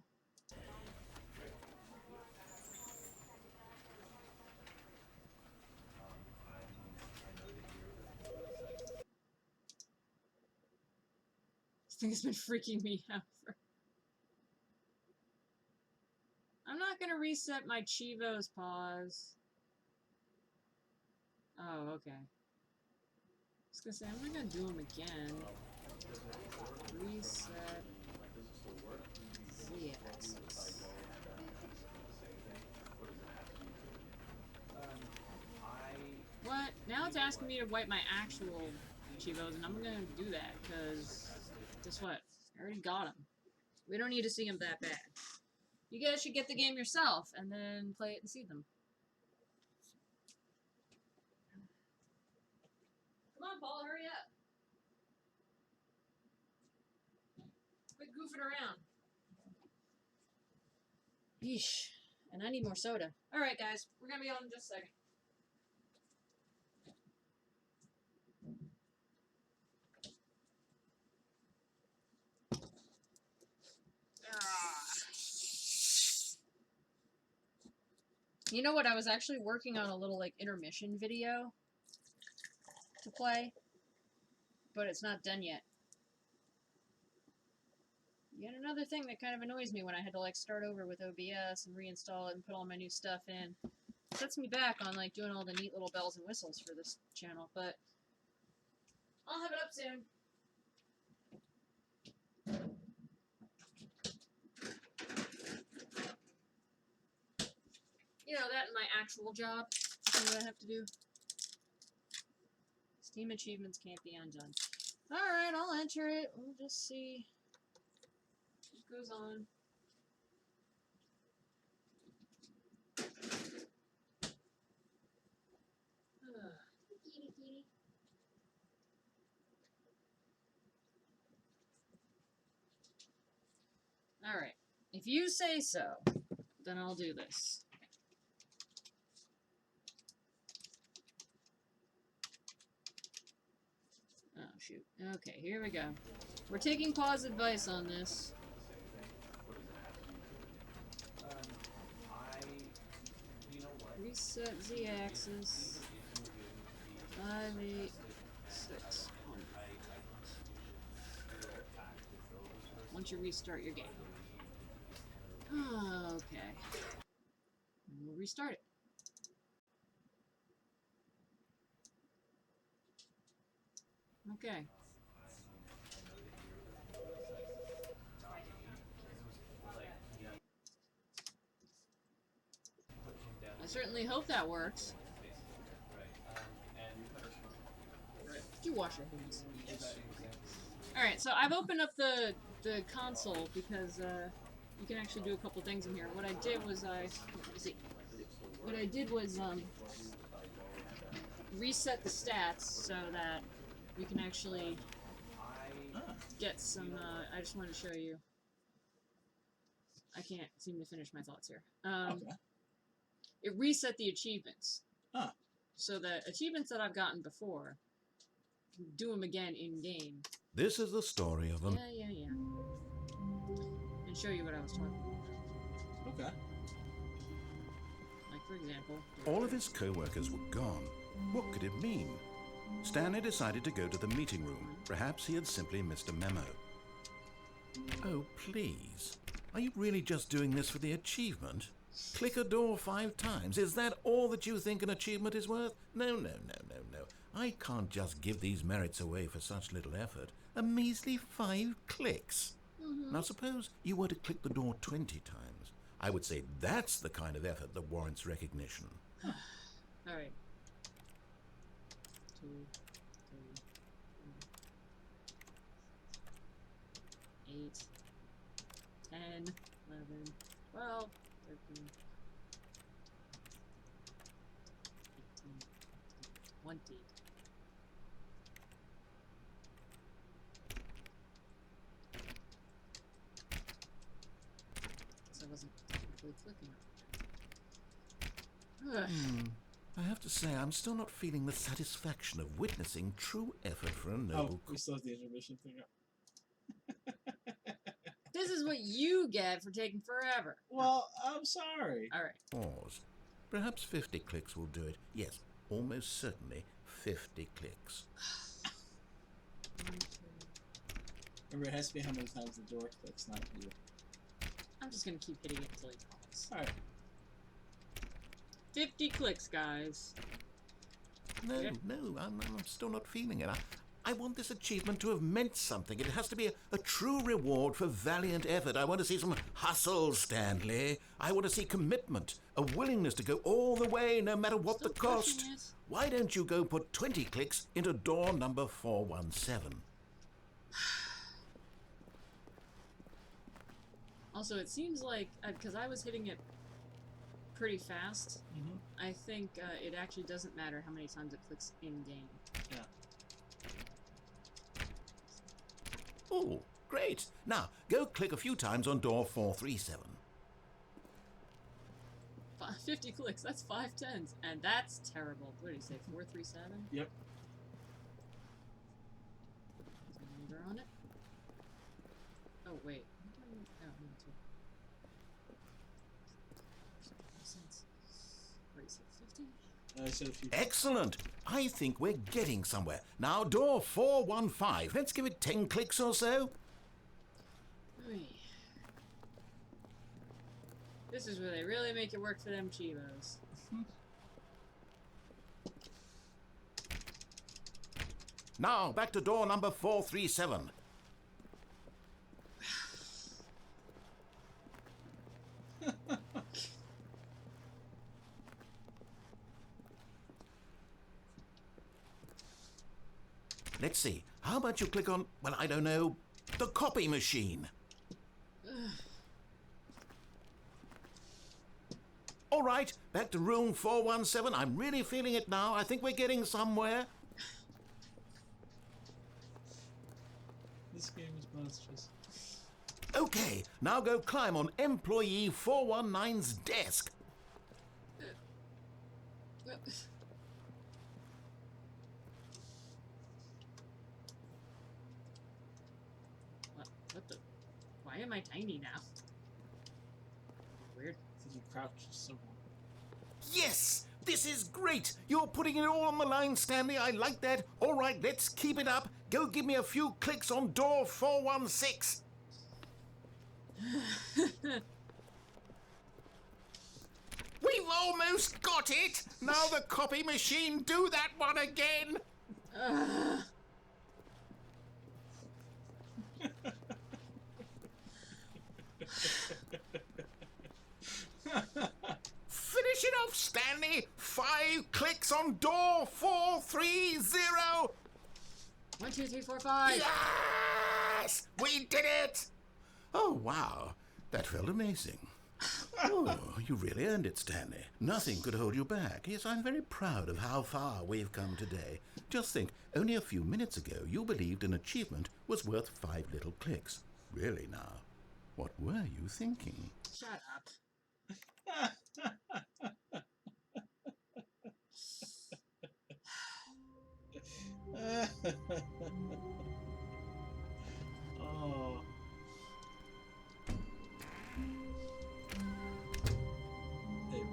This thing has been freaking me out for... I'm not gonna reset my Chivo's pause. Oh, okay. I was gonna say, I'm not gonna do them again. Reset Z-axis. What? Now it's asking me to wipe my actual Chivos, and I'm gonna do that, because guess what? I already got them. We don't need to see them that bad. You guys should get the game yourself, and then play it and see them. Come on, Paul, hurry up. Quit goofing around. Yeesh. And I need more soda. Alright, guys. We're gonna be on in just a second. You know what? I was actually working on a little, like, intermission video to play, but it's not done yet. Yet another thing that kind of annoys me when I had to, like, start over with OBS and reinstall it and put all my new stuff in. It sets me back on, like, doing all the neat little bells and whistles for this channel, but I'll have it up soon. You know, that and my actual job. That's what I have to do. Steam achievements can't be undone. Alright, I'll enter it. We'll just see what goes on. Kitty, kitty. Alright. If you say so, then I'll do this. Oh, shoot. Okay, here we go. We're taking Paul's advice on this. Reset Z-axis. 586. Once you restart your game. Okay. We'll restart it. Okay. I certainly hope that works. Did you wash your hands? Alright, so I've opened up the console because you can actually do a couple things in here. What I did was reset the stats so that we can actually get some. I just wanted to show you. I can't seem to finish my thoughts here. Okay. It reset the achievements. Huh. So the achievements that I've gotten before, do them again in game. This is the story of an... Yeah. And show you what I was talking about. Okay. Like, for example... All of his co-workers were gone. What could it mean? Stanley decided to go to the meeting room. Perhaps he had simply missed a memo. Oh, please. Are you really just doing this for the achievement? Click a door 5 times. Is that all that you think an achievement is worth? No. I can't just give these merits away for such little effort. A measly 5 clicks. Now suppose you were to click the door 20 times. I would say that's the kind of effort that warrants recognition. All right. 2, 3, 4, 8, 10, 11, 12, 13, 18, 20. Guess I wasn't technically clicking on it. I have to say, I'm still not feeling the satisfaction of witnessing true effort for a noble... we still have the intermission thing up. This is what you get for taking forever. Well, I'm sorry. All right. Pause. Perhaps 50 clicks will do it. Yes, almost certainly 50 clicks. Remember, it has to be how many times the door clicks, not you. I'm just gonna keep hitting it until he calls. Alright. 50 clicks, guys. No, I'm still not feeling it. I want this achievement to have meant something. It has to be a true reward for valiant effort. I want to see some hustle, Stanley. I want to see commitment, a willingness to go all the way, no matter what the cost. Why don't you go put 20 clicks into door number 417? Also, it seems like, because I was hitting it pretty fast, I think it actually doesn't matter how many times it clicks in-game. Yeah. Oh, great. Now, go click a few times on door 437. 50 clicks, that's 5 tens, and that's terrible. What did he say, 437? Yep. Is there a number on it? Oh, wait. Oh, no, 2. I said a few. Excellent. I think we're getting somewhere. Now, door 415. Let's give it 10 clicks or so. This is where they really make it work for them Chivos. Now, back to door number 437. Let's see. How about you click on, well, I don't know, the copy machine? All right, back to room 417. I'm really feeling it now. I think we're getting somewhere. This game is monstrous. Okay, now go climb on employee 419's desk. What the? Why am I tiny now? Weird. Did you crouch somewhere? Yes! This is great! You're putting it all on the line, Stanley. I like that. All right, let's keep it up. Go give me a few clicks on door 416. We've almost got it! Now the copy machine, do that one again! Finish it off, Stanley! 5 clicks on door 430! 1, 2, 3, 4, 5. Yes! We did it! Oh, wow. That felt amazing. Oh, you really earned it, Stanley. Nothing could hold you back. Yes, I'm very proud of how far we've come today. Just think, only a few minutes ago you believed an achievement was worth 5 little clicks. Really now, what were you thinking? Shut up. Oh. There we go.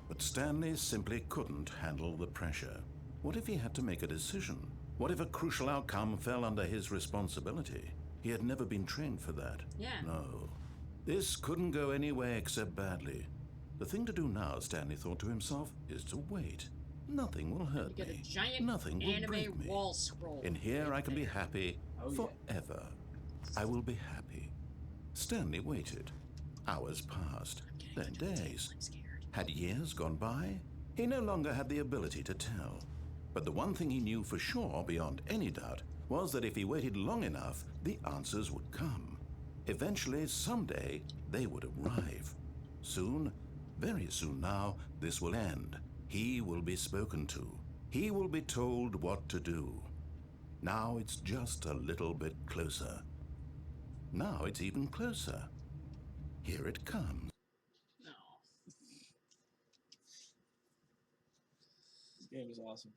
But Stanley simply couldn't handle the pressure. What if he had to make a decision? What if a crucial outcome fell under his responsibility? He had never been trained for that. Yeah. No. This couldn't go any way except badly. The thing to do now, Stanley thought to himself, is to wait. Nothing will hurt Get me. a giant Nothing will anime break me. wall scroll. In here I can be happy Oh, yeah. forever. I will be happy. Stanley waited. Hours passed, then days. I'm scared. Had years gone by? He no longer had the ability to tell. But the one thing he knew for sure, beyond any doubt, was that if he waited long enough, the answers would come. Eventually, someday, they would arrive. Soon, very soon now, this will end. He will be spoken to. He will be told what to do. Now it's just a little bit closer. Now it's even closer. Here it comes. No. This game is awesome.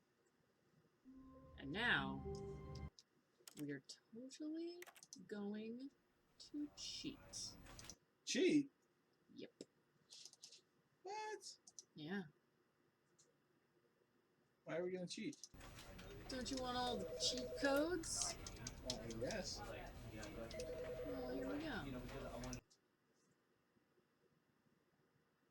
And now, we are totally going to cheat. Cheat? Yep. What? Yeah. Why are we gonna cheat? Don't you want all the cheat codes? Yes. Well, here we go.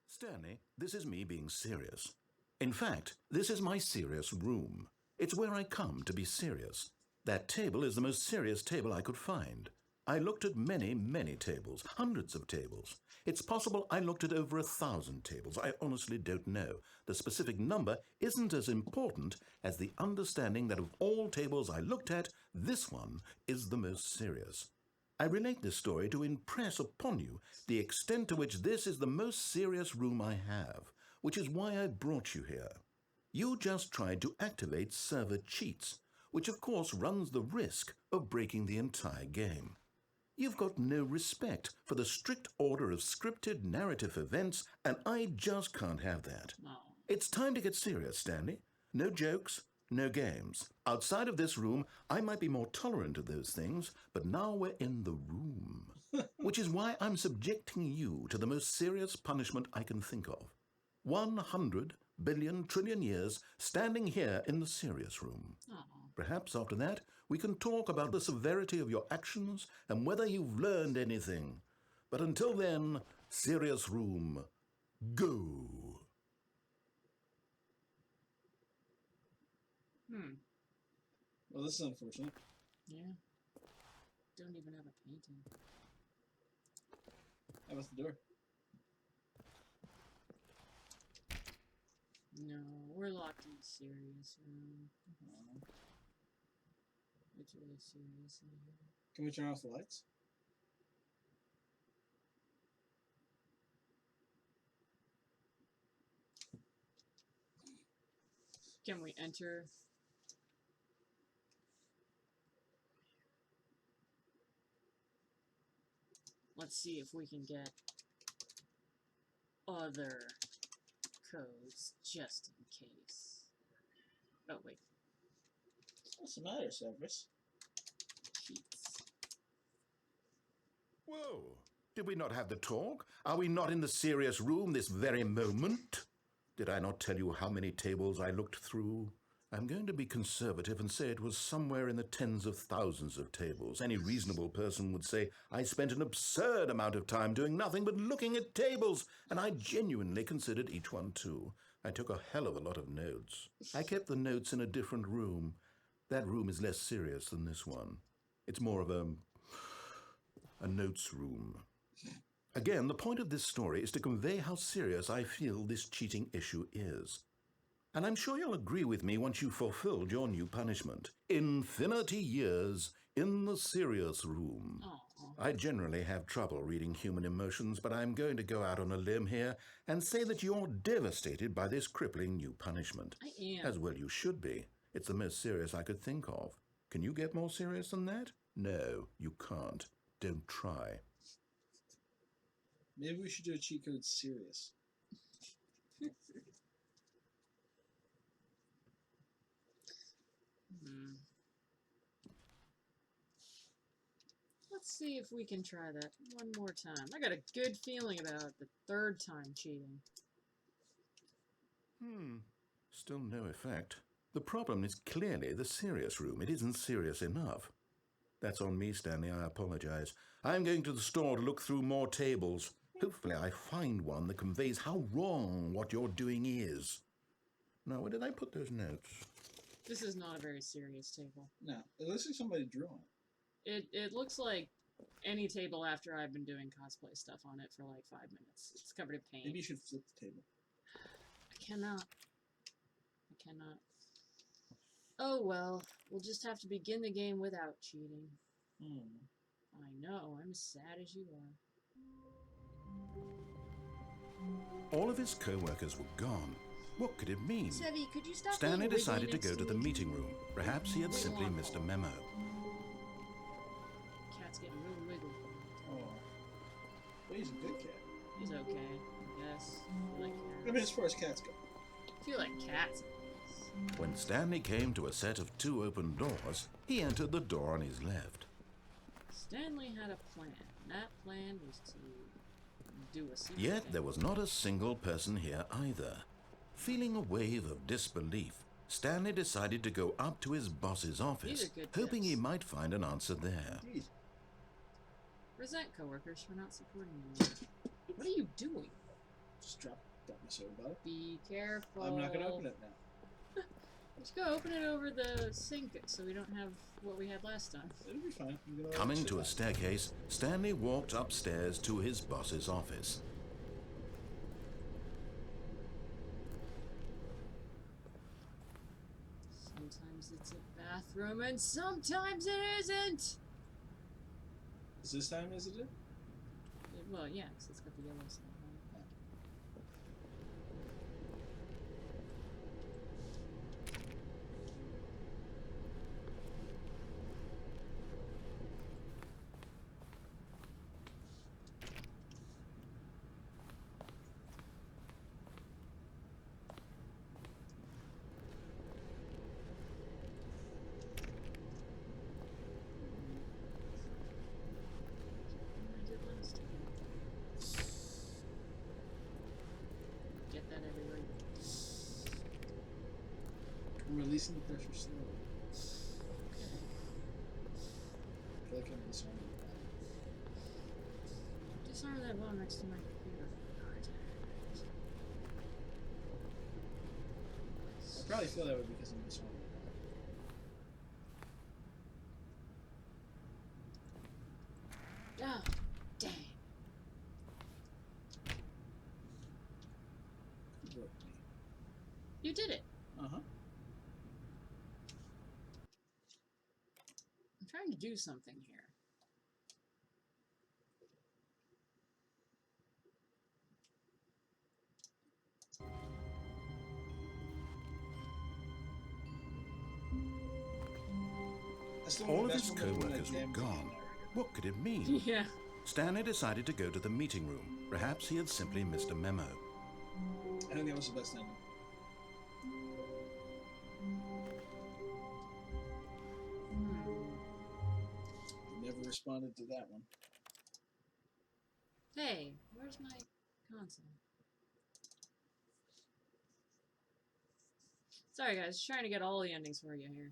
Stanley, this is me being serious. In fact, this is my serious room. It's where I come to be serious. That table is the most serious table I could find. I looked at many, many tables, hundreds of tables. It's possible I looked at over 1,000 tables. I honestly don't know. The specific number isn't as important as the understanding that of all tables I looked at, this one is the most serious. I relate this story to impress upon you the extent to which this is the most serious room I have, which is why I brought you here. You just tried to activate server cheats, which of course runs the risk of breaking the entire game. You've got no respect for the strict order of scripted narrative events, and I just can't have that. No. It's time to get serious, Stanley. No jokes, no games. Outside of this room, I might be more tolerant of those things, but now we're in the room. Which is why I'm subjecting you to the most serious punishment I can think of. 100 billion trillion years standing here in the serious room. Oh. Perhaps after that, we can talk about the severity of your actions and whether you've learned anything. But until then, serious room, go. Well, this is unfortunate. Yeah. Don't even have a painting. How about the door? No, we're locked in serious room. It's really serious in here. Can we turn off the lights? Can we enter? Let's see if we can get other codes just in case. Oh, wait. What's the matter, Severus? Cheats. Whoa, did we not have the talk? Are we not in the serious room this very moment? Did I not tell you how many tables I looked through? I'm going to be conservative and say it was somewhere in the tens of thousands of tables. Any reasonable person would say I spent an absurd amount of time doing nothing but looking at tables, and I genuinely considered each one too. I took a hell of a lot of notes. I kept the notes in a different room. That room is less serious than this one. It's more of a notes room. Again, the point of this story is to convey how serious I feel this cheating issue is. And I'm sure you'll agree with me once you've fulfilled your new punishment. Infinity years in the serious room. Oh. I generally have trouble reading human emotions, but I'm going to go out on a limb here and say that you're devastated by this crippling new punishment. I am. As well you should be. It's the most serious I could think of. Can you get more serious than that? No, you can't. Don't try. Maybe we should do a cheat code serious. Let's see if we can try that one more time. I got a good feeling about the third time cheating. Still no effect. The problem is clearly the serious room. It isn't serious enough. That's on me, Stanley. I apologize. I'm going to the store to look through more tables. Hopefully I find one that conveys how wrong what you're doing is. Now, where did I put those notes? This is not a very serious table. No, it looks like somebody drew on it. It looks like any table after I've been doing cosplay stuff on it for like 5 minutes. It's covered in paint. Maybe you should flip the table. I cannot. Oh well, we'll just have to begin the game without cheating. I know, I'm as sad as you are. All of his co-workers were gone. What could it mean? Sevi, could you stop Stanley being decided to wiggly go to next the me? meeting room. Perhaps he had simply missed a memo. Cat's getting real wiggly. Oh. Well, he's a good cat. He's okay, I guess. I feel like I mean, as far as cats go. I feel like cats. When Stanley came to a set of 2 open doors, he entered the door on his left. Stanley had a plan. That plan was to do a secret Yet thing. there was not a single person here either. Feeling a wave of disbelief, Stanley decided to go up to his boss's office, These are good hoping tips. he might find an answer there. Indeed. Resent coworkers for not supporting you. What are you doing? Just drop my soda bottle. Be careful. I'm not going to open it now. Let's go open it over the sink so we don't have what we had last time. It'll be fine. I'm gonna Coming to a sit staircase, Stanley walked upstairs to his boss's office. Sometimes it's a bathroom and sometimes it isn't. Is this time, is it? Well, yeah, 'cause it's got the yellow stuff on it. I did last time. Get that everywhere. I'm releasing the pressure slowly. I feel like I'm disarming the body. Disarm that bone next to my computer. I probably feel that way because I'm disarming the body. Oh, dang. You broke me. You did it. Uh-huh. I'm trying to do something here. That's the All of best his one with the co-workers were damn gone. thing. What could it mean? Yeah. Stanley decided to go to the meeting room. Perhaps he had simply missed a memo. I think that was the best ending. Never responded to that one. Hey, where's my console? Sorry guys, trying to get all the endings for you here.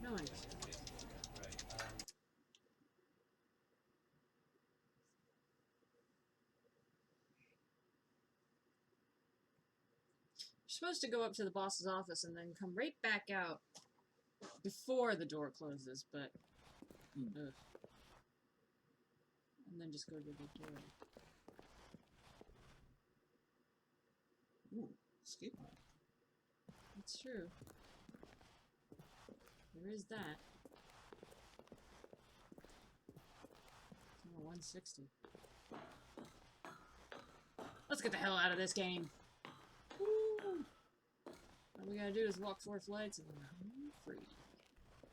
No, I understand. You're supposed to go up to the boss's office and then come right back out before the door closes, but ugh. And then just go to the door. Ooh, escape pod. That's true. There is that. Oh, 160. Let's get the hell out of this game. Woo! All we gotta do is walk 4 flights and we're free.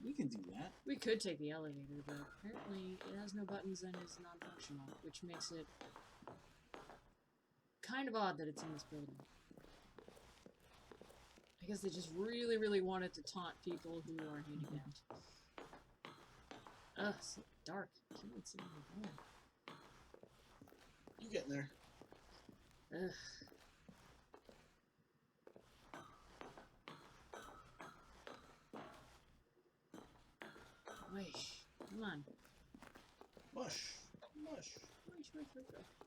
We can do that. We could take the elevator, but apparently it has no buttons and is non-functional, which makes it kind of odd that it's in this building. I guess they just really, really wanted to taunt people who are handicapped. Ugh, it's so dark. I can't even see where I'm going. You getting there? Ugh. Wait, come on. Mush. Mush.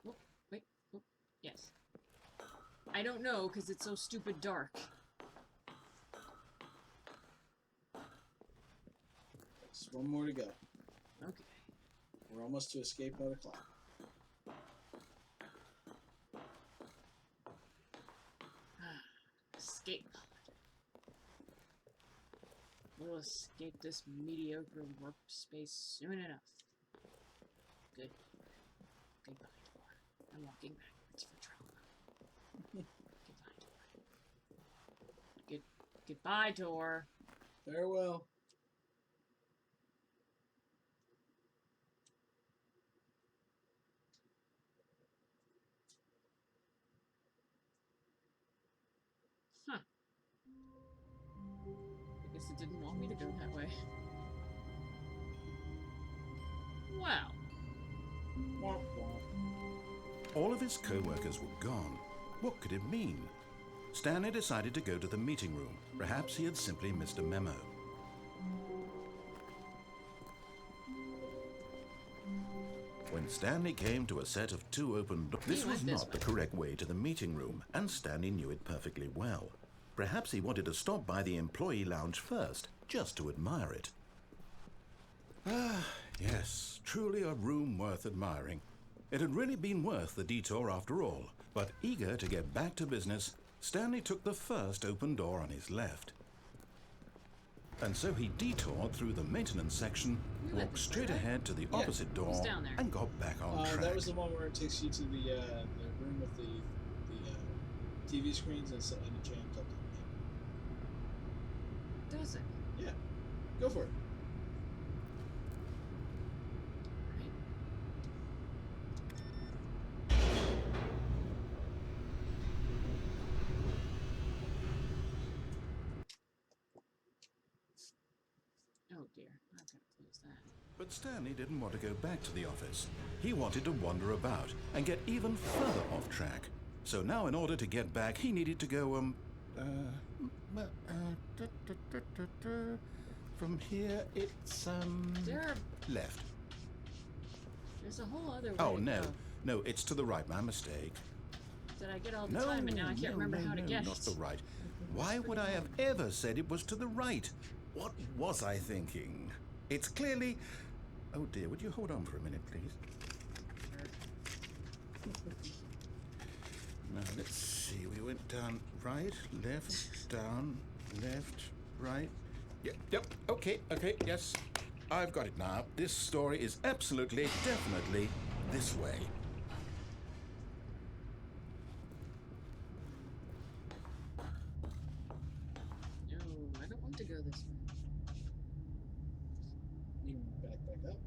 Oh, wait, oh, yes. I don't know, because it's so stupid dark. Just one more to go. Okay. We're almost to escape pod o'clock. Escape pod. We'll escape this mediocre workspace soon enough. Good. Goodbye, door. I'm walking backwards for trauma. Goodbye, door. Goodbye, door. Farewell. Huh. I guess it didn't want me to go that way. Wow. Womp womp. All of his co-workers were gone. What could it mean? Stanley decided to go to the meeting room. Perhaps he had simply missed a memo. When Stanley came to a set of 2 open doors, this was not the correct way to the meeting room, and Stanley knew it perfectly well. Perhaps he wanted to stop by the employee lounge first, just to admire it. Ah, yes, truly a room worth admiring. It had really been worth the detour after all, but eager to get back to business, Stanley took the first open door on his left. And so he detoured through the maintenance section, walked straight ahead to the opposite door, down there? and got back on track. That was the one where it takes you to the room with the TV screens and a jam tucked in. Does it? Yeah. Go for it. Oh dear, I've got to close that. But Stanley didn't want to go back to the office. He wanted to wander about and get even further off track. So now in order to get back, he needed to go, from here, it's, left. There's a whole other way. Oh, to no. go. No, it's to the right. My mistake. That I get all the time, and now I can't remember how to get not it. the right. Why would I have ever said it was to the right? What was I thinking? It's clearly... Oh dear, would you hold on for a minute, please? Now, let's see. We went down right, left, down, left, right. Yep, okay, yes. I've got it now. This story is absolutely, definitely this way. No, I don't want to go this way. You can back up.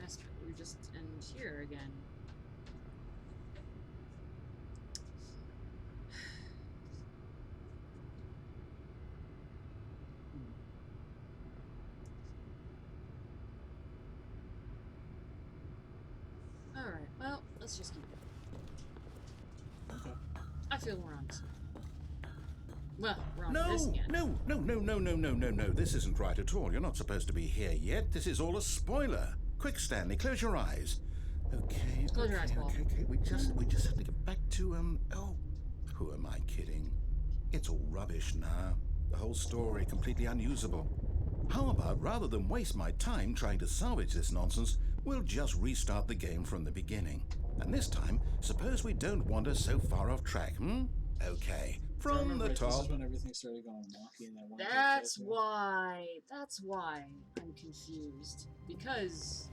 Yes, but we just end here again. Alright, well, let's just keep going. Okay. I feel we're on this one. Well, we're on No, this again. no. This isn't right at all. You're not supposed to be here yet. This is all a spoiler. Quick, Stanley, close your eyes. Okay. Close your eyes, Paul. Okay. We just have to get back to, oh, who am I kidding? It's all rubbish now. The whole story completely unusable. How about, rather than waste my time trying to salvage this nonsense, We'll just restart the game from the beginning. And this time, suppose we don't wander so far off track, hmm? Okay, If I from remember the right, This top. is when everything started going wonky and that one. That's why. That's why I'm confused. Because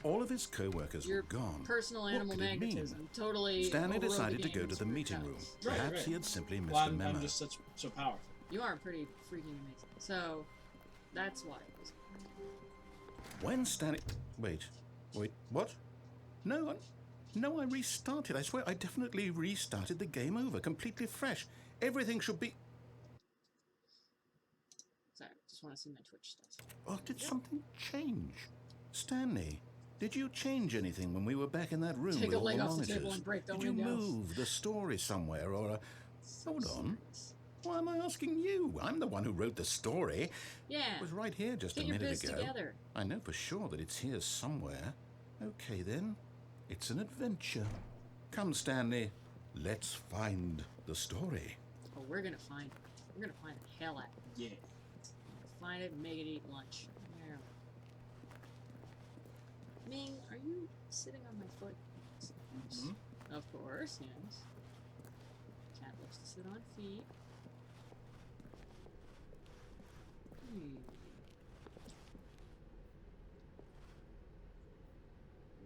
All of his co-workers your were gone. personal What animal could it mean? magnetism totally Stanley overrode decided the to game go and to the screwed meeting us. room. Right, Perhaps right. he had simply missed Well, a memo. I'm just so powerful. You are pretty freaking amazing. So, that's why. When Stanley... Wait, what? No, I restarted. I swear, I definitely restarted the game over, completely fresh. Everything should be... Sorry, just want to see my Twitch stuff. Oh, did something change? Stanley, did you change anything when we were back in that room Take with a all leg the off the monitors? table and break the Did you window. move the story somewhere or... Hold on. Serious. Why am I asking you? I'm the one who wrote the story. Yeah. It was right here just Get a your minute biz ago. together. I know for sure that it's here somewhere. Okay then, it's an adventure. Come, Stanley, let's find the story. Oh, we're gonna find it. We're gonna find the hell out of it. Yeah. Find it and make it eat lunch. There. Ming, are you sitting on my foot? Mhm. Of course, yes. Cat loves to sit on feet.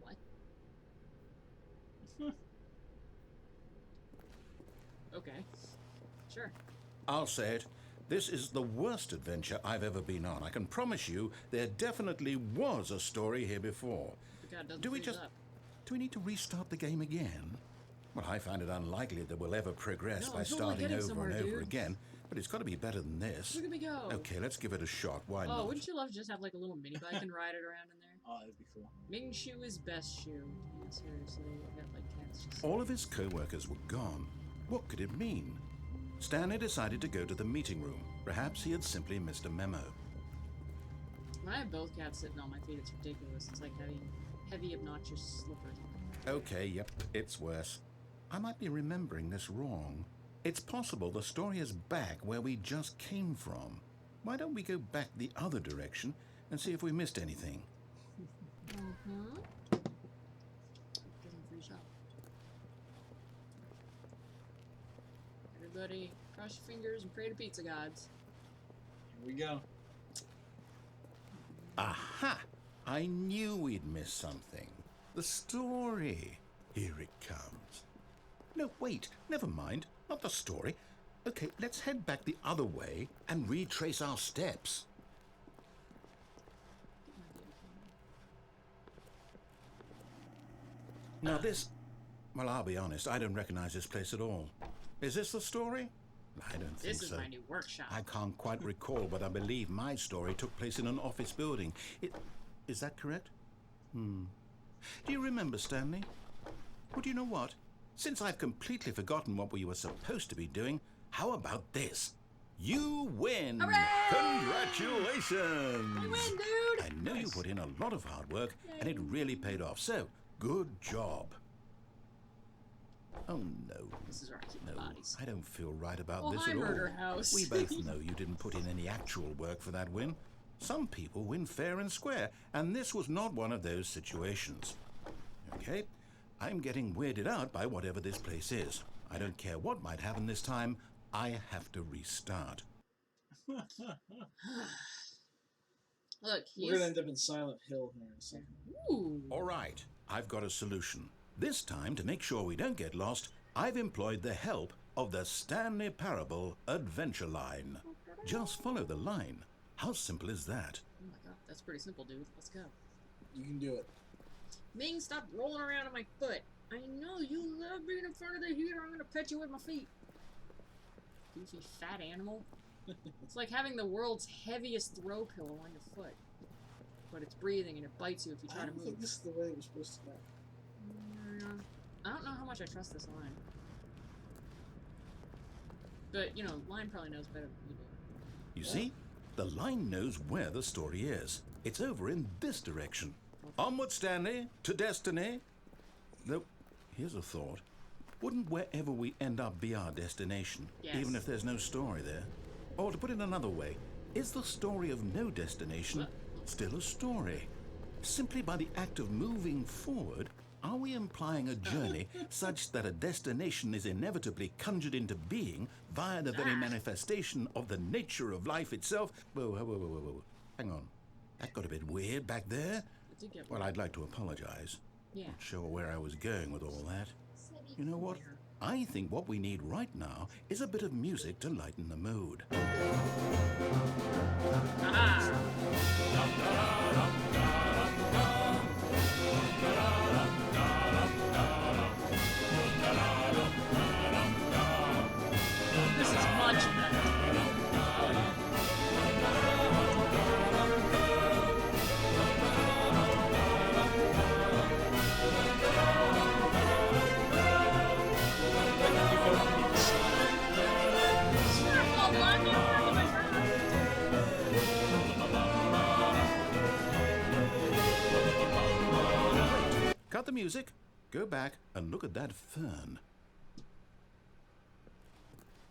What? Okay. Sure. I'll say it. This is the worst adventure I've ever been on. I can promise you there definitely was a story here before. The god doesn't Do we freeze just... up. Do we need to restart the game again? Well, I find it unlikely that we'll ever progress No, by I'm totally starting getting over somewhere, and over dude. again. But it's got to be better than this. Look at me go. Okay, let's give it a shot. Why Oh, not? wouldn't you love to just have like a little mini bike and ride it around in there? Oh, that'd be cool. Ming shoe is best shoe. Yeah, seriously, I got like cats just. All of his co-workers were gone. What could it mean? Stanley decided to go to the meeting room. Perhaps he had simply missed a memo. When I have both cats sitting on my feet, it's ridiculous. It's like having heavy, obnoxious slippers. Okay, yep, it's worse. I might be remembering this wrong. It's possible the story is back where we just came from. Why don't we go back the other direction and see if we missed anything? Mm-hmm. Doesn't freeze up. Everybody, cross your fingers and pray to pizza gods. Here we go. Aha! I knew we'd miss something. The story. Here it comes. No, wait, never mind. Not the story. Okay, let's head back the other way and retrace our steps. Now this... Well, I'll be honest, I don't recognize this place at all. Is this the story? I don't think This is so. my new workshop. I can't quite recall, but I believe my story took place in an office building. Is that correct? Do you remember, Stanley? Well, do you know what? Since I've completely forgotten what we were supposed to be doing, how about this? You win! Hooray! Congratulations! I win, dude! I know you put in a lot of hard work, and it really paid off. So, good job. Oh, no. This is where I keep No, the bodies. I don't feel right about Oh, this hi, at all. Murder House. We both know you didn't put in any actual work for that win. Some people win fair and square, and this was not one of those situations. Okay? I'm getting weirded out by whatever this place is. I don't care what might happen this time. I have to restart. Look, We're he's... gonna end up in Silent Hill here in a second. Ooh. All right, I've got a solution. This time, to make sure we don't get lost, I've employed the help of the Stanley Parable Adventure Line. Just follow the line. How simple is that? Oh my god, that's pretty simple, dude. Let's go. You can do it. Ming, stop rolling around on my foot. I know you love being in front of the heater. I'm gonna pet you with my feet. Goofy fat animal. It's like having the world's heaviest throw pillow on your foot. But it's breathing and it bites you if you I try to don't move. think this is the way it was supposed to go. I don't know how much I trust this line. But, you know, line probably knows better than you do. You see? The line knows where the story is. It's over in this direction. Onward, Stanley, to destiny. Though, here's a thought. Wouldn't wherever we end up be our destination, Yes. even if there's no story there? Or to put it another way, is the story of no destination still a story? Simply by the act of moving forward, are we implying a journey such that a destination is inevitably conjured into being via the very manifestation of the nature of life itself? Whoa. Hang on. That got a bit weird back there. Well, I'd like to apologize. Yeah. Not sure where I was going with all that. You know what? I think what we need right now is a bit of music to lighten the mood. This is much better. Cut the music, go back and look at that fern.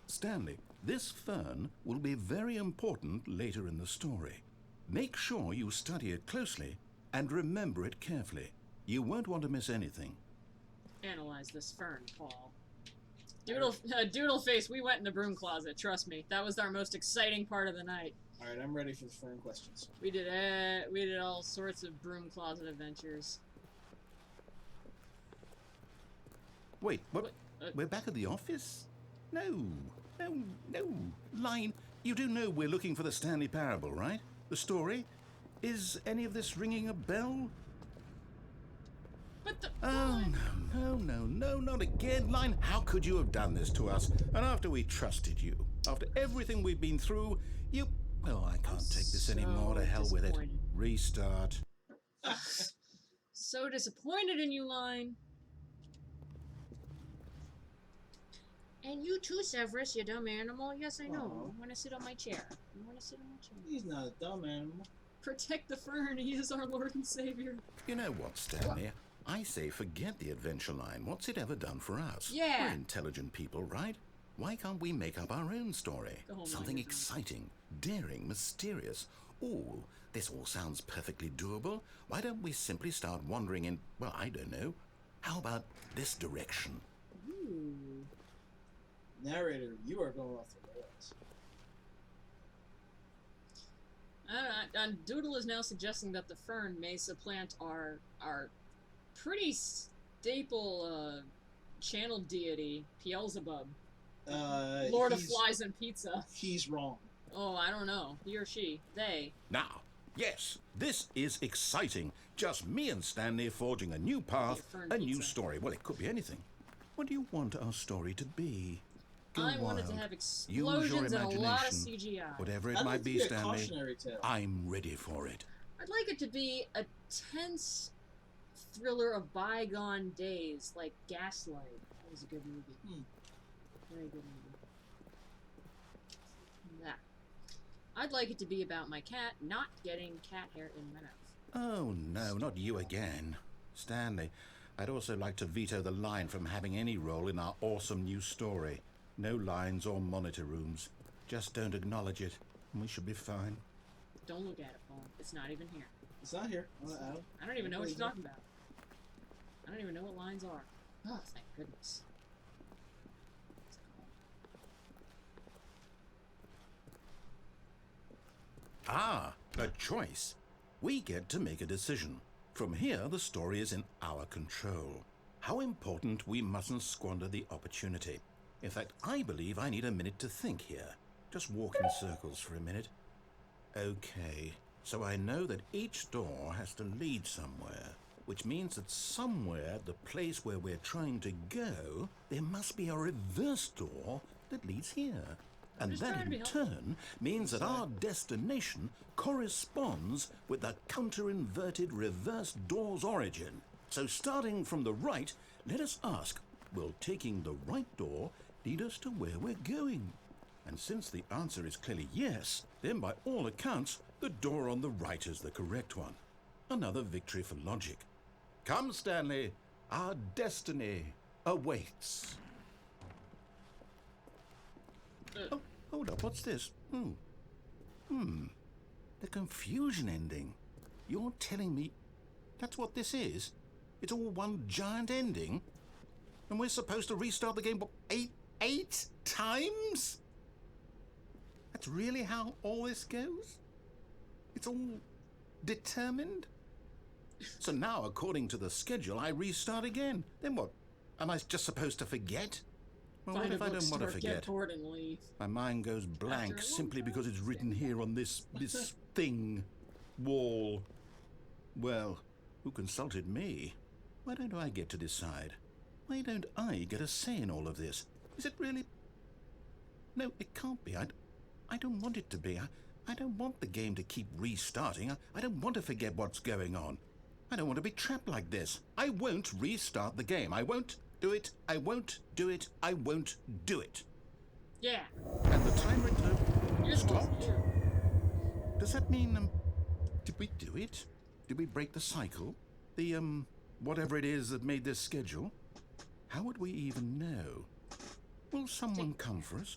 Stanley, this fern will be very important later in the story. Make sure you study it closely and remember it carefully. You won't want to miss anything. Analyze this fern, Paul. Doodle face, we went in the broom closet, trust me. That was our most exciting part of the night. Alright, I'm ready for the fern questions. We did all sorts of broom closet adventures. Wait, what? We're back at the office? No. Line, you do know we're looking for the Stanley Parable, right? The story? Is any of this ringing a bell? But the... Oh, no, not again. Line, how could you have done this to us? And after we trusted you, after everything we've been through, you... Well, I can't take this anymore. To hell with it. Restart. So disappointed in you, Line. And you too, Severus, you dumb animal. Yes, I know. I want to sit on my chair. He's not a dumb animal. Protect the fern. He is our Lord and Savior. You know what, Stanley? I say forget the adventure line. What's it ever done for us? Yeah. We're intelligent people, right? Why can't we make up our own story? Something exciting, daring, mysterious. Oh, this all sounds perfectly doable. Why don't we simply start wandering in, well, I don't know. How about this direction? Ooh. Narrator, you are going off the rails. Doodle is now suggesting that the fern may supplant our pretty staple channel deity, Beelzebub. Lord of Flies and Pizza. He's wrong. Oh, I don't know. He or she. They. Now, yes, this is exciting. Just me and Stanley forging a new path, a new story. Well, it could be anything. What do you want our story to be? I wanted to have explosions and a lot of CGI. Whatever it might be, Stanley, tale. I'm ready for it. I'd like it to be a tense thriller of bygone days, like Gaslight. That was a good movie. Very good movie. That. I'd like it to be about my cat not getting cat hair in my mouth. Oh, no, not you again. Stanley, I'd also like to veto the line from having any role in our awesome new story. No lines or monitor rooms. Just don't acknowledge it, and we should be fine. Don't look at it, Paul. It's not even here. It's not here. I don't even know what you're talking about. I don't even know what lines are. Oh, thank goodness. Ah, a choice. We get to make a decision. From here, the story is in our control. How important we mustn't squander the opportunity. In fact, I believe I need a minute to think here. Just walk in circles for a minute. Okay, so I know that each door has to lead somewhere, which means that somewhere at the place where we're trying to go, there must be a reverse door that leads here. And that in turn means that our destination corresponds with the counter-inverted reverse door's origin. So starting from the right, let us ask, will taking the right door lead us to where we're going? And since the answer is clearly yes, then by all accounts, the door on the right is the correct one. Another victory for logic. Come, Stanley, our destiny awaits. Oh, hold up, what's this? The confusion ending. You're telling me... That's what this is? It's all one giant ending? And we're supposed to restart the game, what, eight times? That's really how all this goes? It's all determined? So now, according to the schedule, I restart again. Then what? Am I just supposed to forget? Well, what if I don't want to forget? Get bored and leave. My mind goes blank After a simply long because it's written here on this thing, wall. Well, who consulted me? Why don't I get to decide? Why don't I get a say in all of this? Is it really? No, it can't be. I don't want it to be. I don't want the game to keep restarting. I don't want to forget what's going on. I don't want to be trapped like this. I won't restart the game. I won't do it. I won't do it. I won't do it. Yeah. And the timer You're supposed stopped. to do. Does that mean, did we do it? Did we break the cycle? The, whatever it is that made this schedule? How would we even know? Will someone come for us?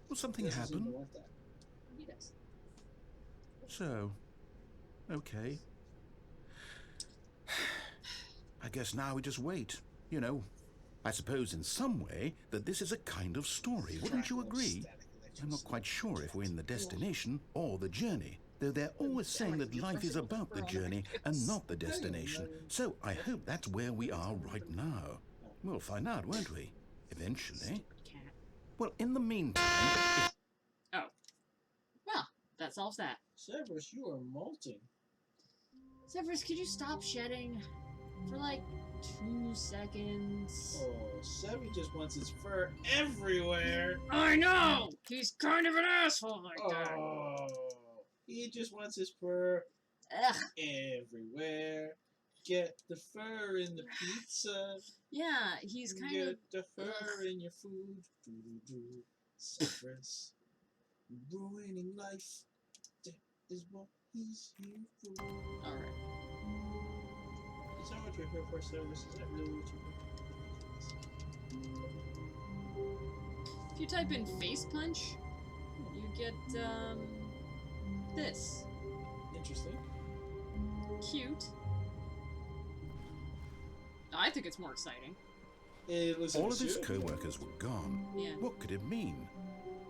Will something This doesn't happen? even want that. He does. So, okay. I guess now we just wait. You know, I suppose in some way that this is a kind of story. Wouldn't you agree? I'm not quite sure if we're in the destination or the journey, though they're always saying that life is about the journey and not the destination. So I hope that's where we are right now. We'll find out, won't we? Eventually. Stupid cat. Well, in the meantime... Oh. Well, that solves that. Severus, you are molting. Severus, could you stop shedding for like 2 seconds? Oh, Sevy just wants his fur everywhere. I know! He's kind of an asshole like that. Oh, he just wants his fur Ugh. everywhere. Get the fur in the pizza. Yeah, he's kind Get of... the fur in your food. Do-do-do. Severus. Ruining life. That is what he's here for. Alright. Is that what you're here for, Severus? Is that really what you're here for? If you type in face punch, you get, this. Interesting. Cute. I think it's more exciting. It was All of his absurd. co-workers were gone. Yeah. What could it mean?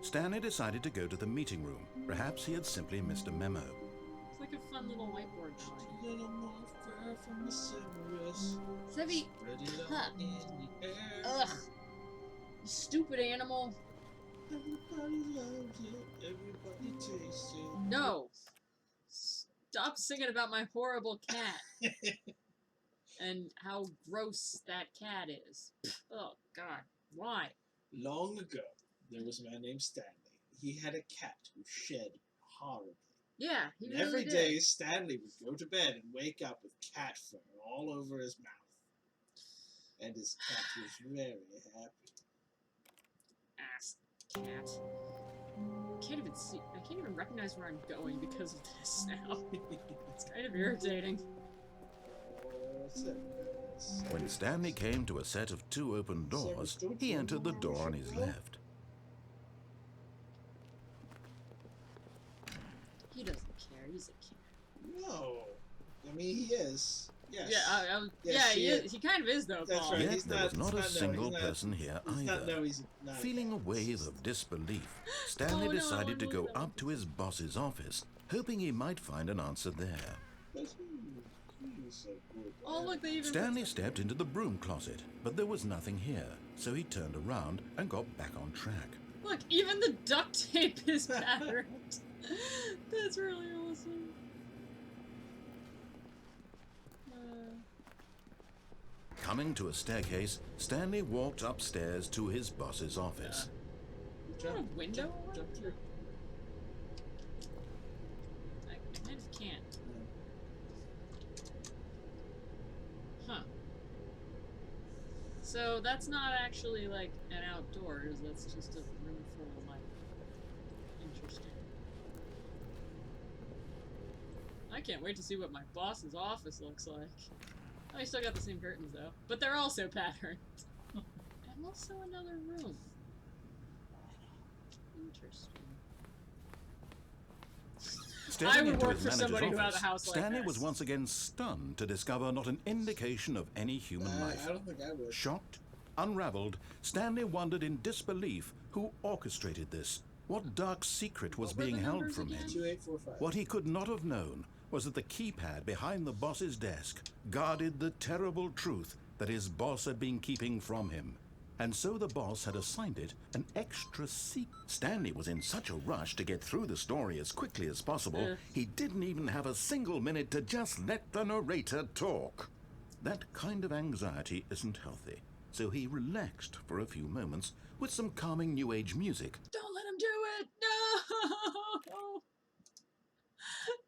Stanley decided to go to the meeting room. Perhaps he had simply missed a memo. It's like a fun little whiteboard drawing. Little more fur from the Severus. Sevy, Spread it huh. out in the air. Ugh. You stupid animal. Everybody loves it. Everybody tastes it. No. Stop singing about my horrible cat. And how gross that cat is. Oh, God. Why? Long ago, there was a man named Stanley. He had a cat who shed horribly. Yeah, he And really every did. day, Stanley would go to bed and wake up with cat fur all over his mouth. And his cat was very happy. Ass cat. I can't even recognize where I'm going because of this now. It's kind of irritating. Oh, Severus. When Stanley came to a set of 2 open doors, he entered the door on his left. He doesn't care. He's a kid. No. I mean, he is. Yes. Yeah, Yes, he is. He kind of is, though, That's Paul. right. Yet he's there not- was not a he's not- no, single he's not- person here He's not, either. no, he's not. Feeling a wave of disbelief, Stanley Oh, no, decided to go no. up to his boss's office, hoping he might find an answer there. He's so good. Oh, look, they even... Stanley stepped into the broom closet, but there was nothing here, so he turned around and got back on track. Look, even the duct tape is patterned. That's really awesome. Coming to a staircase, Stanley walked upstairs to his boss's office. Is there a window? Jump through. I kind of can't. Huh. So that's not actually like an outdoors, that's just a room full of light. Interesting. I can't wait to see what my boss's office looks like. Oh, I still got the same curtains though, but they're also patterned. And also another room. Interesting. Staring would into work his for manager's somebody who has a office, house like Stanley this. was once again stunned to discover not an indication of any human life. I don't think I would. Shocked, unraveled, Stanley wondered in disbelief who orchestrated this. What dark secret was What were being the held numbers from again? him? 2845. What he could not have known was that the keypad behind the boss's desk guarded the terrible truth that his boss had been keeping from him. And so the boss had assigned it an extra seat. Stanley was in such a rush to get through the story as quickly as possible, he didn't even have a single minute to just let the narrator talk. That kind of anxiety isn't healthy, so he relaxed for a few moments with some calming New Age music. Don't let him do it! No!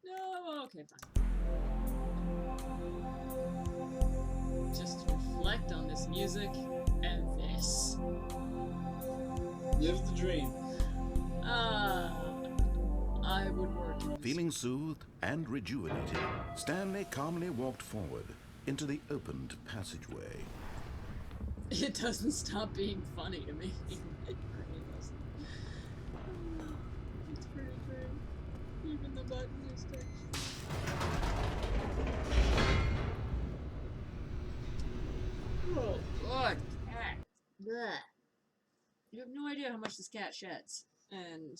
No! Okay, fine. Just reflect on this music and this. Live the dream. I would work in this. Feeling soothed and rejuvenated, Stanley calmly walked forward into the opened passageway. It doesn't stop being funny to me. It really doesn't. It's pretty great. Even the button is touched. Oh, God. Cat. Blech. You have no idea how much this cat sheds. And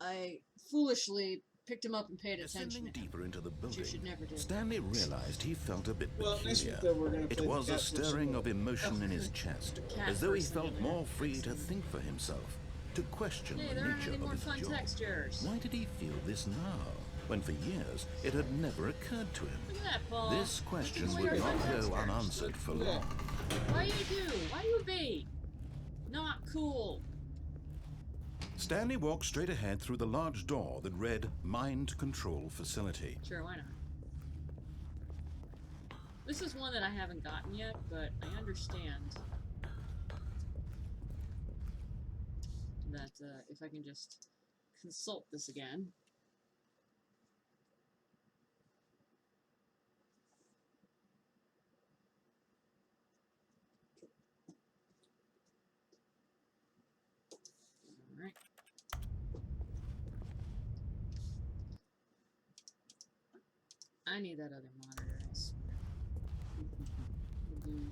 I foolishly picked him up and paid attention Descending to him. deeper into the Which you building, should never do. Stanley realized he felt a bit Well, next peculiar. week though we're gonna It play the was a cat stirring of person. emotion in his chest, Cat as though he person felt in there. more free to think for himself, to question Hey, the there aren't nature any of more his fun job. textures. Why did he feel this now, when for years it had never occurred to him? Look at that, Paul. This question Look at would all your not fun go textures. unanswered for Yeah. long. Why do you be? Not cool. Stanley walked straight ahead through the large door that read Mind Control Facility. Sure, why not? This is one that I haven't gotten yet, but I understand that if I can just consult this again. Alright. I need that other monitor, I swear. Mhm.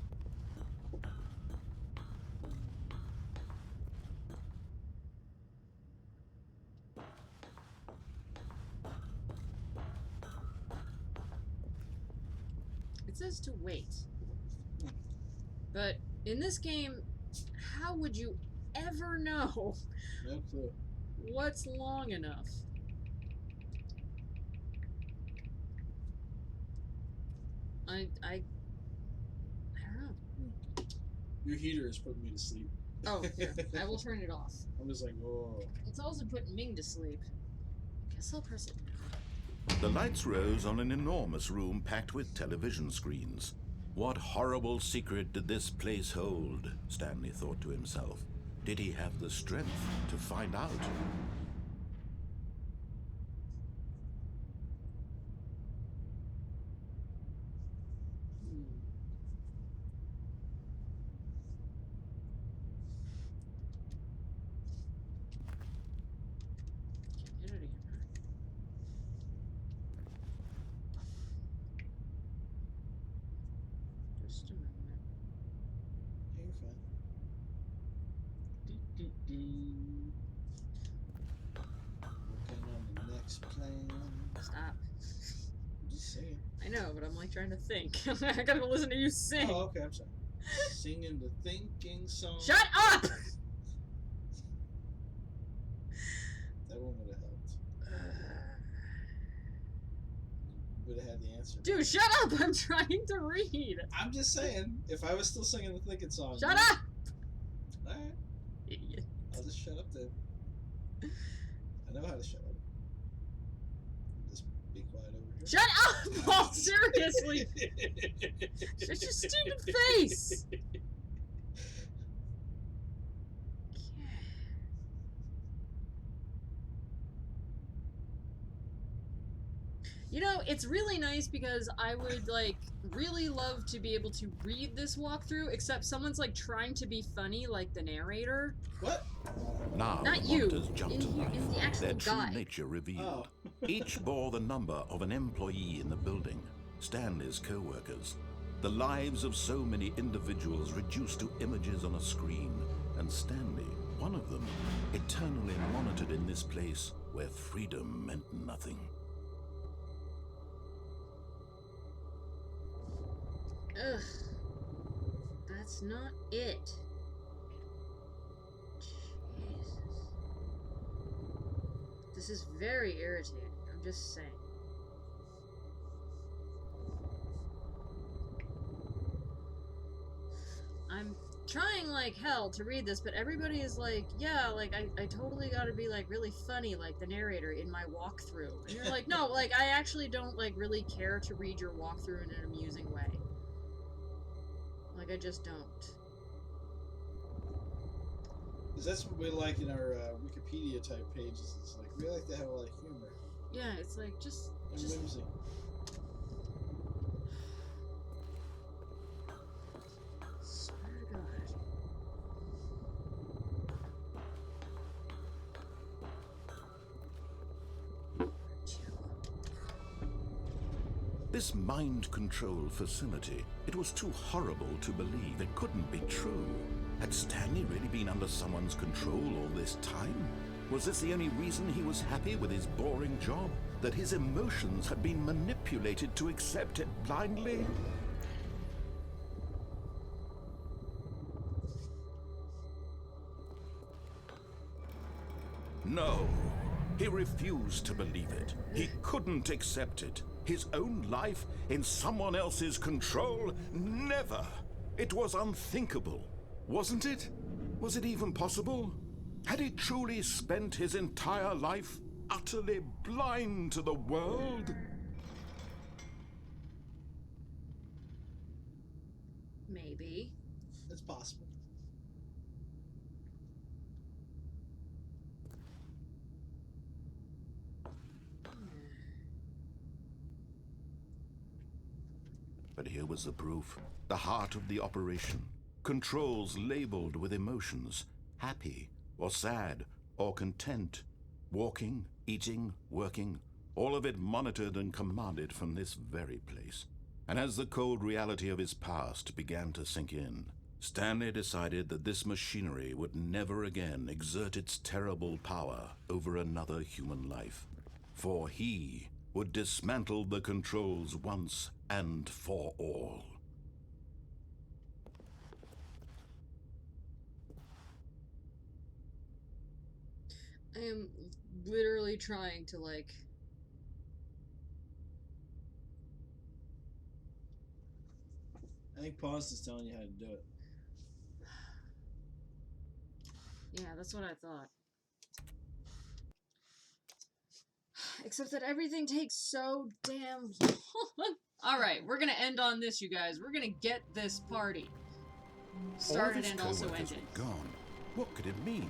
It says to wait. But in this game, how would you ever know No clue. what's long enough? I don't know. Your heater is putting me to sleep. Oh, here. I will turn it off. I'm just like, whoa. It's also putting Ming to sleep. Guess I'll press it now. The lights rose on an enormous room packed with television screens. What horrible secret did this place hold? Stanley thought to himself. Did he have the strength to find out? Can't hit it again, huh? Just a moment. Yeah, you're fine. Working on the next plan. Stop. I'm just saying. I know, but I'm like trying to think. I gotta go listen to you sing. Oh, okay, I'm sorry. Singing the thinking song. Shut up! That one would have helped. You would have had the answer. Dude, shut up! I'm trying to read. I'm just saying, if I was still singing the thinking song. Shut up! Alright, Idiot. I'll just shut up then. I know how to shut up. Just be quiet over here. Shut up, Paul! Seriously! Shut your stupid face! You know, it's really nice because I would, like, really love to be able to read this walkthrough, except someone's, like, trying to be funny, like the narrator. What? Now Not the you, monitors jumped in to here, life, in the actual their true guide. nature revealed. Oh. Each bore the number of an employee in the building, Stanley's co-workers. The lives of so many individuals reduced to images on a screen, and Stanley, one of them, eternally monitored in this place where freedom meant nothing. Ugh. That's not it. Jesus. This is very irritating, I'm just saying. I'm trying like hell to read this, but everybody is like, yeah, like I totally gotta be like really funny like the narrator in my walkthrough. And you're like, no, like I actually don't like really care to read your walkthrough in an amusing way. Like I just don't. Because that's what we like in our Wikipedia type pages. It's like we like to have a lot of humor Yeah, it's like just and whimsy. swear to God. This mind control facility, it was too horrible to believe. It couldn't be true. Had Stanley really been under someone's control all this time? Was this the only reason he was happy with his boring job? That his emotions had been manipulated to accept it blindly? No, he refused to believe it. He couldn't accept it. His own life in someone else's control? Never! It was unthinkable, wasn't it? Was it even possible? Had he truly spent his entire life utterly blind to the world? Maybe. It's possible. But here was the proof. The heart of the operation. Controls labeled with emotions. Happy, or sad, or content. Walking, eating, working. All of it monitored and commanded from this very place. And as the cold reality of his past began to sink in, Stanley decided that this machinery would never again exert its terrible power over another human life. For he would dismantle the controls once and for all. I am literally trying to like... I think pause is telling you how to do it. Yeah, that's what I thought. Except that everything takes so damn long. Alright, we're gonna end on this, you guys. We're gonna get this party started and also ended. Gone. What could it mean?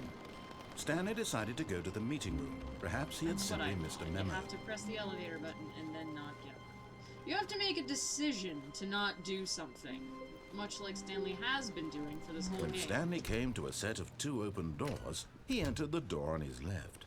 Stanley decided to go to the meeting room. Perhaps he had That's what simply I missed a thought. memo. You have to press the elevator button and then not get one. You have to make a decision to not do something, much like Stanley has been doing for this whole When game. Stanley came to a set of 2 open doors, he entered the door on his left.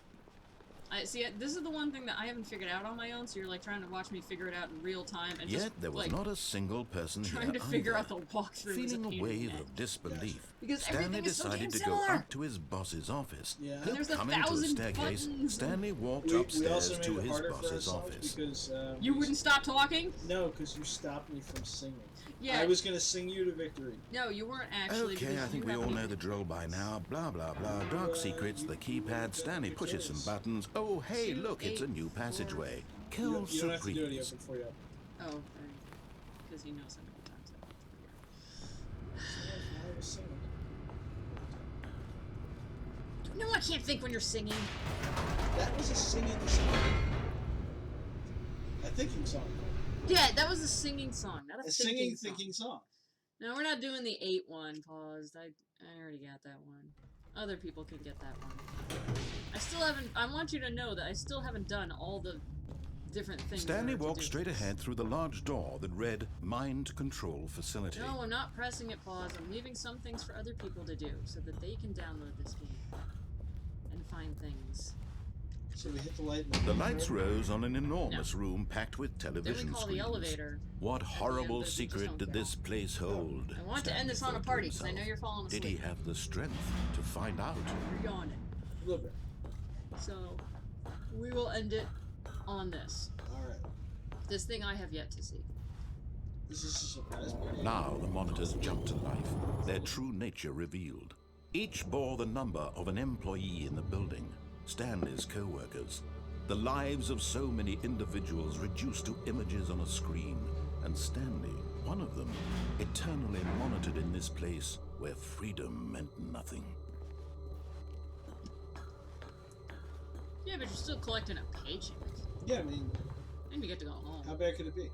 See, this is the one thing that I haven't figured out on my own, so you're like trying to watch me figure it out in real time and Yet just there was like not a single person trying here to figure either. out the walkthrough. Feeling is a a wave of disbelief, Because Stanley everything is so decided damn to go similar. up to his boss's office. Yeah. He'll There's come 1,000 into a staircase. buttons. Stanley walked We upstairs also made to it his harder for boss's ourselves office. because You wouldn't stop talking? No, because you stopped me from singing. Yeah. I was gonna sing you to victory. No, you weren't actually. Okay, because I think you we all haven't know even- the drill by now. Blah, blah, blah. Dark secrets, the keypad. Stanley pushes some buttons. Oh, hey, 2, look, it's a 8, new 4. passageway. You Kill don't have to do any of Surprise. it for you. Oh, because you know so many times that. I was singing. No, I can't think when you're singing. That was a singing song. A thinking song. Yeah, that was a singing song, not a A thinking singing, song. thinking song. No, we're not doing the 8 one. Paused. I already got that one. Other people can get that one. I still haven't. I want you to know that I still haven't done all the different things. Stanley there to walked do. straight ahead through the large door that read Mind Control Facility. No, I'm not pressing it, pause. I'm leaving some things for other people to do so that they can download this game and find things. So we hit the light. The lights rose on an enormous room packed with Then television we call screens. the elevator. What at the end, horrible but we just secret don't did get this place hold? I want to end this on a Stanley thought to party because I know himself. you're falling asleep. Did he have the strength to find out? You're yawning. A little bit. So, we will end it on this. Alright. This thing I have yet to see. This is a surprise party. Now the monitors jumped to life, their true nature revealed. Each bore the number of an employee in the building, Stanley's co-workers. The lives of so many individuals reduced to images on a screen, and Stanley, one of them, eternally monitored in this place where freedom meant nothing. Yeah, but you're still collecting a paycheck. Yeah, I mean, And you get to go home. how bad could it be?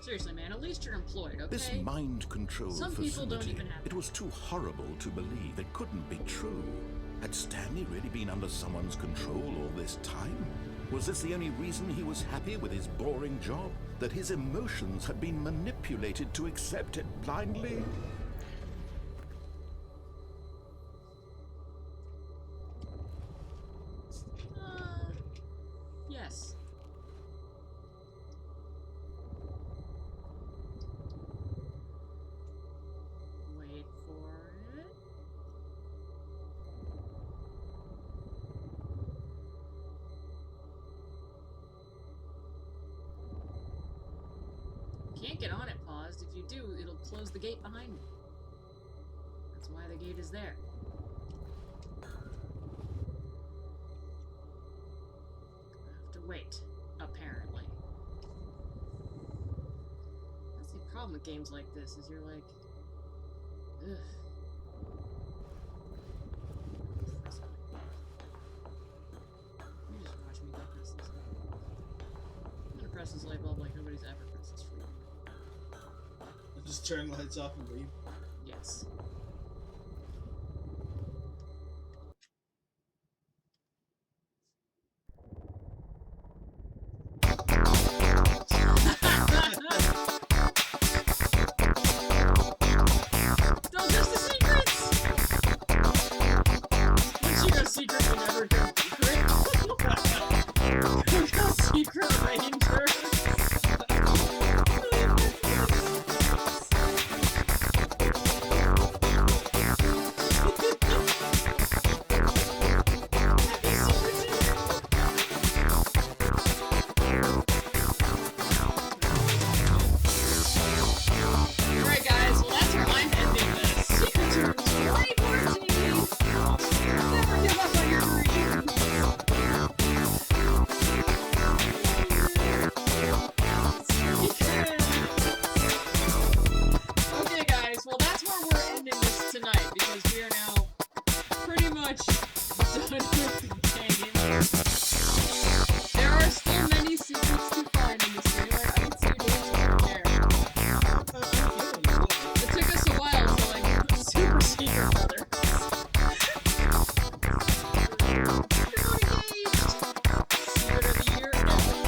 Seriously, man, at least you're employed, okay? This mind control Some facility, people don't even have it was too horrible to believe. It couldn't be true. Had Stanley really been under someone's control all this time? Was this the only reason he was happy with his boring job? That his emotions had been manipulated to accept it blindly? Yes. Wait for it. Can't get on it paused. If you do, it'll close the gate behind me. That's why the gate is there. I have to wait, apparently. That's the problem with games like this, is you're like, ugh. You just watch me go press this. I'm gonna press this light bulb like nobody's ever pressed this for you. I'll just turn the lights off and leave. Yes. Those are the secrets! Once you go secret, you never go secret. You go secret ranger. Alright guys, well that's where I'm ending this. Secrets are way more to me. Never give up on your dreams. Okay guys, well that's where we're ending this tonight because we are now pretty much done with the game. There are still many secrets to find in this game. I can see your names right there. It took us a while to like super secret brothers. Secret of the year every year.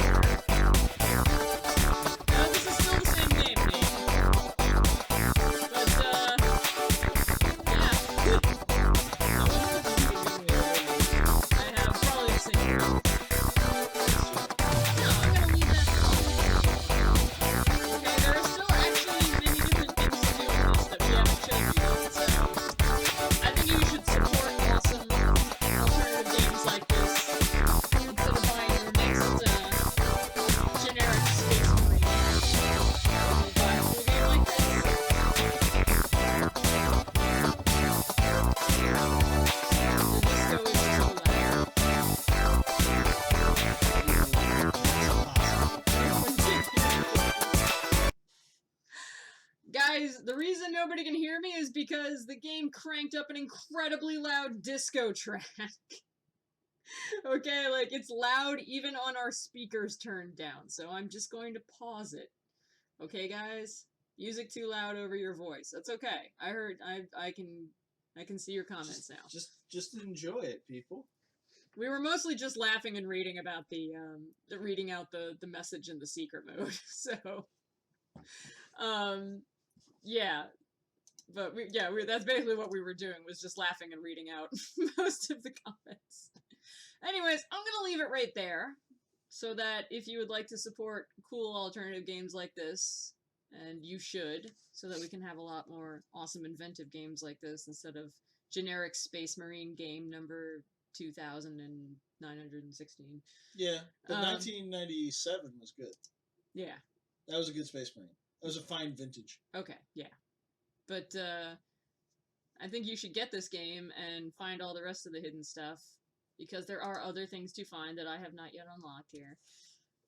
Now this is still the same game, Nate. But yeah. I have probably the same game. No, I'm gonna leave that. Okay, there are still actually many different things to do in this that we haven't shown you yet, so I think you should support awesome alternative games like this instead of buying your next generic Space Marine. You buy a full game like this. The disco is too loud. Guys, the reason nobody can hear me is because the game cranked up an incredibly loud disco track. Okay, like it's loud even on our speakers turned down, so I'm just going to pause it. Okay, guys? Music too loud over your voice. That's okay. I heard. I can see your comments now. Just enjoy it, people. We were mostly just laughing and reading about the reading out the message in the secret mode. So, yeah. But that's basically what we were doing, was just laughing and reading out most of the comments. Anyways, I'm gonna leave it right there, so that if you would like to support cool alternative games like this, and you should, so that we can have a lot more awesome inventive games like this instead of generic Space Marine game number 2,916. Yeah, the 1997 was good. Yeah. That was a good Space Marine. That was a fine vintage. Okay, yeah. But I think you should get this game and find all the rest of the hidden stuff, because there are other things to find that I have not yet unlocked here.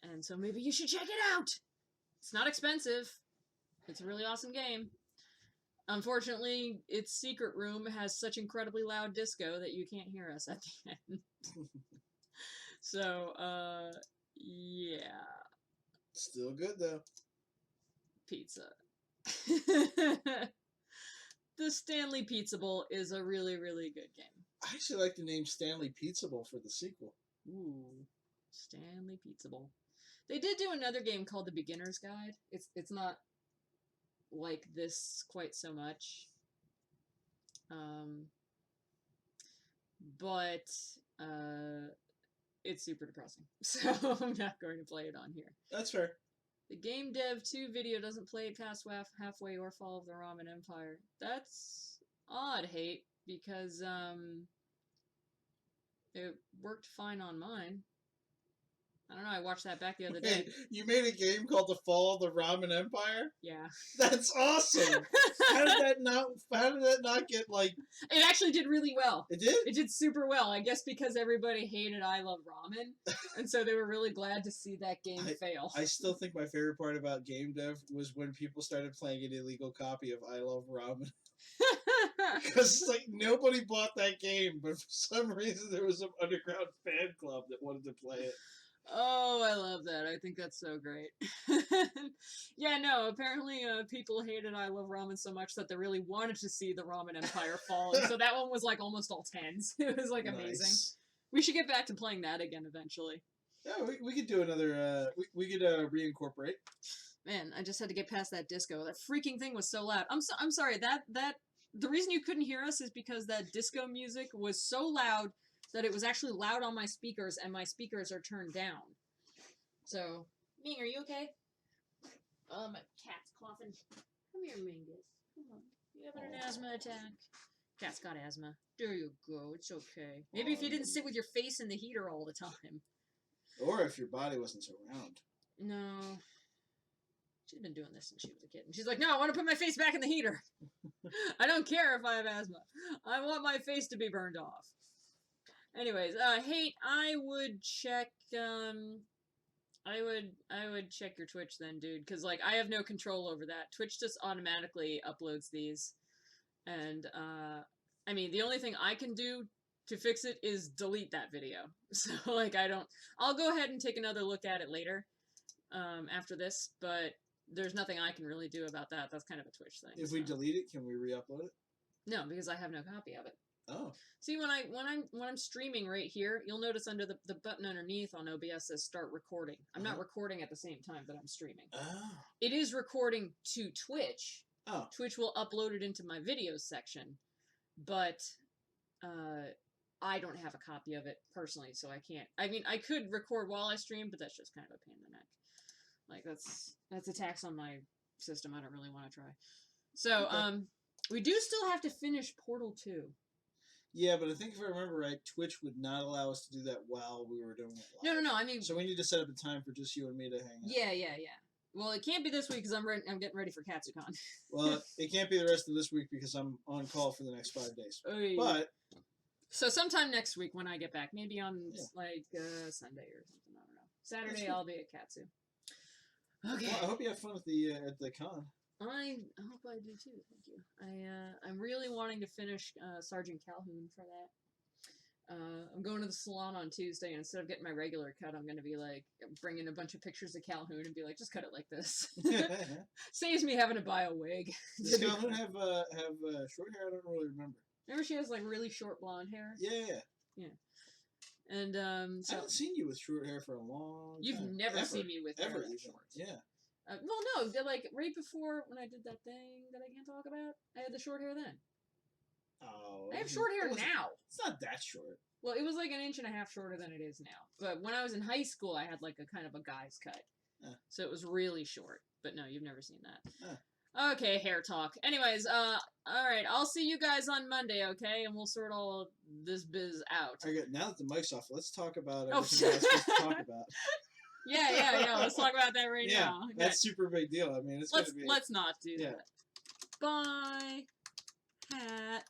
And so maybe you should check it out! It's not expensive. It's a really awesome game. Unfortunately, its secret room has such incredibly loud disco that you can't hear us at the end. So, yeah. Still good, though. Pizza. The Stanley Pizza Bowl is a really, really good game. I actually like the name Stanley Pizza Bowl for the sequel. Ooh, Stanley Pizza Bowl. They did do another game called The Beginner's Guide. It's not like this quite so much. But it's super depressing. So I'm not going to play it on here. That's fair. The Game Dev 2 video doesn't play it past halfway or Fall of the Ramen Empire. That's odd, Hate, because it worked fine on mine. I don't know, I watched that back the other day. You made a game called The Fall of the Ramen Empire? Yeah. That's awesome! How did that not get, like... It actually did really well. It did? It did super well, I guess because everybody hated I Love Ramen, and so they were really glad to see that game fail. I still think my favorite part about game dev was when people started playing an illegal copy of I Love Ramen. Because, like, nobody bought that game, but for some reason there was some underground fan club that wanted to play it. Oh, I love that. I think that's so great. Yeah, no, apparently people hated I Love Ramen so much that they really wanted to see the Ramen Empire fall, and so that one was, like, almost all tens. It was, like, amazing. Nice. We should get back to playing that again eventually. Yeah, we could do another, we could reincorporate. Man, I just had to get past that disco. That freaking thing was so loud. I'm sorry, the reason you couldn't hear us is because that disco music was so loud that it was actually loud on my speakers, and my speakers are turned down. So, Ming, are you okay? Oh, my cat's coughing. Come here, Mingus. Come on. You having an asthma attack? Cat's got asthma. There you go. It's okay. Maybe if you didn't sit with your face in the heater all the time. Or if your body wasn't so round. No. She's been doing this since she was a kid. And she's like, no, I want to put my face back in the heater. I don't care if I have asthma. I want my face to be burned off. Anyways, Hate, I would check, I would check your Twitch then, dude, because, like, I have no control over that. Twitch just automatically uploads these, and, I mean, the only thing I can do to fix it is delete that video. So, like, I'll go ahead and take another look at it later, after this, but there's nothing I can really do about that. That's kind of a Twitch thing. If we delete it, can we re-upload it? No, because I have no copy of it. Oh. See, when I'm streaming right here, you'll notice under the button underneath on OBS says start recording. I'm not recording at the same time that I'm streaming. Oh. It is recording to Twitch. Oh. Twitch will upload it into my videos section, but I don't have a copy of it personally, so I can't. I mean, I could record while I stream, but that's just kind of a pain in the neck. Like, that's a tax on my system I don't really want to try. So, okay. We do still have to finish Portal 2. Yeah, but I think if I remember right, Twitch would not allow us to do that while we were doing it live. No, I mean... So we need to set up a time for just you and me to hang out. Yeah. Well, it can't be this week because I'm getting ready for Katsucon. Well, it can't be the rest of this week because I'm on call for the next 5 days. Oy. But... So sometime next week when I get back, maybe on, like, Sunday or something, I don't know. Saturday I'll be at Katsu. Okay. Well, I hope you have fun at the con. I hope I do too. Thank you. I'm really wanting to finish Sergeant Calhoun for that. I'm going to the salon on Tuesday, and instead of getting my regular cut, I'm going to be like bringing a bunch of pictures of Calhoun and be like, just cut it like this. Saves me having to buy a wig. Does Calhoun have short hair? I don't really remember. Remember she has like really short blonde hair? Yeah. And I so haven't seen you with short hair for a long you've time. never Ever. seen me with hair Ever that even. short. Yeah. Well, no, like right before when I did that thing that I can't talk about, I had the short hair then. Oh. I have short hair now. It's not that short. Well, it was like 1.5 inches shorter than it is now. But when I was in high school, I had like a kind of a guy's cut. So it was really short. But no, you've never seen that. Okay, hair talk. Anyways, all right, I'll see you guys on Monday, okay? And we'll sort all this biz out. All right, now that the mic's off, let's talk about Oh, everything we're supposed to talk about. Yeah. Let's talk about that right now. Okay. That's super big deal. I mean, it's gonna be. Let's not do that. Bye, hat.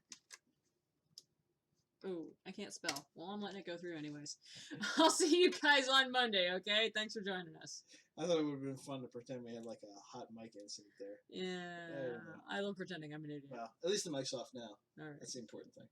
Ooh, I can't spell. Well, I'm letting it go through anyways. I'll see you guys on Monday, okay? Thanks for joining us. I thought it would have been fun to pretend we had like a hot mic incident there. Yeah, I love pretending I'm an idiot. Well, at least the mic's off now. All right. That's the important thing.